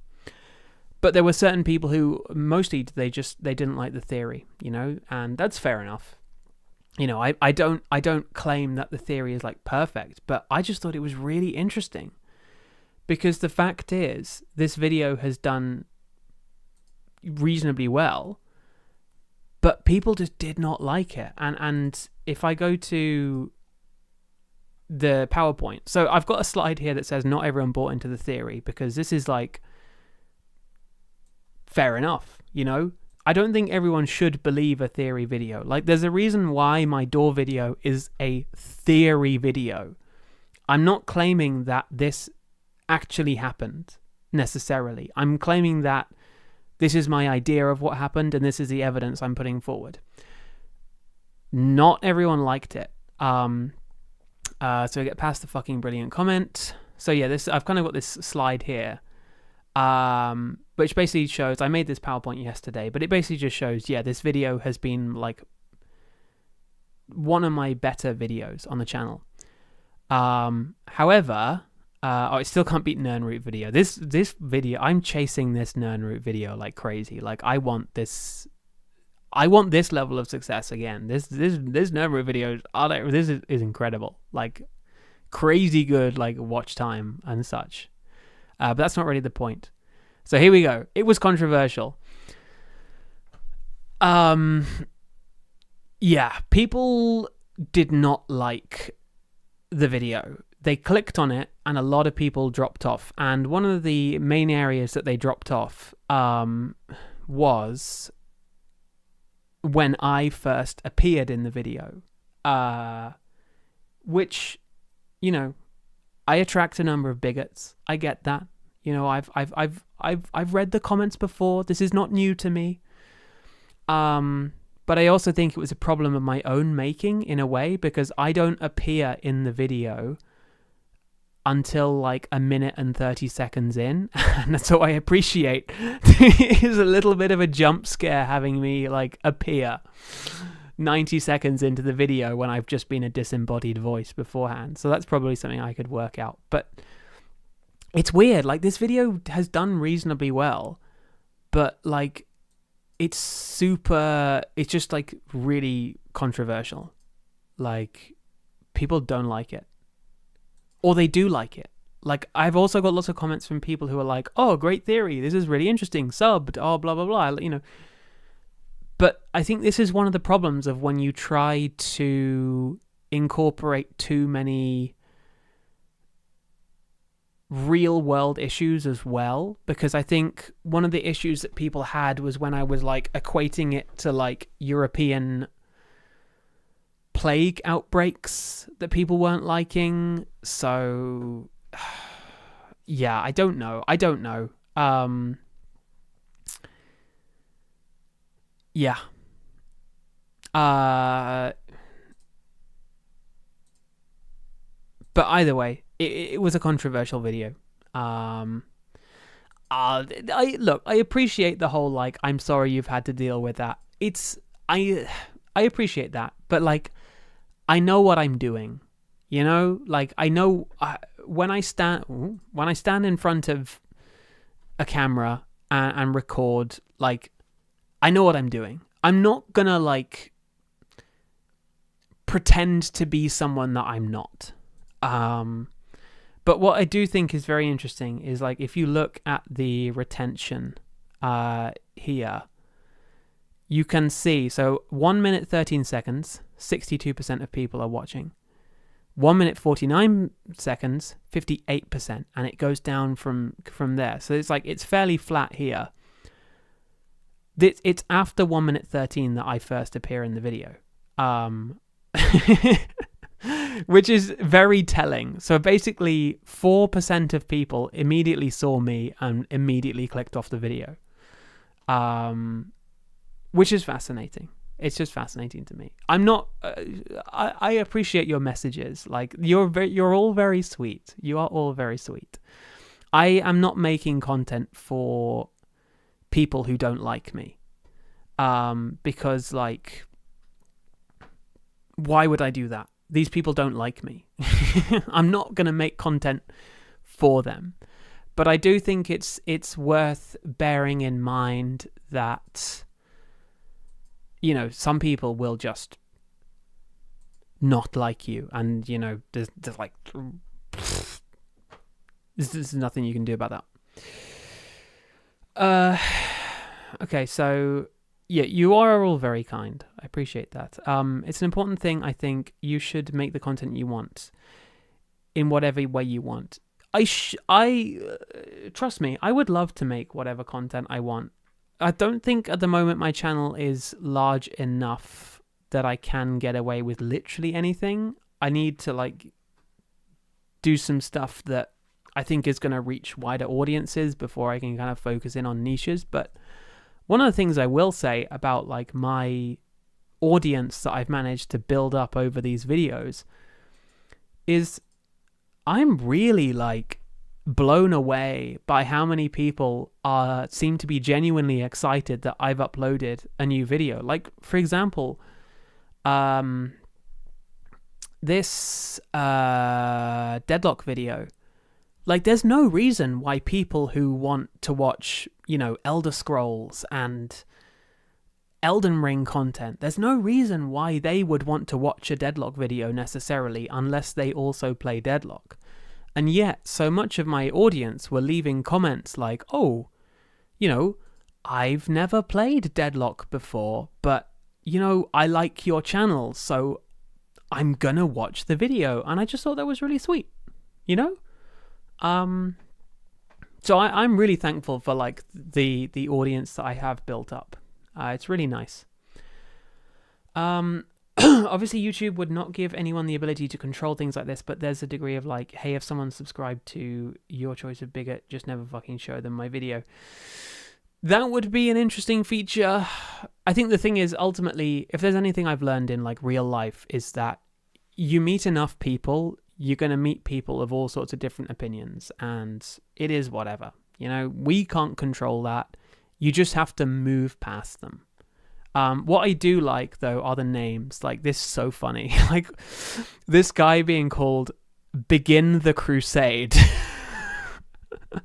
but there were certain people who mostly they didn't like the theory, you know, and that's fair enough. You know, I don't claim that the theory is like perfect, but I just thought it was really interesting, because the fact is this video has done reasonably well, but people just did not like it. And if I go to the PowerPoint, so I've got a slide here that says not everyone bought into the theory, because this is like, fair enough, you know? I don't think everyone should believe a theory video. Like, there's a reason why my door video is a theory video. I'm not claiming that this actually happened necessarily. I'm claiming that this is my idea of what happened, and this is the evidence I'm putting forward. Not everyone liked it. So I get past the fucking brilliant comment. So yeah, this, I've kind of got this slide here, which basically shows, I made this PowerPoint yesterday, but it basically just shows, yeah, this video has been like one of my better videos on the channel. However, it still can't beat Nernroot video. This video, I'm chasing this Nernroot video like crazy. Like, I want this level of success again. This Nernroot video, this is incredible. Like, crazy good, like, watch time and such. But that's not really the point. So here we go. It was controversial. Yeah, people did not like the video. They clicked on it, and a lot of people dropped off. And one of the main areas that they dropped off was when I first appeared in the video, which, you know, I attract a number of bigots. I get that. You know, I've read the comments before. This is not new to me. But I also think it was a problem of my own making in a way, because I don't appear in the video until like 1 minute and 30 seconds in. And so I appreciate it is a little bit of a jump scare having me like appear 90 seconds into the video when I've just been a disembodied voice beforehand. So that's probably something I could work out. But it's weird. Like, this video has done reasonably well, but like, it's just like really controversial. Like, people don't like it, or they do like it. Like, I've also got lots of comments from people who are like, oh, great theory, this is really interesting, subbed, oh, blah, blah, blah, you know. But I think this is one of the problems of when you try to incorporate too many real world issues as well, because I think one of the issues that people had was when I was like equating it to like European plague outbreaks that people weren't liking. So yeah, I don't know. Yeah. But either way, it was a controversial video. I appreciate the whole like I'm sorry you've had to deal with that. I appreciate that, but like I know what I'm doing. You know, like I know when I stand in front of a camera and record, like I know what I'm doing. I'm not gonna like pretend to be someone that I'm not. But what I do think is very interesting is like if you look at the retention here, you can see, so 1 minute 13 seconds, 62% of people are watching. 1 minute 49 seconds, 58%, and it goes down from there. So it's like it's fairly flat here. It's after 1 minute 13 that I first appear in the video. Which is very telling. So basically 4% of people immediately saw me and immediately clicked off the video. Which is fascinating. It's just fascinating to me. I'm not I appreciate your messages. Like you're all very sweet. You are all very sweet. I am not making content for people who don't like me. Because like why would I do that? These people don't like me. I'm not going to make content for them. But I do think it's worth bearing in mind that, you know, some people will just not like you. And, you know, there's like, there's nothing you can do about that. Okay, so yeah, you are all very kind. I appreciate that. It's an important thing. I think you should make the content you want in whatever way you want. Trust me, I would love to make whatever content I want. I don't think at the moment my channel is large enough that I can get away with literally anything. I need to like do some stuff that I think is going to reach wider audiences before I can kind of focus in on niches. But one of the things I will say about like my audience that I've managed to build up over these videos is I'm really like blown away by how many people seem to be genuinely excited that I've uploaded a new video. Like, for example, this Deadlock video. Like, there's no reason why people who want to watch, you know, Elder Scrolls and Elden Ring content, there's no reason why they would want to watch a Deadlock video necessarily unless they also play Deadlock. And yet, so much of my audience were leaving comments like, oh, you know, I've never played Deadlock before, but, you know, I like your channel, so I'm gonna watch the video. And I just thought that was really sweet, you know? So I'm really thankful for like the audience that I have built up. It's really nice. Obviously YouTube would not give anyone the ability to control things like this, but there's a degree of like, hey, if someone's subscribed to your choice of bigot, just never fucking show them my video. That would be an interesting feature. I think the thing is, ultimately, if there's anything I've learned in like real life, is that you meet enough people, you're going to meet people of all sorts of different opinions, and it is whatever. You know, we can't control that. You just have to move past them. What I do like, though, are the names. Like, this is so funny. Like, this guy being called Begin the Crusade.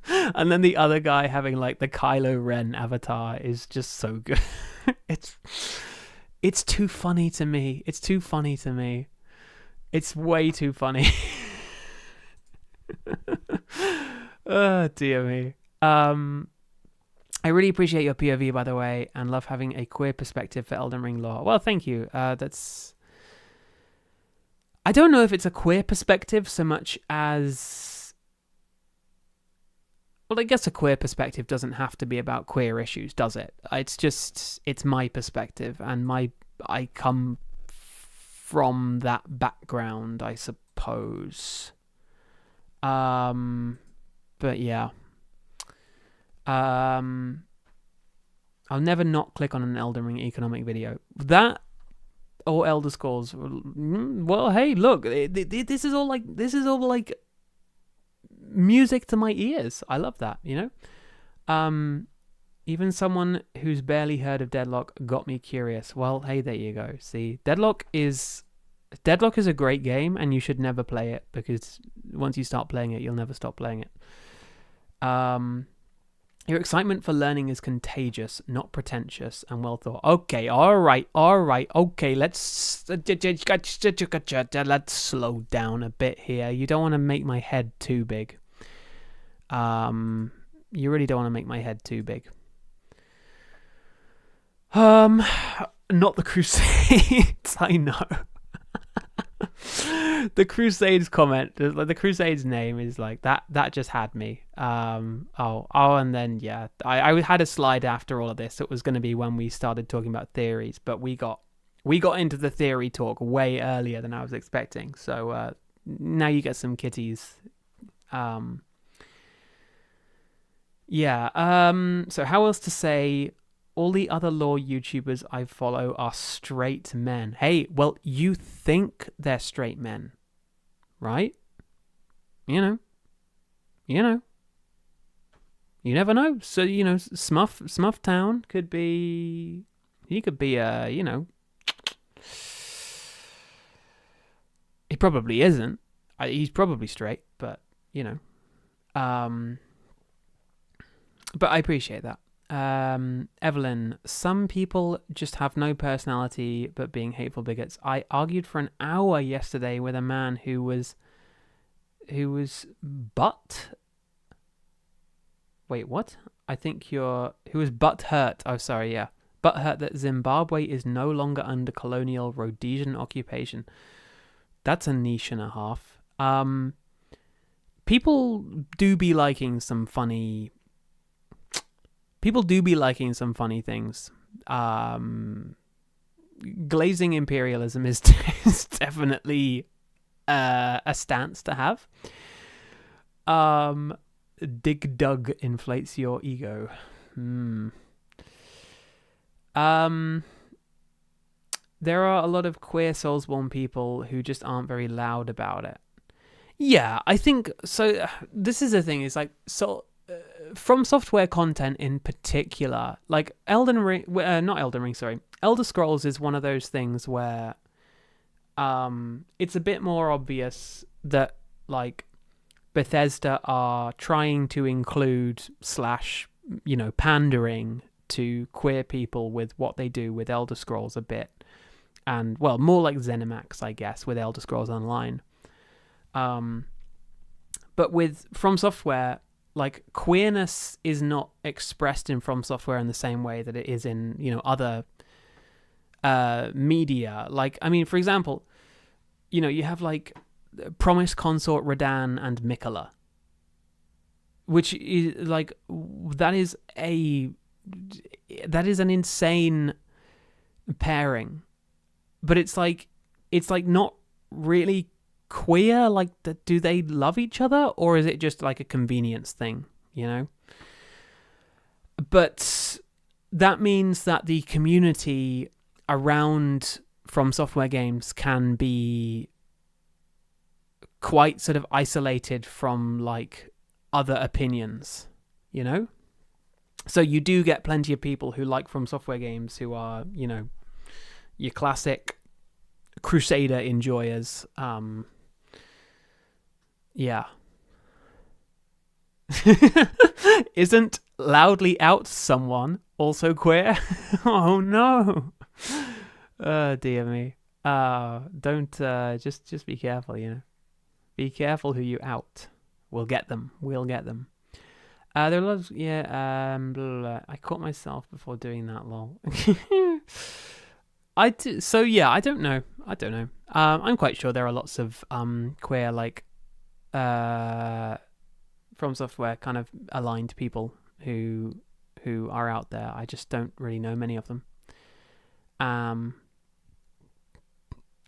And then the other guy having, like, the Kylo Ren avatar is just so good. It's too funny to me. It's too funny to me. It's way too funny. Oh, dear me. I really appreciate your POV, by the way, and love having a queer perspective for Elden Ring lore. Well, thank you. I don't know if it's a queer perspective so much as... Well, I guess a queer perspective doesn't have to be about queer issues, does it? It's my perspective, and I come from that background, I suppose. But yeah. I'll never not click on an Elden Ring economic video. That or Elder Scrolls. Well, hey, look, this is all like music to my ears. I love that, Even someone who's barely heard of Deadlock got me curious. Well, hey, there you go. See, Deadlock is a great game, and you should never play it, because once you start playing it, you'll never stop playing it. Your excitement for learning is contagious, not pretentious, and well thought. Okay, all right. Okay, let's slow down a bit here. You don't want to make my head too big. You really don't want to make my head too big. Not the Crusades. I know. The Crusades comment, like the Crusades name is like that just had me. And then I had a slide after all of this. It was going to be when we started talking about theories, but we got into the theory talk way earlier than I was expecting. So now you get some kitties. So how else to say? All the other lore YouTubers I follow are straight men. Hey, well, you think they're straight men, right? You never know. So, Smuff Town could be... He could be he probably isn't. He's probably straight, but, But I appreciate that. Evelyn, some people just have no personality but being hateful bigots. I argued for an hour yesterday with a man who was wait, what? Who was butthurt. Oh, sorry, yeah. Butthurt that Zimbabwe is no longer under colonial Rhodesian occupation. That's a niche and a half. People do be liking some funny things. Glazing imperialism is definitely a stance to have. Dig Dug inflates your ego. There are a lot of queer Soulsborne people who just aren't very loud about it. Yeah, I think so. This is the thing, is like, so From Software content in particular, like Elder Scrolls is one of those things where it's a bit more obvious that like Bethesda are trying to include / pandering to queer people with what they do with Elder Scrolls a bit, and well, more like ZeniMax, I guess, with Elder Scrolls Online. But with From Software, like, queerness is not expressed in From Software in the same way that it is in, other media. Like, I mean, for example, you have like Promised Consort Radahn and Mikola, which is like, that is an insane pairing, but it's like not really queer. Like, do they love each other, or is it just like a convenience thing, But that means that the community around From Software games can be quite sort of isolated from like other opinions, so you do get plenty of people who like From Software games who are, your classic Crusader enjoyers. Yeah. Isn't loudly out someone also queer? Oh no. Dear me. Don't just be careful, Be careful who you out. We'll get them. There are lots. Yeah. Blah, blah. I caught myself before doing that. Lol. So yeah. I don't know. I'm quite sure there are lots of queer like From Software kind of aligned people who are out there. I just don't really know many of them.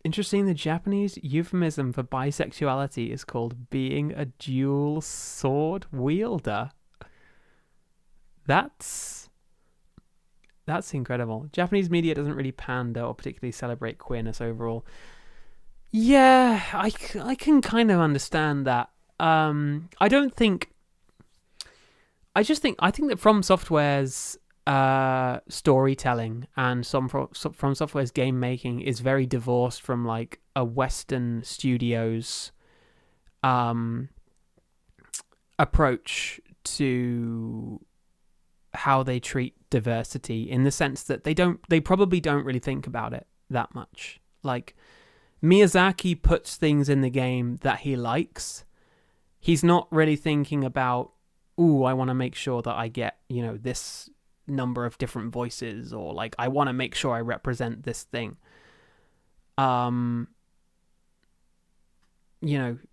Interesting, the Japanese euphemism for bisexuality is called being a dual sword wielder. That's That's incredible. Japanese media doesn't really pander or particularly celebrate queerness overall. Yeah, I can kind of understand that. I don't think. I think that From Software's storytelling and From Software's game making is very divorced from like a Western studio's approach to how they treat diversity, in the sense that they probably don't really think about it that much. Like, Miyazaki puts things in the game that he likes. He's not really thinking about, ooh, I want to make sure that I get, this number of different voices, or like I want to make sure I represent this thing.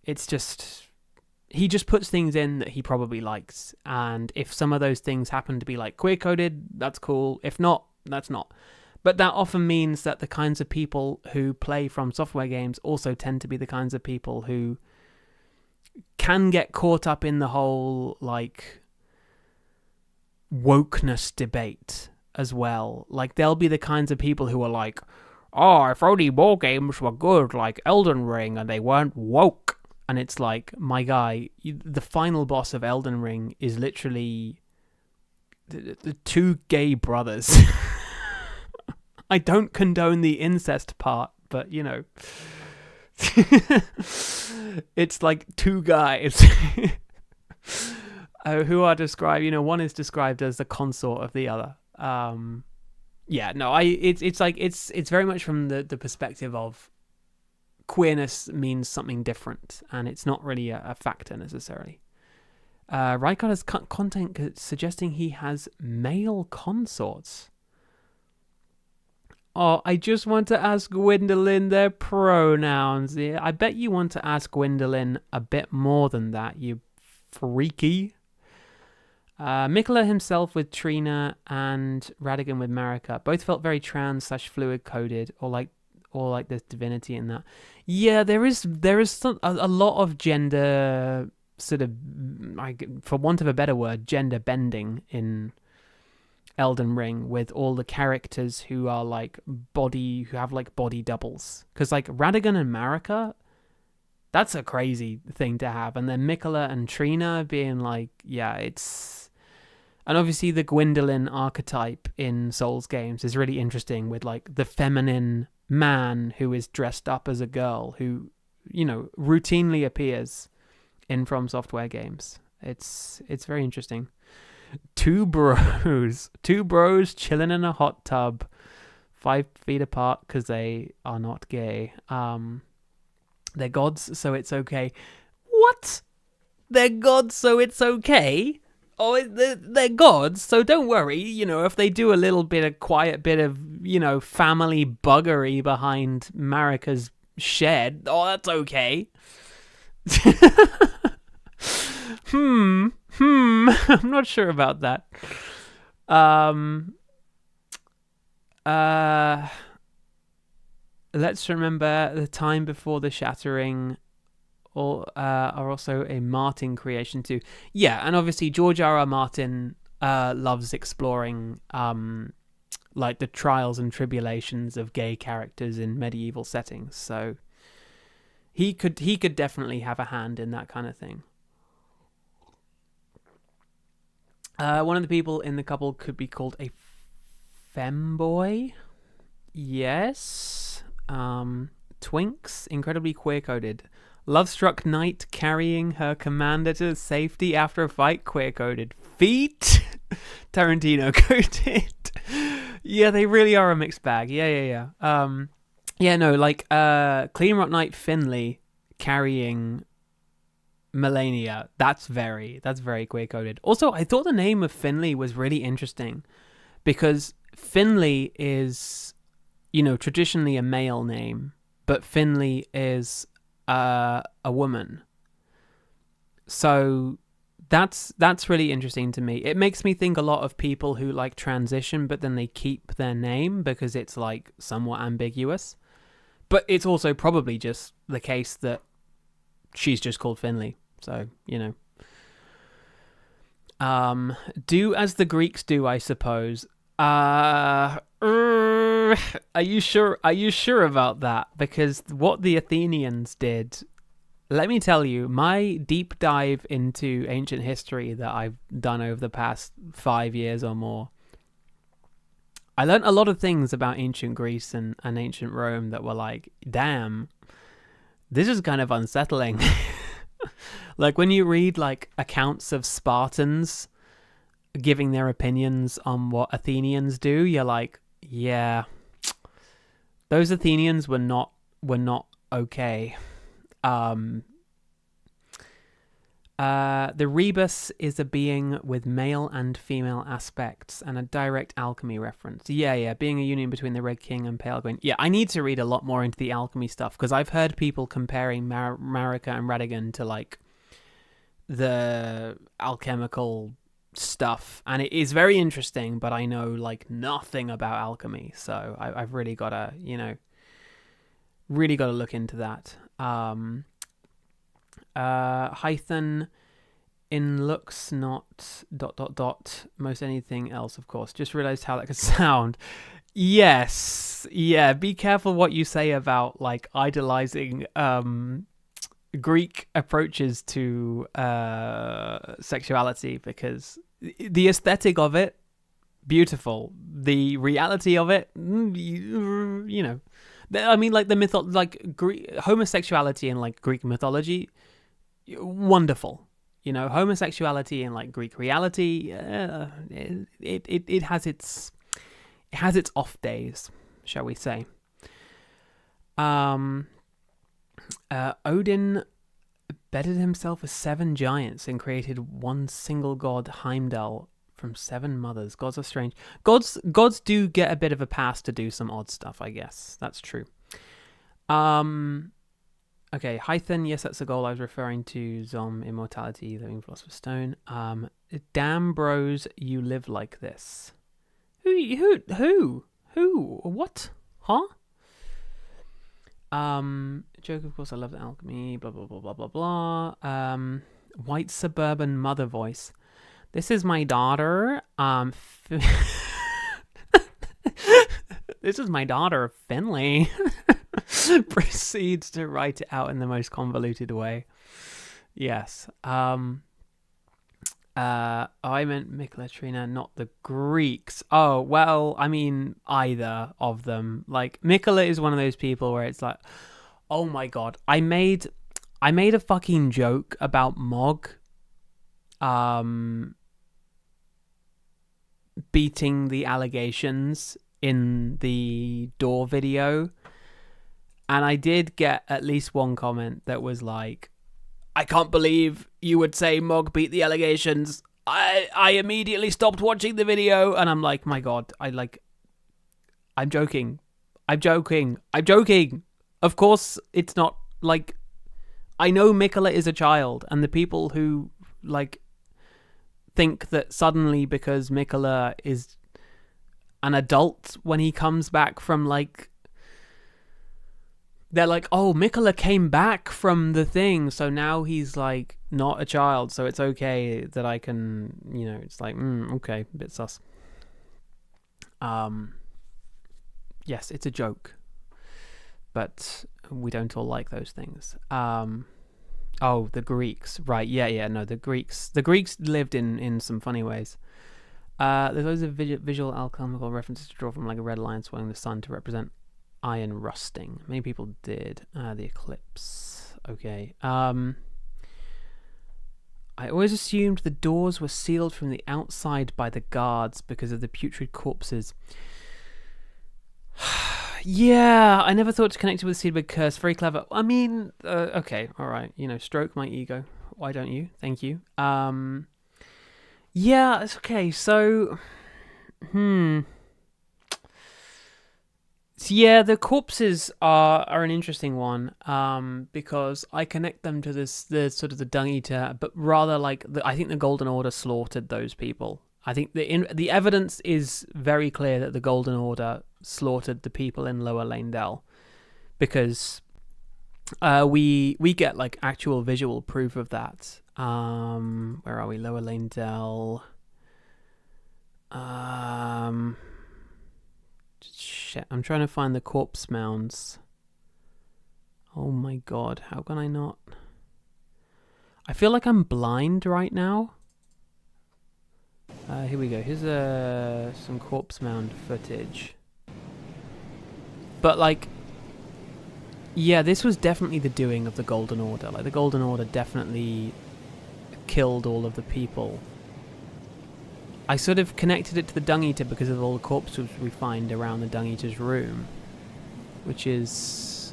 It's just, he just puts things in that he probably likes, and if some of those things happen to be like queer coded, that's cool. If not, that's not. But that often means that the kinds of people who play From Software games also tend to be the kinds of people who can get caught up in the whole like wokeness debate as well. Like, they'll be the kinds of people who are like, oh, if only more games were good like Elden Ring and they weren't woke. And it's like, my guy, the final boss of Elden Ring is literally the two gay brothers. I don't condone the incest part, but it's like two guys who are described. One is described as the consort of the other. It's very much from the perspective of queerness means something different, and it's not really a factor necessarily. Rykard has content suggesting he has male consorts. Oh, I just want to ask Gwendolyn their pronouns. Yeah, I bet you want to ask Gwendolyn a bit more than that, you freaky. Mikola himself with Trina and Radigan with Marika both felt very trans/fluid coded, or like there's divinity in that. Yeah, there is a lot of gender sort of, for want of a better word, gender bending in Elden Ring, with all the characters who are like who have like body doubles. Because like Radigan and Marika, that's a crazy thing to have. And then Mikola and Trina being like, yeah, it's... And obviously the Gwendolyn archetype in Souls games is really interesting, with like the feminine man who is dressed up as a girl, who, routinely appears in From Software games. It's very interesting. Two bros chilling in a hot tub, 5 feet apart because they are not gay. They're gods, so it's okay. What? They're gods, so it's okay? Oh, they're gods, so don't worry. If they do a little bit of quiet bit of, family buggery behind Marika's shed, oh, that's okay. I'm not sure about that. Let's remember the time before the shattering are also a Martin creation too. Yeah, and obviously George R.R. Martin loves exploring like the trials and tribulations of gay characters in medieval settings. So he could definitely have a hand in that kind of thing. One of the people in the couple could be called a femboy. Yes. Twinks, incredibly queer-coded. Love-struck knight carrying her commander to safety after a fight, queer-coded. Feet, Tarantino-coded. Yeah, they really are a mixed bag. Yeah. Clean Rock Knight Finley carrying Melania. That's very queer-coded. Also, I thought the name of Finley was really interesting, because Finley is, traditionally a male name, but Finley is a woman. So that's really interesting to me. It makes me think a lot of people who like transition, but then they keep their name because it's like somewhat ambiguous. But it's also probably just the case that she's just called Finley. So, do as the Greeks do, I suppose. Are you sure? Are you sure about that? Because what the Athenians did, let me tell you, my deep dive into ancient history that I've done over the past 5 years or more, I learned a lot of things about ancient Greece and ancient Rome that were like, damn, this is kind of unsettling. Like when you read like accounts of Spartans giving their opinions on what Athenians do, you're like, yeah, those Athenians were not okay. The rebus is a being with male and female aspects and a direct alchemy reference. Yeah, being a union between the Red King and Pale Green. Yeah, I need to read a lot more into the alchemy stuff because I've heard people comparing Marika and Radigan to like the alchemical stuff, and it is very interesting, but I know like nothing about alchemy, so I've really gotta, really gotta look into that. Hythen in looks not ... most anything else, of course. Just realized how that could sound. Yes, yeah, be careful what you say about like idolizing Greek approaches to sexuality, because the aesthetic of it, beautiful. The reality of it, I mean, like Greek homosexuality in like Greek mythology, wonderful. Homosexuality in like Greek reality, it has its off days, shall we say. Odin bedded himself with 7 giants and created one single god, Heimdall, from 7 mothers. Gods are strange. Gods do get a bit of a pass to do some odd stuff, I guess. That's true. Okay, Hythen, yes, that's the goal I was referring to. Zom, immortality, living philosopher's stone. Damn bros, you live like this. Who? What? Huh? Joke, of course, I love the alchemy, blah, blah, blah, blah, blah, blah. White suburban mother voice. This is my daughter, this is my daughter, Finley. Proceeds to write it out in the most convoluted way. Yes. I meant Micolatrina, not the Greeks. Oh, well, I mean, either of them. Like, Mikola is one of those people where it's like, oh my god, I made a fucking joke about Mog beating the allegations in the door video, and I did get at least one comment that was like, I can't believe you would say Mog beat the allegations. I immediately stopped watching the video, and I'm like, my god, I'm joking. Of course, it's not like, I know Mikola is a child, and the people who like think that suddenly because Mikola is an adult when he comes back from like, they're like, oh, Mikola came back from the thing, so now he's like not a child, so it's okay that I can, it's like, okay, a bit sus. Yes, it's a joke, but we don't all like those things. Oh, the Greeks, right? Yeah. No, the Greeks lived in some funny ways. There's loads of visual alchemical references to draw from, like a red lion swelling the sun to represent iron rusting. Many people did. The eclipse. Okay. I always assumed the doors were sealed from the outside by the guards because of the putrid corpses. Yeah, I never thought to connect it with Seedbed Curse. Very clever. I mean, okay, all right. Stroke my ego. Why don't you? Thank you. Yeah, it's okay. So, yeah, the corpses are an interesting one, because I connect them to the sort of the Dung Eater, but rather like I think the Golden Order slaughtered those people. I think the evidence is very clear that the Golden Order slaughtered the people in Lower Lanedell, because we get like actual visual proof of that. Where are we? Lower Lanedell. Shit, I'm trying to find the corpse mounds. Oh my god, how can I not? I feel like I'm blind right now. Here we go. Here's some corpse mound footage. But like, yeah, this was definitely the doing of the Golden Order. Like, the Golden Order definitely killed all of the people. I sort of connected it to the Dung Eater because of all the corpses we find around the Dung Eater's room, which is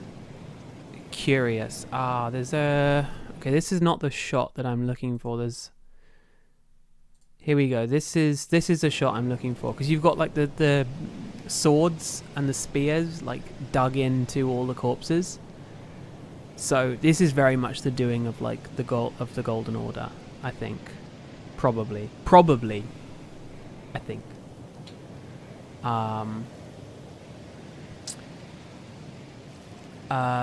curious. There's a... Okay, this is not the shot that I'm looking for. Here we go. This is the shot I'm looking for, because you've got like the swords and the spears like dug into all the corpses. So this is very much the doing of like the Golden Order, I think. Probably, I think. Blah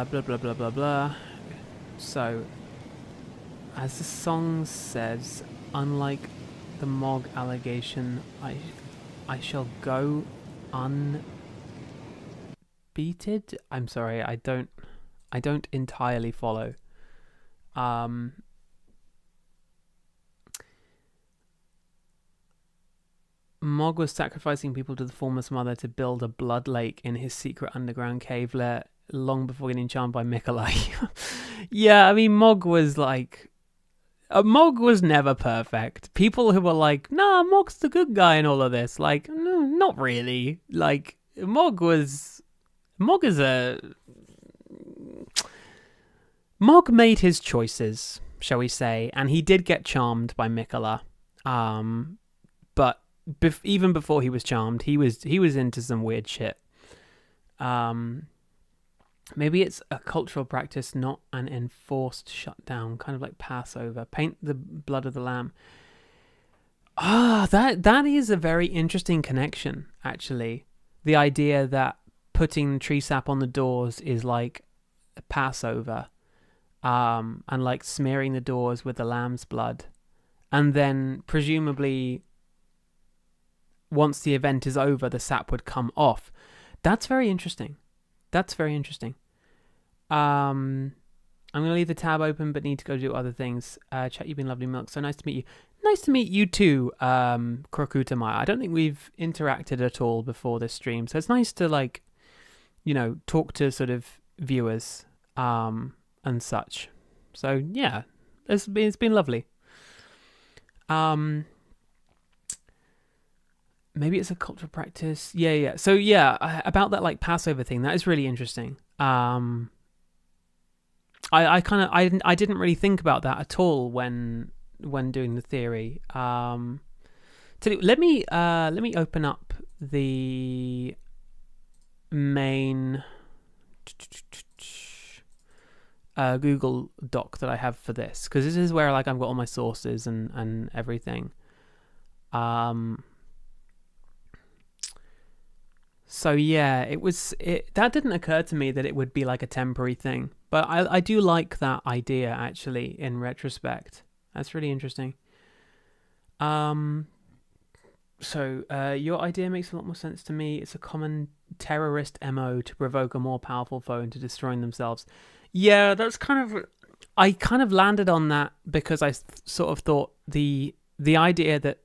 blah blah blah blah. So, as the song says, unlike the Mog allegation, I shall go unbeated. I'm sorry, I don't entirely follow. Mog was sacrificing people to the Formless Mother to build a blood lake in his secret underground cave lair long before getting charmed by Mikolai. Yeah, I mean, Mog was like... Mog was never perfect. People who were like, nah, Mog's the good guy in all of this. Like, no, not really. Like, Mog made his choices, shall we say, and he did get charmed by Mikola. But even before he was charmed, he was into some weird shit. Maybe it's a cultural practice, not an enforced shutdown, kind of like Passover. Paint the blood of the lamb. That is a very interesting connection, actually. The idea that putting tree sap on the doors is like a Passover, and like smearing the doors with the lamb's blood. And then presumably once the event is over, the sap would come off. That's very interesting. I'm going to leave the tab open, but need to go do other things. Chat, you've been lovely, Milk. So nice to meet you. Nice to meet you too, Crocuta Maya. I don't think we've interacted at all before this stream, so it's nice to, like, you know, talk to sort of viewers and such. So yeah, it's been lovely. Maybe it's a cultural practice. Yeah. So yeah, about that like Passover thing, that is really interesting. I didn't really think about that at all when doing the theory. Let me open up the main Google Doc that I have for this, because this is where like I've got all my sources and everything. So yeah, that didn't occur to me that it would be like a temporary thing, but I do like that idea actually in retrospect. That's really interesting. So your idea makes a lot more sense to me. It's a common terrorist MO to provoke a more powerful foe into destroying themselves. Yeah, that's I kind of landed on that because I sort of thought the idea that,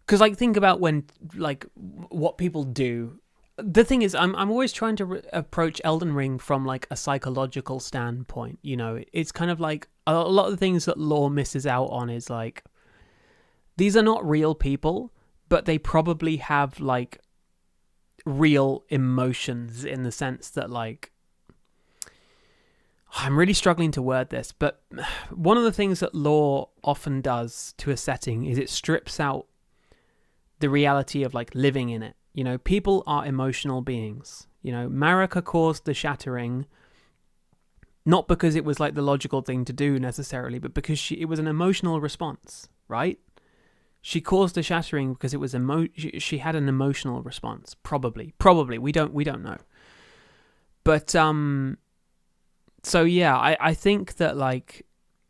because like think about when like what people do. The thing is, I'm always trying to approach Elden Ring from like a psychological standpoint. You know, it's kind of like a lot of the things that lore misses out on is like, these are not real people, but they probably have like real emotions in the sense that like, I'm really struggling to word this, but one of the things that lore often does to a setting is it strips out the reality of like living in it. You know, people are emotional beings. You know, Marika caused the shattering not because it was like the logical thing to do necessarily, but because it was an emotional response, right? She caused the shattering because it was she had an emotional response, probably. We don't know. But so yeah, I think that like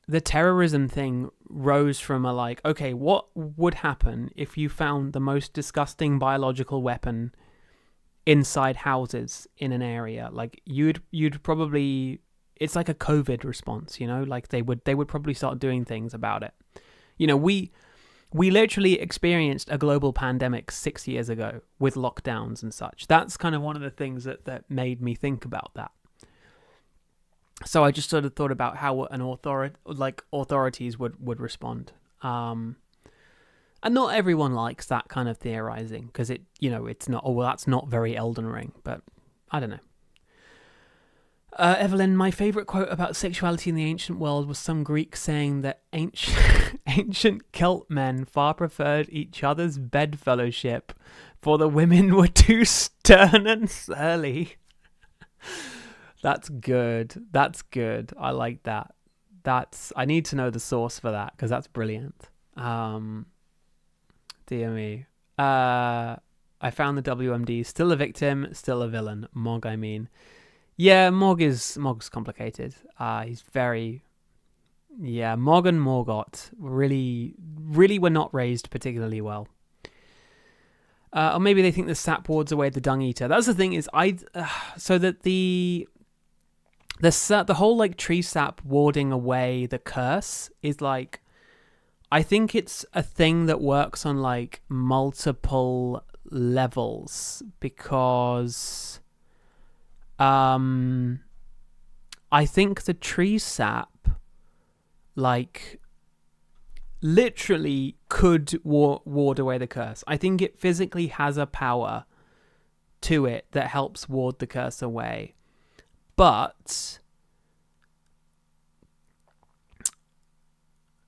the terrorism thing rose from a like, okay, what would happen if you found the most disgusting biological weapon inside houses in an area? Like you'd probably, it's like a COVID response, you know, like they would probably start doing things about it. You know, we literally experienced a global pandemic 6 years ago with lockdowns and such. That's kind of one of the things that made me think about that. So I just sort of thought about how authorities would respond. And not everyone likes that kind of theorizing because it's not, oh, well, that's not very Elden Ring, but I don't know. Evelyn, my favourite quote about sexuality in the ancient world was some Greek saying that ancient Celt men far preferred each other's bedfellowship, for the women were too stern and surly. That's good. I like that. I need to know the source for that because that's brilliant. Dear me. I found the WMD. Still a victim, still a villain. Mog, I mean. Yeah, Mog's complicated. He's very... Yeah, Mog and Morgott really were not raised particularly well. Or maybe they think the sap wards away the dung eater. That's the thing is, so that the whole like tree sap warding away the curse is like, I think it's a thing that works on like multiple levels because I think the tree sap like literally could ward away the curse. I think it physically has a power to it that helps ward the curse away. But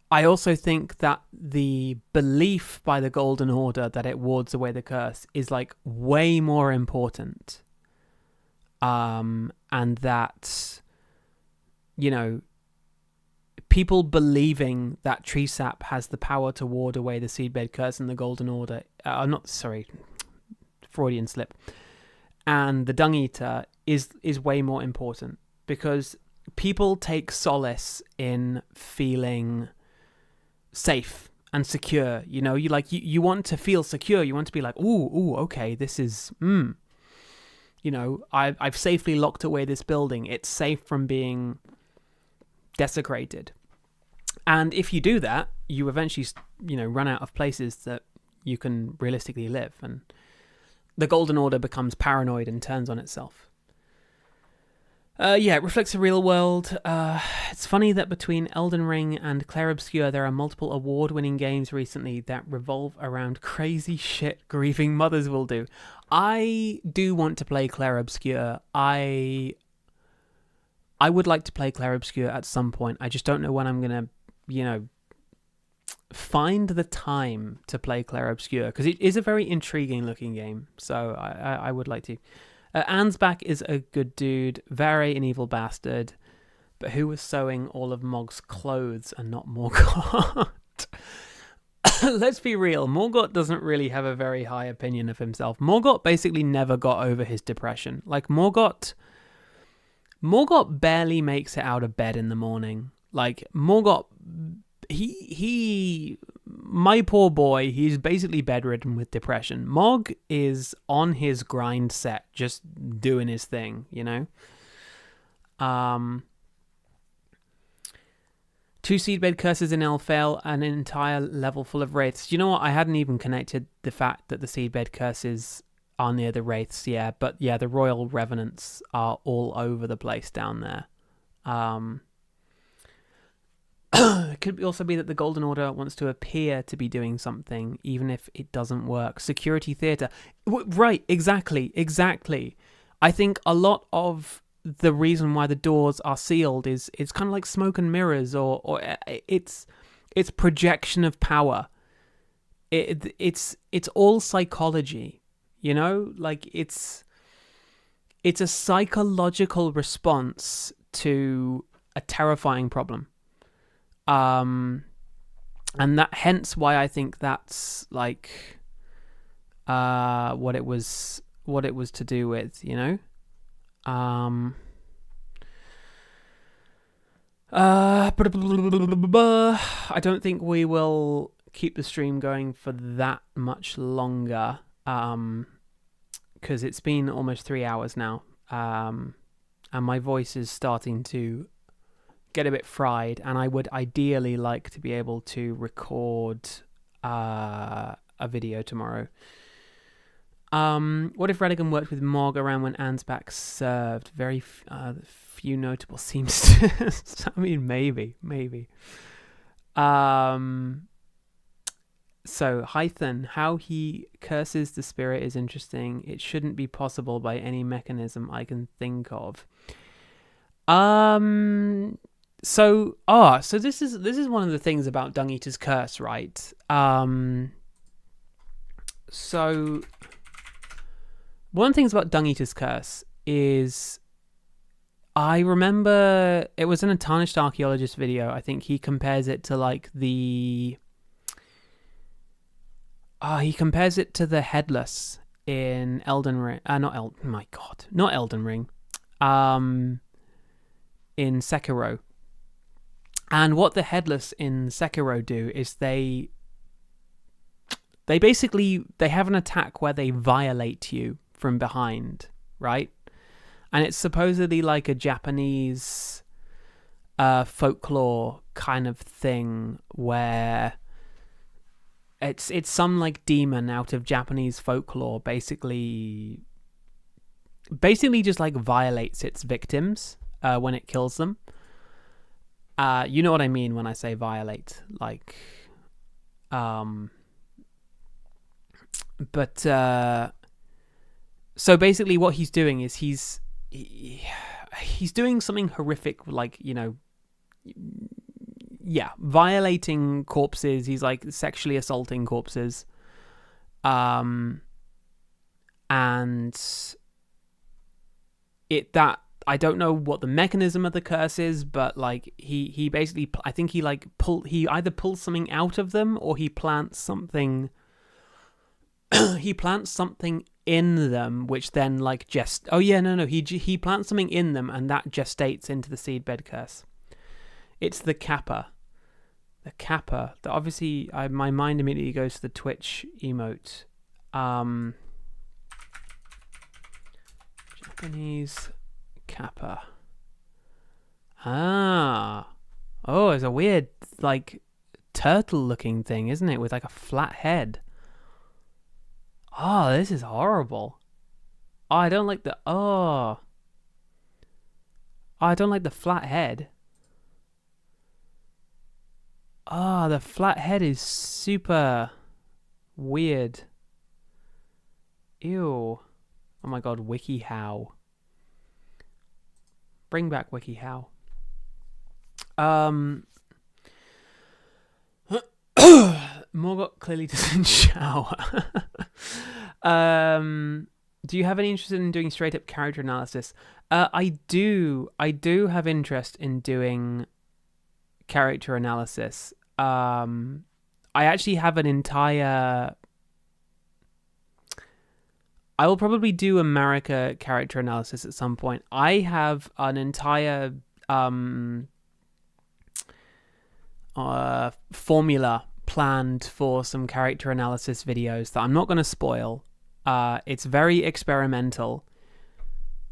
I also think that the belief by the Golden Order that it wards away the curse is like way more important. And that, you know, people believing that tree sap has the power to ward away the seedbed curse and the Golden Order, Freudian slip, and the dung eater is way more important because people take solace in feeling safe and secure. You know, you want to feel secure. You want to be like, ooh, okay, this is, you know, I've safely locked away this building. It's safe from being desecrated. And if you do that, you eventually, you know, run out of places that you can realistically live. And the Golden Order becomes paranoid and turns on itself. It reflects the real world. It's funny that between Elden Ring and Clair Obscur, there are multiple award-winning games recently that revolve around crazy shit grieving mothers will do. I do want to play Clair Obscur. I would like to play Clair Obscur at some point. I just don't know when I'm going to, you know, find the time to play Clair Obscur, because it is a very intriguing looking game. So I would like to. Ansbach is a good dude, Vare an evil bastard, but who was sewing all of Mog's clothes and not Morgott? Let's be real, Morgott doesn't really have a very high opinion of himself. Morgott basically never got over his depression. Like Morgott barely makes it out of bed in the morning. Like Morgott, my poor boy, he's basically bedridden with depression. Mog is on his grind set, just doing his thing, you know? 2 seedbed curses in Elfale, an entire level full of wraiths. You know what? I hadn't even connected the fact that the seedbed curses are near the wraiths, yeah. But yeah, the royal revenants are all over the place down there. It could also be that the Golden Order wants to appear to be doing something, even if it doesn't work. Security theatre. Right, exactly. I think a lot of the reason why the doors are sealed is it's kind of like smoke and mirrors, or it's projection of power. It's all psychology, you know? Like it's a psychological response to a terrifying problem. And that hence why I think that's like what it was to do with, you know. I don't think we will keep the stream going for that much longer, because it's been almost 3 hours now, and my voice is starting to get a bit fried, and I would ideally like to be able to record a video tomorrow. What if Redigan worked with Mog around when Ansbach served? Very few notable seamsters. I mean, maybe. So, Hythan, how he curses the spirit is interesting. It shouldn't be possible by any mechanism I can think of. So this is one of the things about Dung Eater's Curse, right? So one of the things about Dung Eater's Curse is, I remember it was in a Tarnished Archaeologist video. I think he compares it to like the Headless in Elden Ring. Not Elden Ring. In Sekiro. And what the Headless in Sekiro do is they basically have an attack where they violate you from behind, right? And it's supposedly like a Japanese folklore kind of thing, where it's some like demon out of Japanese folklore basically just like violates its victims when it kills them. You know what I mean when I say violate, like, but so basically what he's doing is he's doing something horrific, like, you know, violating corpses. He's like sexually assaulting corpses, and I don't know what the mechanism of the curse is, but like he basically, I think he either pulls something out of them, or he plants something. He plants something in them, which then like he plants something in them, and that gestates into the seedbed curse. It's the Kappa. That obviously, my mind immediately goes to the Twitch emote. Japanese Kappa. Oh, it's a weird, like, turtle-looking thing, isn't it? With like a flat head. Oh, this is horrible. Oh, I don't like the flat head. Oh, the flat head is super weird. Ew. Oh my god, WikiHow. Bring back WikiHow. Morgoth clearly doesn't shower. Do you have any interest in doing straight up character analysis? I do have interest in doing character analysis. I actually have an entire... I will probably do America character analysis at some point. I have an entire formula planned for some character analysis videos that I'm not going to spoil. It's very experimental,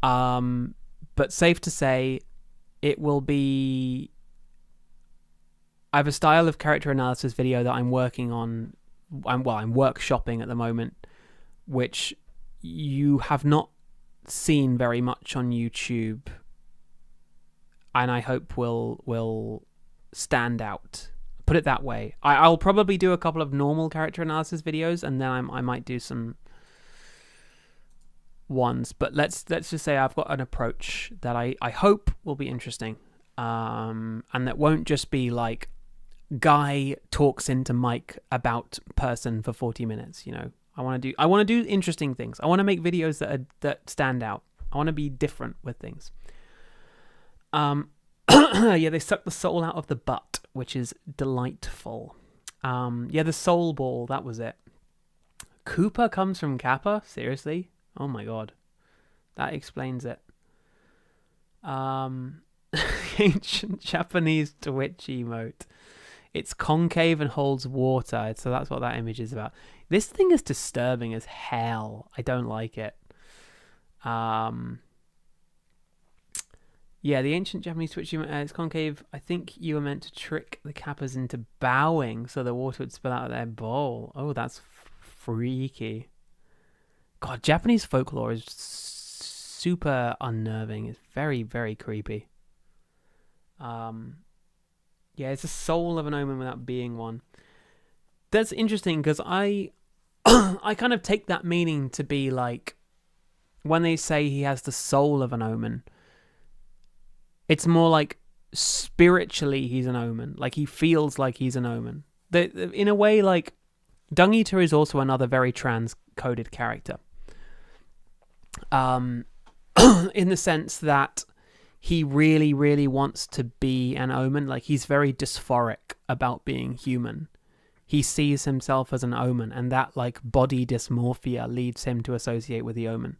but safe to say it will be... I have a style of character analysis video that I'm working on. I'm workshopping at the moment, which you have not seen very much on YouTube, and I hope will stand out. Put it that way. I'll probably do a couple of normal character analysis videos, and then I might do some ones. But let's just say I've got an approach that I hope will be interesting, and that won't just be like guy talks into mic about person for 40 minutes. You know, I want to do interesting things. I want to make videos that stand out. I want to be different with things. Yeah, they suck the soul out of the butt, which is delightful. Yeah, the soul ball, that was it. Cooper comes from Kappa? Seriously? Oh my god. That explains it. Ancient Japanese Twitch emote. It's concave and holds water, so that's what that image is about. This thing is disturbing as hell. I don't like it. Yeah, the ancient Japanese Twitch emote, it's concave. I think you were meant to trick the Kappas into bowing so the water would spill out of their bowl. Oh, that's freaky. God, Japanese folklore is super unnerving. It's very, very creepy. Yeah, it's the soul of an omen without being one. That's interesting because I I kind of take that meaning to be like when they say he has the soul of an omen, it's more like spiritually he's an omen. Like he feels like he's an omen. In a way, like Dung Eater is also another very trans-coded character. In the sense that he really, really wants to be an omen. Like he's very dysphoric about being human. He sees himself as an omen, and that like body dysmorphia leads him to associate with the omen.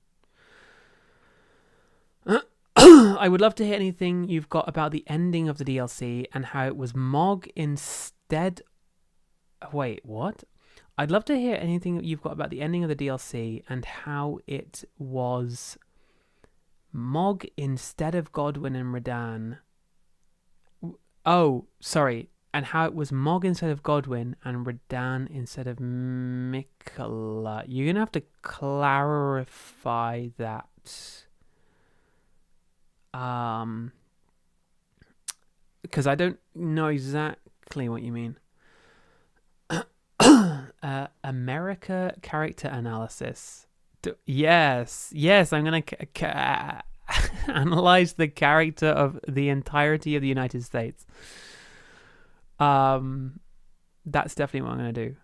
I would love to hear anything you've got about the ending of the DLC and how it was Mog instead. Wait, what? I'd love to hear anything that you've got about the ending of the DLC and how it was Mog instead of Godwyn and Radahn. Oh, sorry. And how it was Mog instead of Godwyn and Radahn instead of Miquella. You're going to have to clarify that. Because I don't know exactly what you mean. America character analysis. Yes, I'm going to analyze the character of the entirety of the United States. That's definitely what I'm going to do.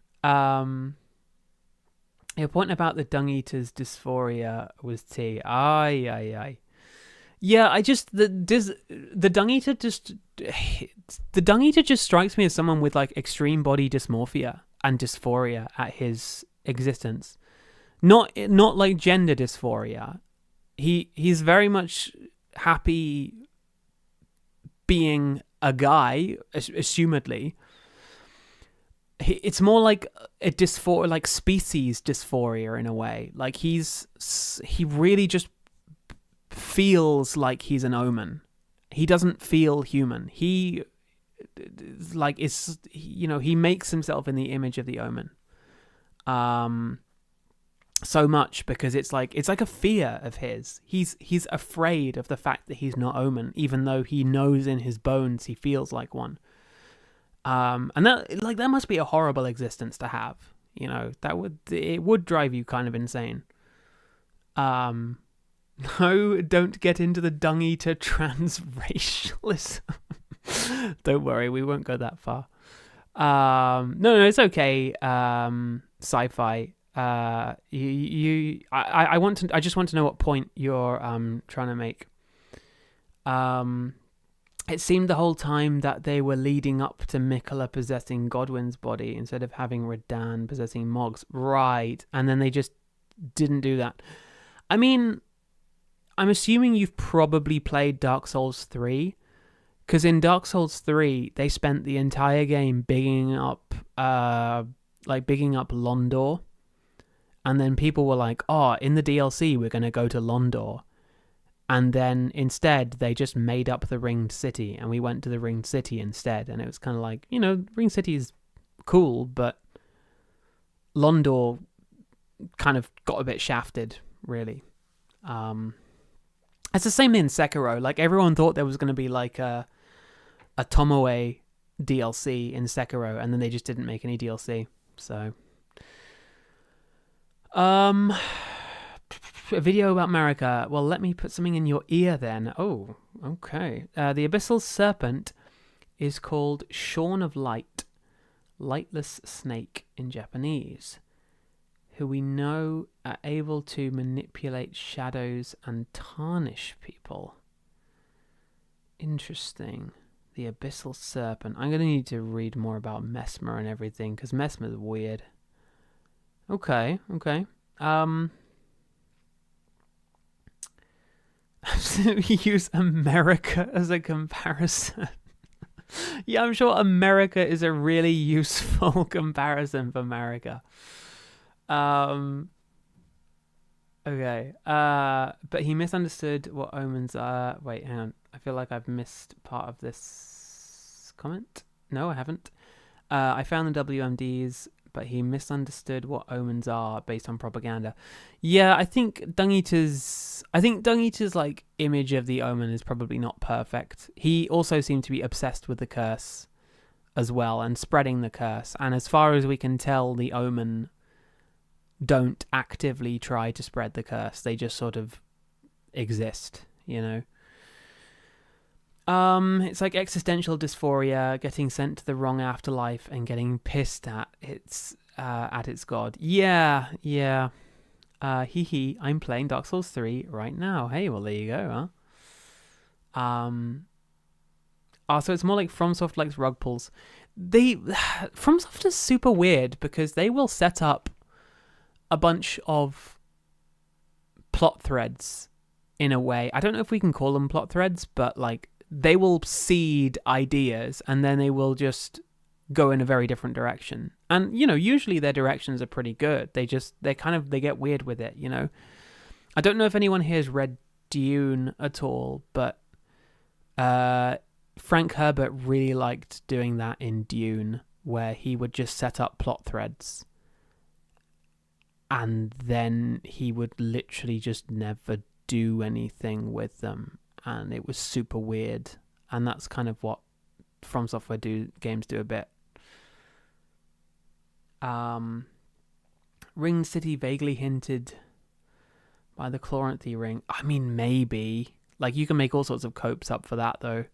Your point about the Dung Eater's dysphoria was T. Aye. Yeah, I just the Dung Eater just strikes me as someone with like extreme body dysmorphia and dysphoria at his existence. Not like gender dysphoria. He's very much happy being a guy, assumedly. It's more like a dysphoria, like species dysphoria in a way. Like he really just feels like he's an omen. He doesn't feel human. He like is, you know, he makes himself in the image of the omen. So much because it's like a fear of his. He's afraid of the fact that he's not omen, even though he knows in his bones he feels like one. And that must be a horrible existence to have. You know, it would drive you kind of insane. No, don't get into the Dung Eater transracialism. Don't worry, we won't go that far. No, it's okay. Sci-fi. I just want to know what point you're trying to make. It seemed the whole time that they were leading up to Miquella possessing Godwyn's body instead of having Radahn possessing Mog's. Right. And then they just didn't do that. I mean, I'm assuming you've probably played Dark Souls 3, because in Dark Souls 3, they spent the entire game bigging up Londor. And then people were like, oh, in the DLC, we're going to go to Londor. And then instead, they just made up the Ringed City, and we went to the Ringed City instead. And it was kind of like, you know, Ringed City is cool, but Londor kind of got a bit shafted, really. It's the same in Sekiro. Like, everyone thought there was going to be like a Tomoe DLC in Sekiro, and then they just didn't make any DLC. So, a video about America. Well, let me put something in your ear then. Oh, okay. The Abyssal Serpent is called Shorn of Light, Lightless Snake in Japanese, who we know are able to manipulate shadows and tarnish people. Interesting. The Abyssal Serpent. I'm going to need to read more about Mesmer and everything, because Mesmer's weird. Okay. absolutely use America as a comparison. Yeah, I'm sure America is a really useful comparison for America. Okay. But he misunderstood what omens are. Wait, hang on. I feel like I've missed part of this comment. No, I haven't. I found the WMDs, but he misunderstood what omens are based on propaganda. Yeah, I think Dung Eater's like image of the omen is probably not perfect. He also seemed to be obsessed with the curse as well and spreading the curse. And as far as we can tell, the omen don't actively try to spread the curse. They just sort of exist, you know. It's like existential dysphoria, getting sent to the wrong afterlife and getting pissed at its god. Yeah. I'm playing Dark Souls 3 right now. Hey, well there you go, huh? So it's more like FromSoft likes rug pulls. FromSoft is super weird because they will set up a bunch of plot threads in a way. I don't know if we can call them plot threads, but like they will seed ideas and then they will just go in a very different direction. And, you know, usually their directions are pretty good. They get weird with it, you know. I don't know if anyone here has read Dune at all, but Frank Herbert really liked doing that in Dune, where he would just set up plot threads and then he would literally just never do anything with them, and it was super weird. And that's kind of what From Software games do a bit. Ring City vaguely hinted by the Chloranthy ring. I mean, maybe. Like, you can make all sorts of copes up for that, though.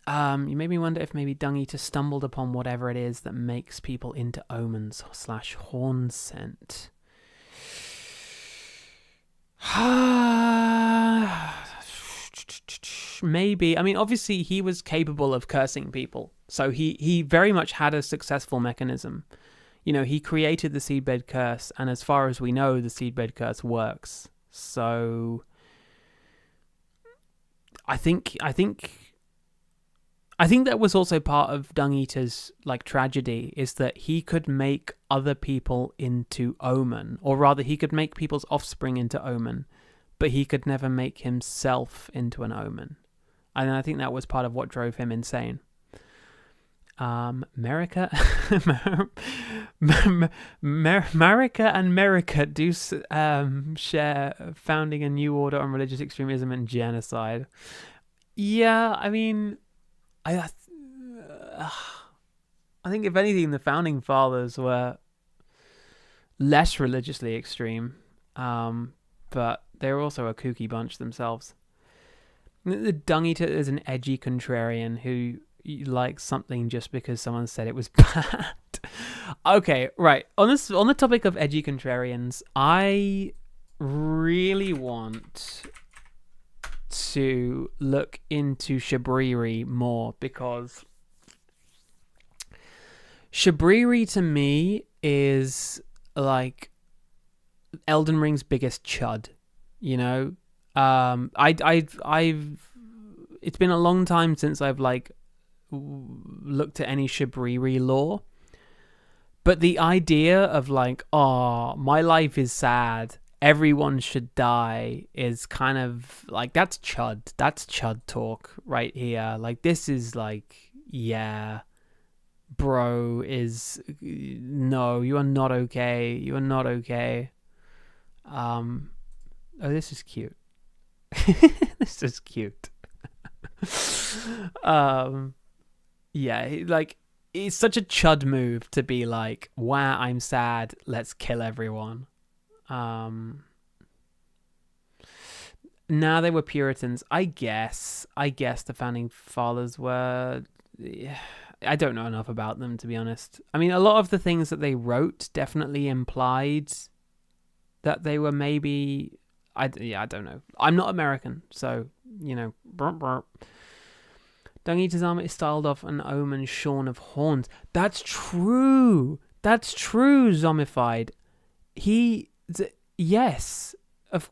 You made me wonder if maybe Dung Eater stumbled upon whatever it is that makes people into omens / horn scent. Maybe. I mean, obviously he was capable of cursing people, so he very much had a successful mechanism. You know, he created the Seedbed Curse, and as far as we know, the Seedbed Curse works. So I think that was also part of Dung Eater's like tragedy, is that he could make other people into omen, or rather he could make people's offspring into omen, but he could never make himself into an omen. And I think that was part of what drove him insane. Marika and Merika do share founding a new order on religious extremism and genocide. Yeah, I mean, I think if anything, the founding fathers were less religiously extreme, but they're also a kooky bunch themselves. The Dung Eater is an edgy contrarian who likes something just because someone said it was bad. Okay, right. On the topic of edgy contrarians, I really want to look into Shabriri more, because Shabriri to me is like Elden Ring's biggest chud, you know. It's been a long time since I've like looked at any Shabriri lore, but the idea of like, oh, my life is sad, everyone should die, is kind of like, that's chud talk right here. Like, this is like, yeah, bro, no, you are not okay. Oh, this is cute. This is cute. Yeah, like, it's such a chud move to be like, wow, I'm sad, let's kill everyone. Now they were Puritans. I guess the founding fathers were. I don't know enough about them, to be honest. I mean, a lot of the things that they wrote definitely implied that they were maybe. I don't know. I'm not American, so, you know. Burp, burp. Dung Eater's armor is styled off an omen shorn of horns. That's true, Zombified. Yes.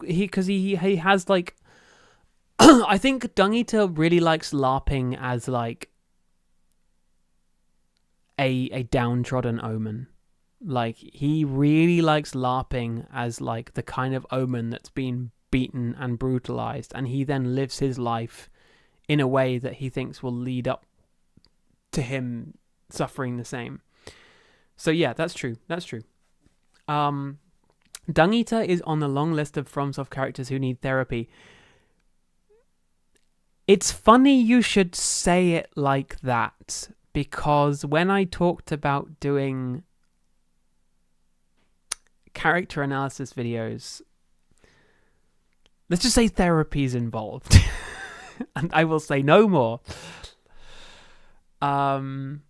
Because he has like I think Dung Eater really likes LARPing as like a downtrodden omen. Like, he really likes LARPing as like the kind of omen that's been beaten and brutalized, and he then lives his life in a way that he thinks will lead up to him suffering the same. So yeah, that's true. Dung Eater is on the long list of FromSoft characters who need therapy. It's funny you should say it like that, because when I talked about doing character analysis videos, let's just say therapy's involved. And I will say no more. I'm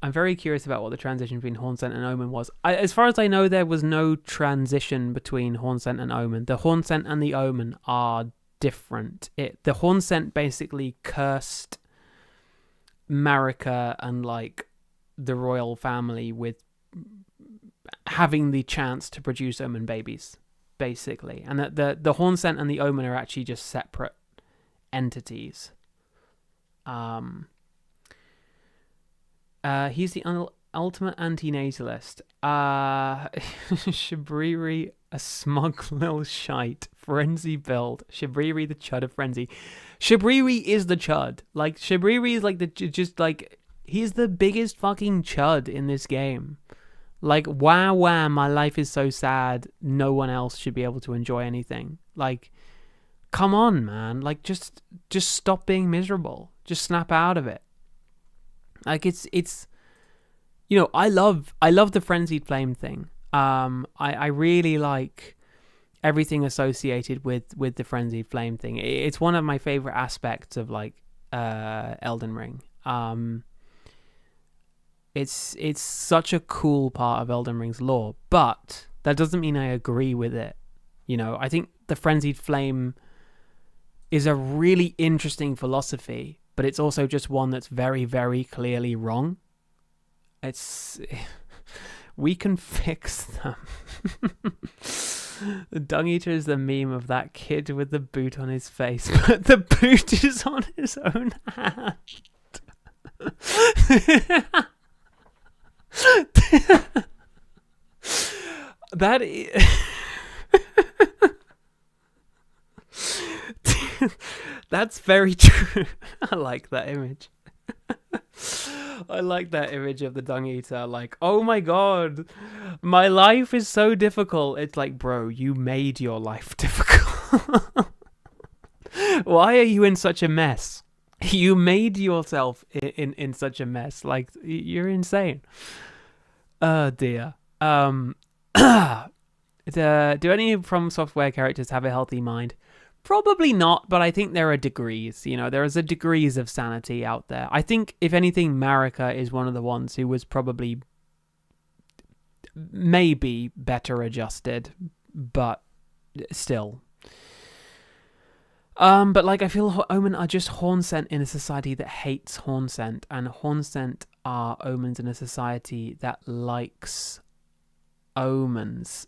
very curious about what the transition between Hornsent and Omen was. As far as I know, there was no transition between Hornsent and Omen. The Hornsent and the Omen are different. The Hornsent basically cursed Marika and like the royal family with having the chance to produce Omen babies, basically. And that the Hornsent and the Omen are actually just separate entities. He's the ultimate antinatalist. Shabriri, a smug little shite. Frenzy build. Shabriri, the chud of Frenzy. Shabriri is the chud. Like, Shabriri is like he's the biggest fucking chud in this game. Like, wow, my life is so sad. No one else should be able to enjoy anything. Like, come on, man. Like, just stop being miserable. Just snap out of it. Like, it's you know, I love the Frenzied Flame thing. I really like everything associated with the Frenzied Flame thing. It's one of my favorite aspects of like Elden Ring. It's such a cool part of Elden Ring's lore, but that doesn't mean I agree with it. You know, I think the Frenzied Flame is a really interesting philosophy, but it's also just one that's very, very clearly wrong. We can fix them. The Dung Eater is the meme of that kid with the boot on his face, but the boot is on his own hand. That is... That's very true. I like that image. I like that image of the Dung Eater. Like, oh my god, my life is so difficult. It's like, bro, you made your life difficult. Why are you in such a mess? You made yourself in such a mess. Like, you're insane. Oh dear. Do any From Software characters have a healthy mind? Probably not, but I think there are degrees. You know, there is a degrees of sanity out there. I think, if anything, Marika is one of the ones who was probably maybe better adjusted, but still. But like, I feel Omen are just Hornsent in a society that hates Hornsent, and Hornsent are Omens in a society that likes Omens.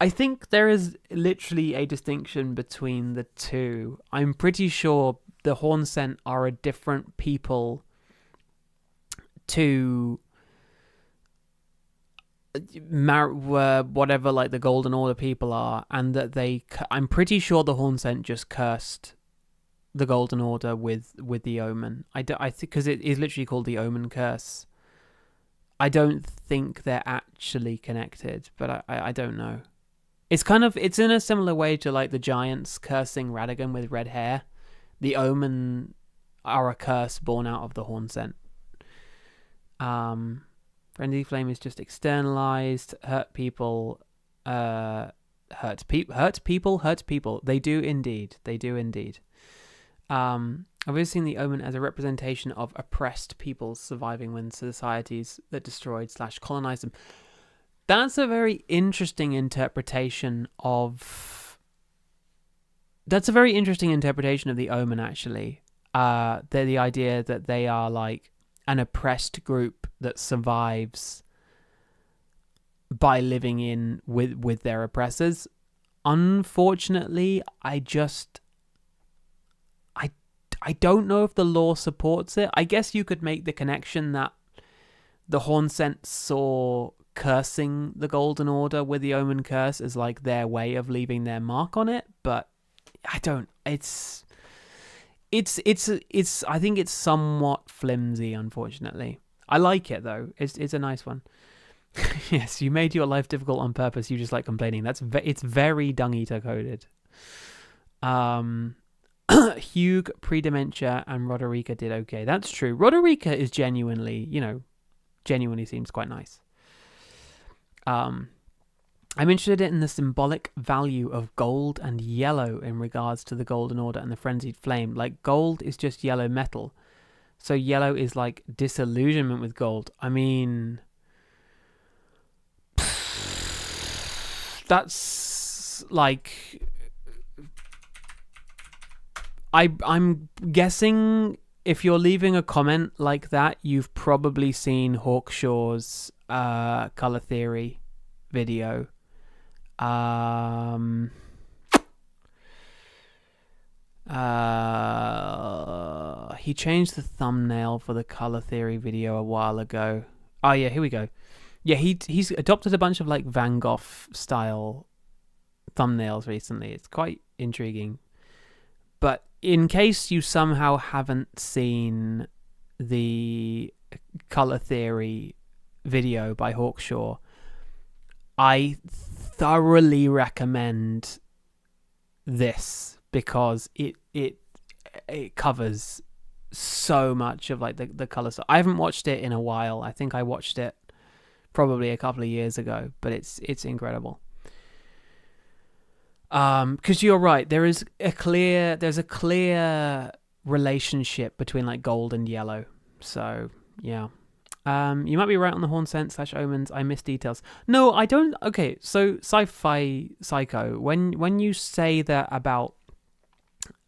I think there is literally a distinction between the two. I'm pretty sure the Hornsent are a different people to whatever like the Golden Order people are, and that I'm pretty sure the Hornsent just cursed the Golden Order with the Omen. I think because it is literally called the Omen Curse. I don't think they're actually connected, but I don't know. It's in a similar way to like the Giants cursing Radagon with red hair. The Omen are a curse born out of the Hornsent. Frenzy Flame is just externalized. Hurt people. Hurt people. They do indeed. I've always seen the Omen as a representation of oppressed peoples surviving when societies that destroyed / colonized them. That's a very interesting interpretation of... That's a very interesting interpretation of the Omen, actually. They're the idea that they are like an oppressed group that survives by living in with their oppressors. unfortunately, I don't know if the law supports it. I guess you could make the connection that the Hornsent saw cursing the Golden Order with the Omen Curse as like their way of leaving their mark on it, but I don't. It's. I think it's somewhat flimsy, unfortunately. I like it though. It's a nice one. Yes, you made your life difficult on purpose. You just like complaining. It's very Dung Eater coded. Hugh, Pre-Dementia, and Roderica did okay. That's true. Roderica is genuinely seems quite nice. I'm interested in the symbolic value of gold and yellow in regards to the Golden Order and the Frenzied Flame. Like, gold is just yellow metal, so yellow is like disillusionment with gold. I mean, that's like, I'm guessing if you're leaving a comment like that, you've probably seen Hawkshaw's color theory video. He changed the thumbnail for the color theory video a while ago. Oh yeah, here we go. Yeah, he's adopted a bunch of like Van Gogh style thumbnails recently. It's quite intriguing. But in case you somehow haven't seen the color theory video by Hawkshaw, I thoroughly recommend this because it covers so much of like the color. So I haven't watched it in a while. I think I watched it probably a couple of years ago, but it's incredible. Because you're right, there's a clear relationship between like gold and yellow. So yeah. You might be right on the Hornsent / omens. I miss details. No, I don't. Okay, so Sci-Fi Psycho, when you say that about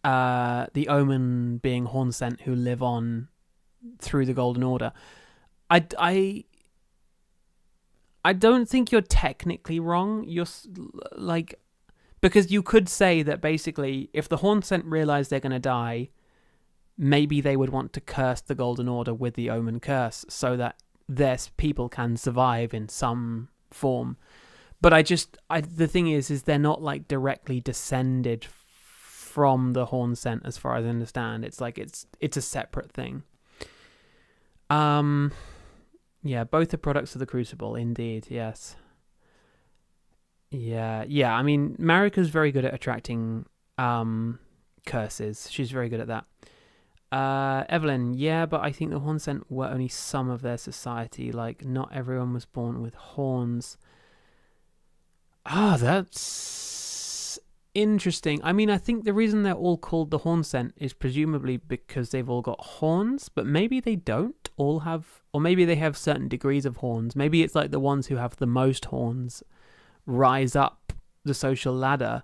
the omen being Hornsent who live on through the Golden Order, I don't think you're technically wrong. You're like, because you could say that basically if the Hornsent realize they're going to die, maybe they would want to curse the Golden Order with the Omen Curse so that their people can survive in some form. But the thing is they're not like directly descended from the Hornsent as far as I understand. It's like it's a separate thing. Yeah, both are products of the Crucible, indeed, yes. Yeah, I mean, Marika's very good at attracting curses. She's very good at that. Evelyn, yeah, but I think the Hornsent were only some of their society. Like, not everyone was born with horns. That's interesting. I mean, I think the reason they're all called the Hornsent is presumably because they've all got horns, but maybe they don't all have, or maybe they have certain degrees of horns. Maybe it's like the ones who have the most horns rise up the social ladder,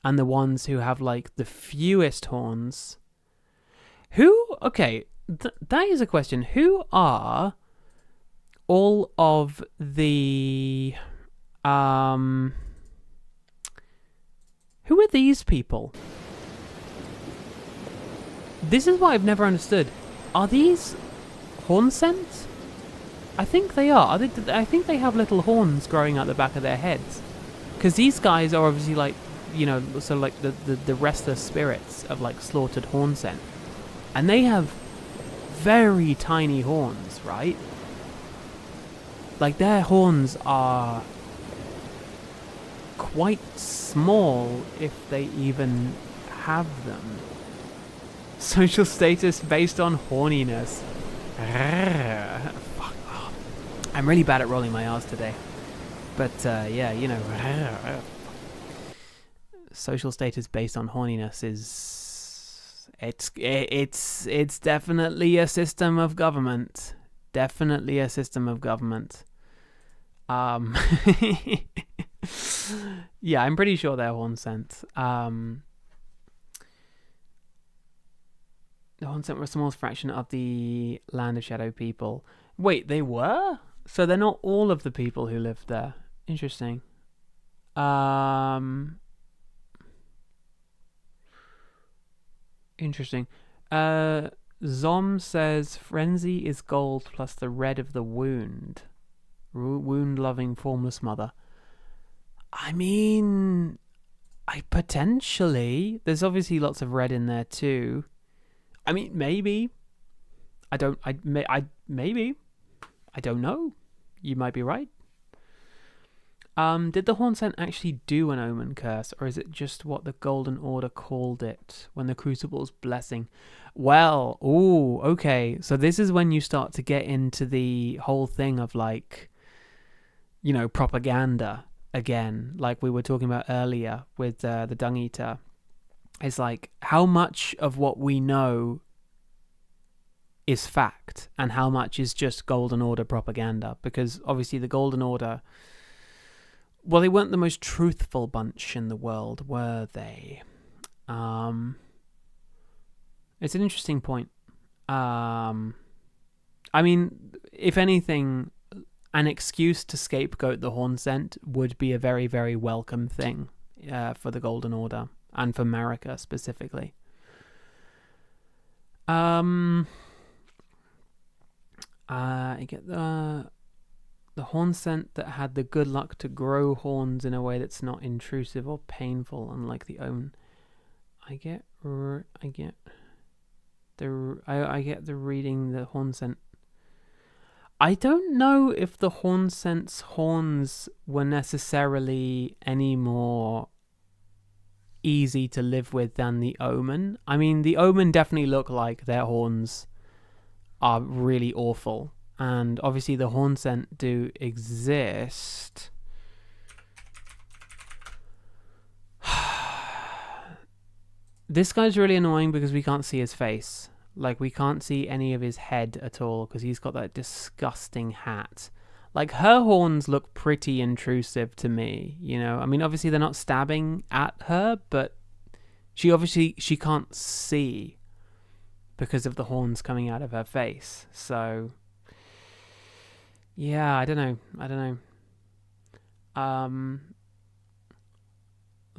and the ones who have like the fewest horns. That is a question. Who are all of the who are these people? This is what I've never understood. Are these Hornsent? I think they are. I think they have little horns growing out the back of their heads. Because these guys are obviously like, sort of like the restless spirits of like slaughtered Hornsent. And they have very tiny horns, right? Like, their horns are quite small if they even have them. Social status based on horniness. Fuck. Oh, I'm really bad at rolling my R's today. But, yeah, social status based on horniness is... It's definitely a system of government. Definitely a system of government. Yeah, I'm pretty sure they're Hornsent. The Hornsent were a small fraction of the Land of Shadow people. Wait, they were? So they're not all of the people who lived there. Interesting. Interesting. Zom says frenzy is gold plus the red of the wound. Wound-loving, formless mother. I mean, I potentially. There's obviously lots of red in there too. I mean, maybe. Maybe. I don't know. You might be right. Did the horn scent actually do an omen curse, or is it just what the Golden Order called it when the Crucible's blessing? Well, okay. So this is when you start to get into the whole thing of like, propaganda again, like we were talking about earlier with the Dung Eater. It's like how much of what we know is fact and how much is just Golden Order propaganda, because obviously the Golden Order, well, they weren't the most truthful bunch in the world, were they? It's an interesting point. I mean, if anything, an excuse to scapegoat the horn scent would be a very, very welcome thing for the Golden Order and for Marika specifically. I get the horn scent that had the good luck to grow horns in a way that's not intrusive or painful, unlike the omen. I get the reading the horn scent. I don't know if the horn scent's horns were necessarily any more easy to live with than the omen. I mean, the omen definitely look like their horns are really awful, and obviously the horn scent do exist. This guy's really annoying because we can't see his face. Like, we can't see any of his head at all because he's got that disgusting hat. Like, her horns look pretty intrusive to me, I mean, obviously they're not stabbing at her, but she can't see because of the horns coming out of her face. So, yeah, I don't know. A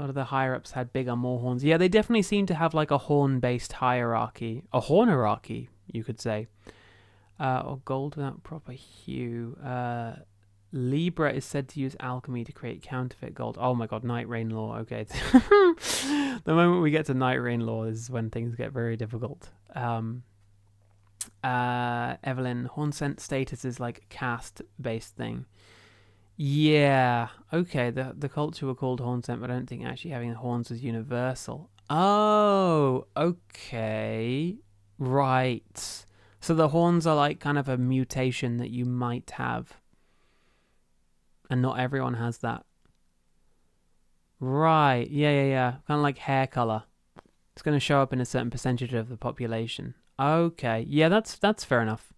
lot of the higher-ups had bigger, more horns. Yeah, they definitely seem to have like a horn-based hierarchy. A hornarchy, you could say. Or gold without proper hue. Libra is said to use alchemy to create counterfeit gold. Oh my god, Night Rain Law. Okay. The moment we get to Night Rain Law is when things get very difficult. Evelyn, horn scent status is like a caste-based thing. Yeah, okay, the culture were called horn scent, but I don't think actually having the horns was universal. Oh, okay. Right. So the horns are like kind of a mutation that you might have. And not everyone has that. Right, yeah. Kind of like hair color. It's going to show up in a certain percentage of the population. Okay, yeah, that's fair enough.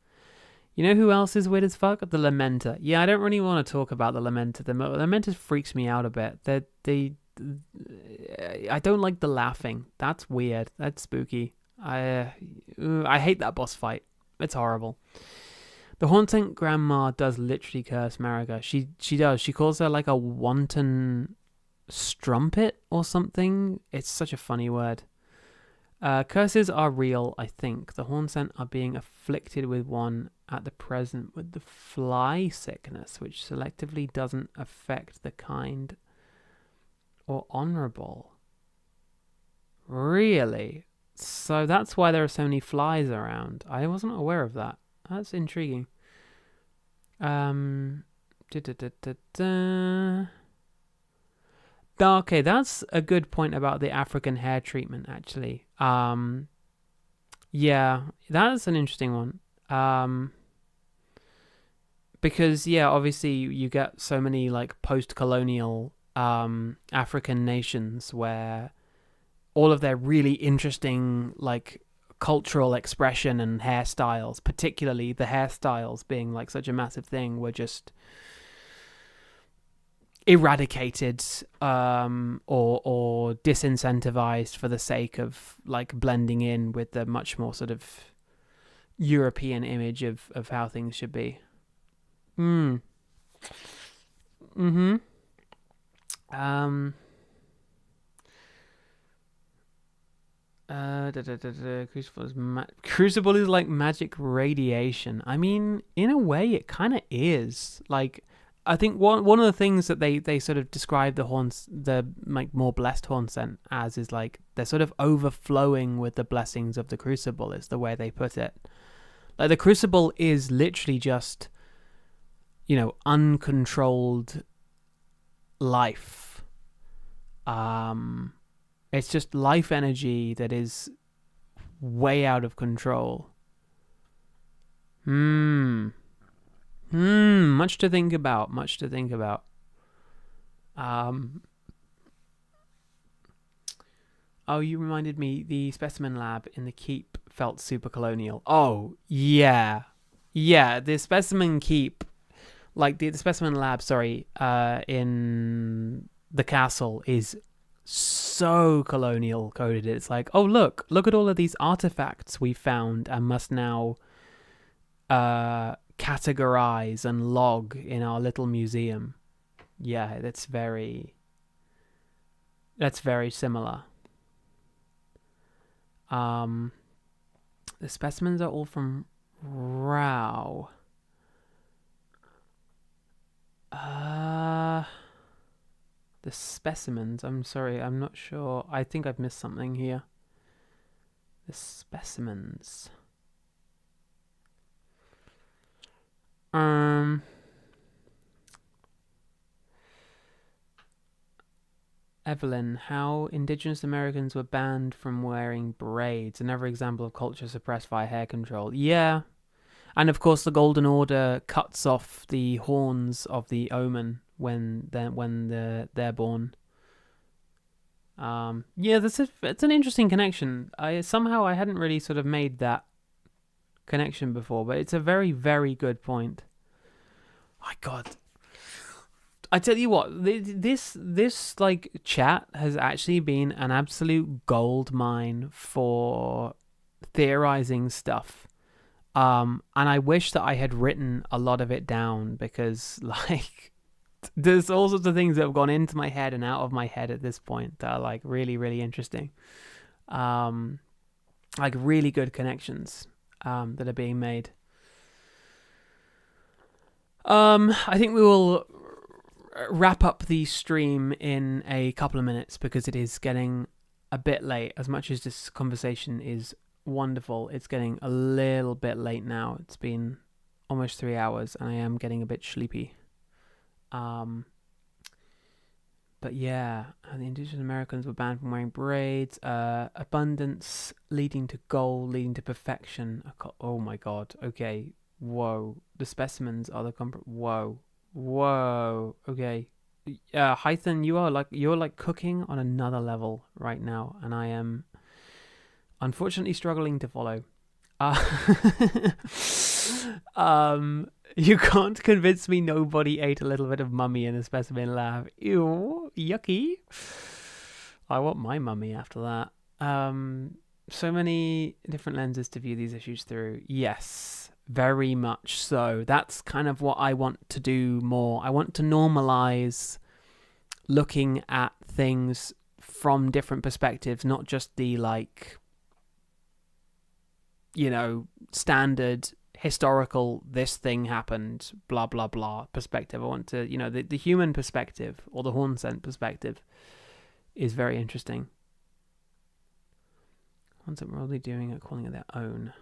You know who else is weird as fuck? The Lamenter. Yeah, I don't really want to talk about the Lamenter. The Lamenter freaks me out a bit. I don't like the laughing. That's weird. That's spooky. I hate that boss fight. It's horrible. The Haunting Grandma does literally curse Marika. She does. She calls her like a wanton strumpet or something. It's such a funny word. Curses are real, I think. The horn scent are being afflicted with one at the present with the fly sickness, which selectively doesn't affect the kind or honourable. Really? So that's why there are so many flies around. I wasn't aware of that. That's intriguing. Okay, that's a good point about the African hair treatment, actually. Yeah, that's an interesting one. Because, yeah, obviously you get so many, like, post-colonial African nations where all of their really interesting, like, cultural expression and hairstyles, particularly the hairstyles being, like, such a massive thing, were just eradicated or disincentivized for the sake of like blending in with the much more sort of European image of how things should be. Crucible is like magic radiation. I mean, in a way, it kind of is. Like, I think one of the things that they sort of describe the like more blessed horn scent as is like they're sort of overflowing with the blessings of the crucible. Is the way they put it. Like the crucible is literally just, uncontrolled life. It's just life energy that is way out of control. Much to think about. Oh, you reminded me, the specimen lab in the keep felt super colonial. Oh, yeah. Yeah, the specimen keep, like the specimen lab, in the castle is so colonial coded. It's like, oh, look at all of these artifacts we found and must now categorize and log in our little museum. Yeah, that's very similar. The specimens are all from Rao. The specimens, I'm sorry, I'm not sure. I think I've missed something here. The specimens. Evelyn, how indigenous Americans were banned from wearing braids. Another example of culture suppressed via hair control. Yeah. And of course the Golden Order cuts off the horns of the omen when they're born. Yeah, it's an interesting connection. I hadn't really sort of made that connection before, but it's a very, very good point. My God, I tell you what, this like chat has actually been an absolute gold mine for theorizing stuff. And I wish that I had written a lot of it down because like there's all sorts of things that have gone into my head and out of my head at this point that are like really, really interesting. Like really good connections that are being made. I think we will wrap up the stream in a couple of minutes because it is getting a bit late. As much as this conversation is wonderful, it's getting a little bit late now. It's been almost 3 hours and I am getting a bit sleepy. But yeah, the indigenous Americans were banned from wearing braids. Abundance leading to goal, leading to perfection. Oh my God. Okay. Whoa. The specimens are the Whoa. Okay. Hythan, you're like cooking on another level right now, and I am unfortunately struggling to follow. You can't convince me nobody ate a little bit of mummy in the specimen lab. Ew, yucky. I want my mummy after that. So many different lenses to view these issues through. Yes, very much so. That's kind of what I want to do more. I want to normalize looking at things from different perspectives, not just the like, standard historical, this thing happened, blah, blah, blah perspective. I want to, the human perspective or the horn scent perspective is very interesting. What's it really doing at calling it their own?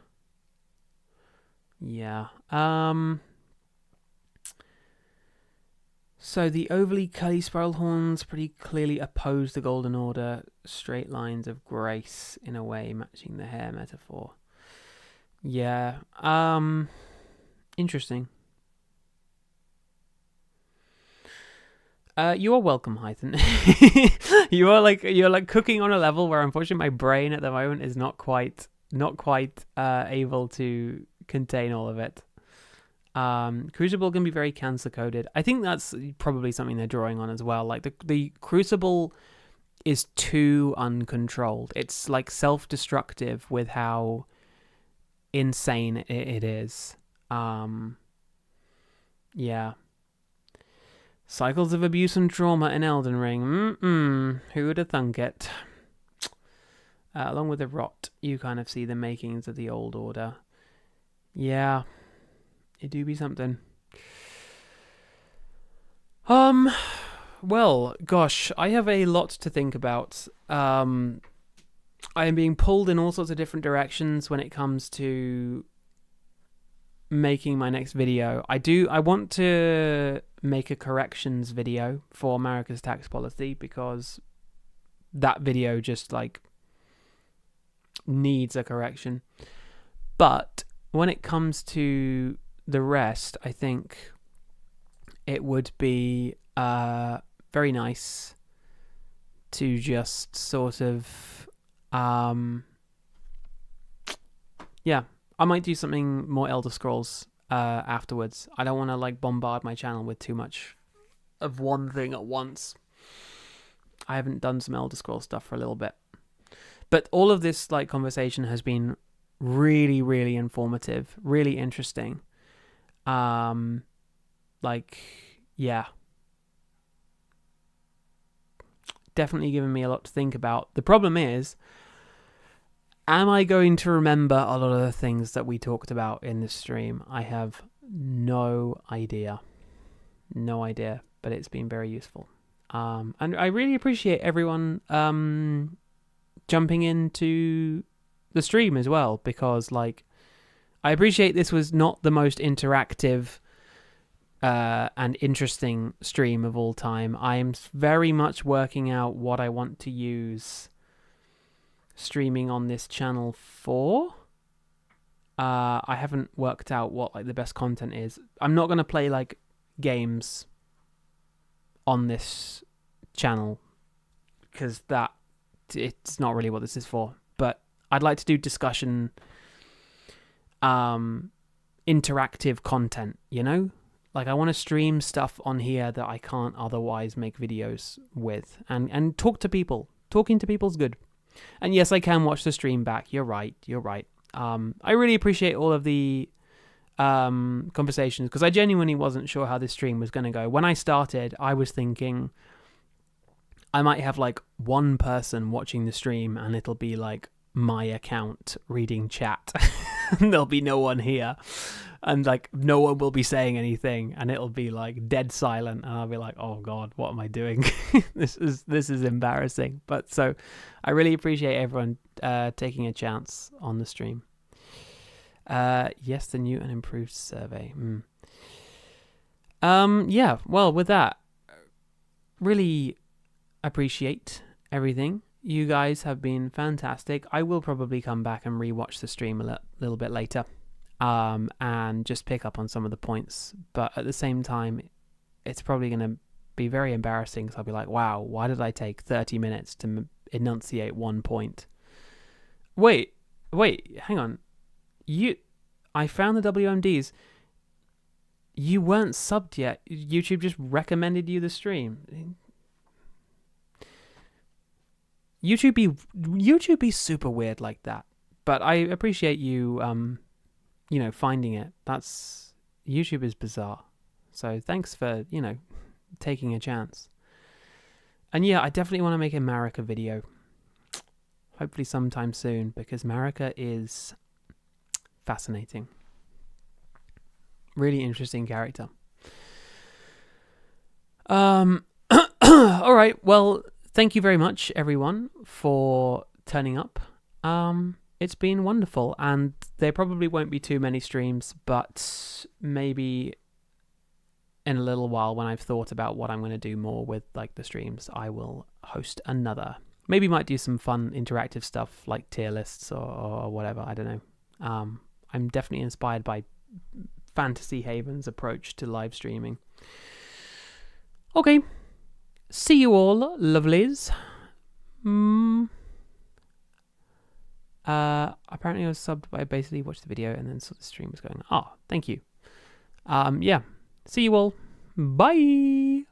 Yeah. So the overly curly spiral horns pretty clearly oppose the Golden Order straight lines of grace in a way, matching the hair metaphor. Yeah. Interesting. You are welcome, Hythan. You're like cooking on a level where unfortunately my brain at the moment is not quite able to contain all of it. Crucible can be very cancer coded. I think that's probably something they're drawing on as well. Like the Crucible is too uncontrolled. It's like self-destructive with how insane it is. Yeah. Cycles of abuse and trauma in Elden Ring. Who would have thunk it? Along with the rot, you kind of see the makings of the old order. Yeah, it do be something. Well, gosh, I have a lot to think about. I am being pulled in all sorts of different directions when it comes to making my next video. I want to make a corrections video for America's tax policy, because that video just like needs a correction. But when it comes to the rest, I think it would be very nice to just sort of yeah, I might do something more Elder Scrolls afterwards. I don't want to like bombard my channel with too much of one thing at once. I haven't done some Elder Scrolls stuff for a little bit. But all of this like conversation has been really, really informative, really interesting. Like, yeah. Definitely given me a lot to think about. The problem is, am I going to remember a lot of the things that we talked about in this stream? I have no idea. No idea, but it's been very useful. And I really appreciate everyone jumping into the stream as well, because like I appreciate this was not the most interactive and interesting stream of all time. I am very much working out what I want to use streaming on this channel for. I haven't worked out what like the best content is. I'm not going to play like games on this channel, because it's not really what this is for. But I'd like to do discussion, interactive content, you know? Like I want to stream stuff on here that I can't otherwise make videos with, and talk to people. Talking to people's good. And yes, I can watch the stream back. You're right. I really appreciate all of the conversations, because I genuinely wasn't sure how this stream was going to go. When I started, I was thinking I might have like one person watching the stream, and it'll be like my account reading chat. And there'll be no one here, and like no one will be saying anything, and it'll be like dead silent, and I'll be like, oh god, what am I doing? this is embarrassing. But so I really appreciate everyone taking a chance on the stream. Yes, the new and improved survey. Yeah, well, with that, really appreciate everything. You guys have been fantastic. I will probably come back and rewatch the stream a little bit later, and just pick up on some of the points. But at the same time, it's probably going to be very embarrassing, because I'll be like, wow, why did I take 30 minutes to enunciate one point? Wait, hang on. I found the WMDs. You weren't subbed yet. YouTube just recommended you the stream. YouTube be super weird like that. But I appreciate you, finding it. YouTube is bizarre. So thanks for, taking a chance. And yeah, I definitely want to make a Marika video. Hopefully sometime soon, because Marika is fascinating. Really interesting character. All right, well, thank you very much, everyone, for turning up. It's been wonderful, and there probably won't be too many streams, but maybe in a little while, when I've thought about what I'm going to do more with like the streams, I will host another. Maybe might do some fun interactive stuff like tier lists or whatever. I don't know. I'm definitely inspired by Fantasy Haven's approach to live streaming. Okay. See you all, lovelies. Apparently I was subbed, but I basically watched the video and then saw the stream was going. Oh, thank you. Yeah. See you all. Bye.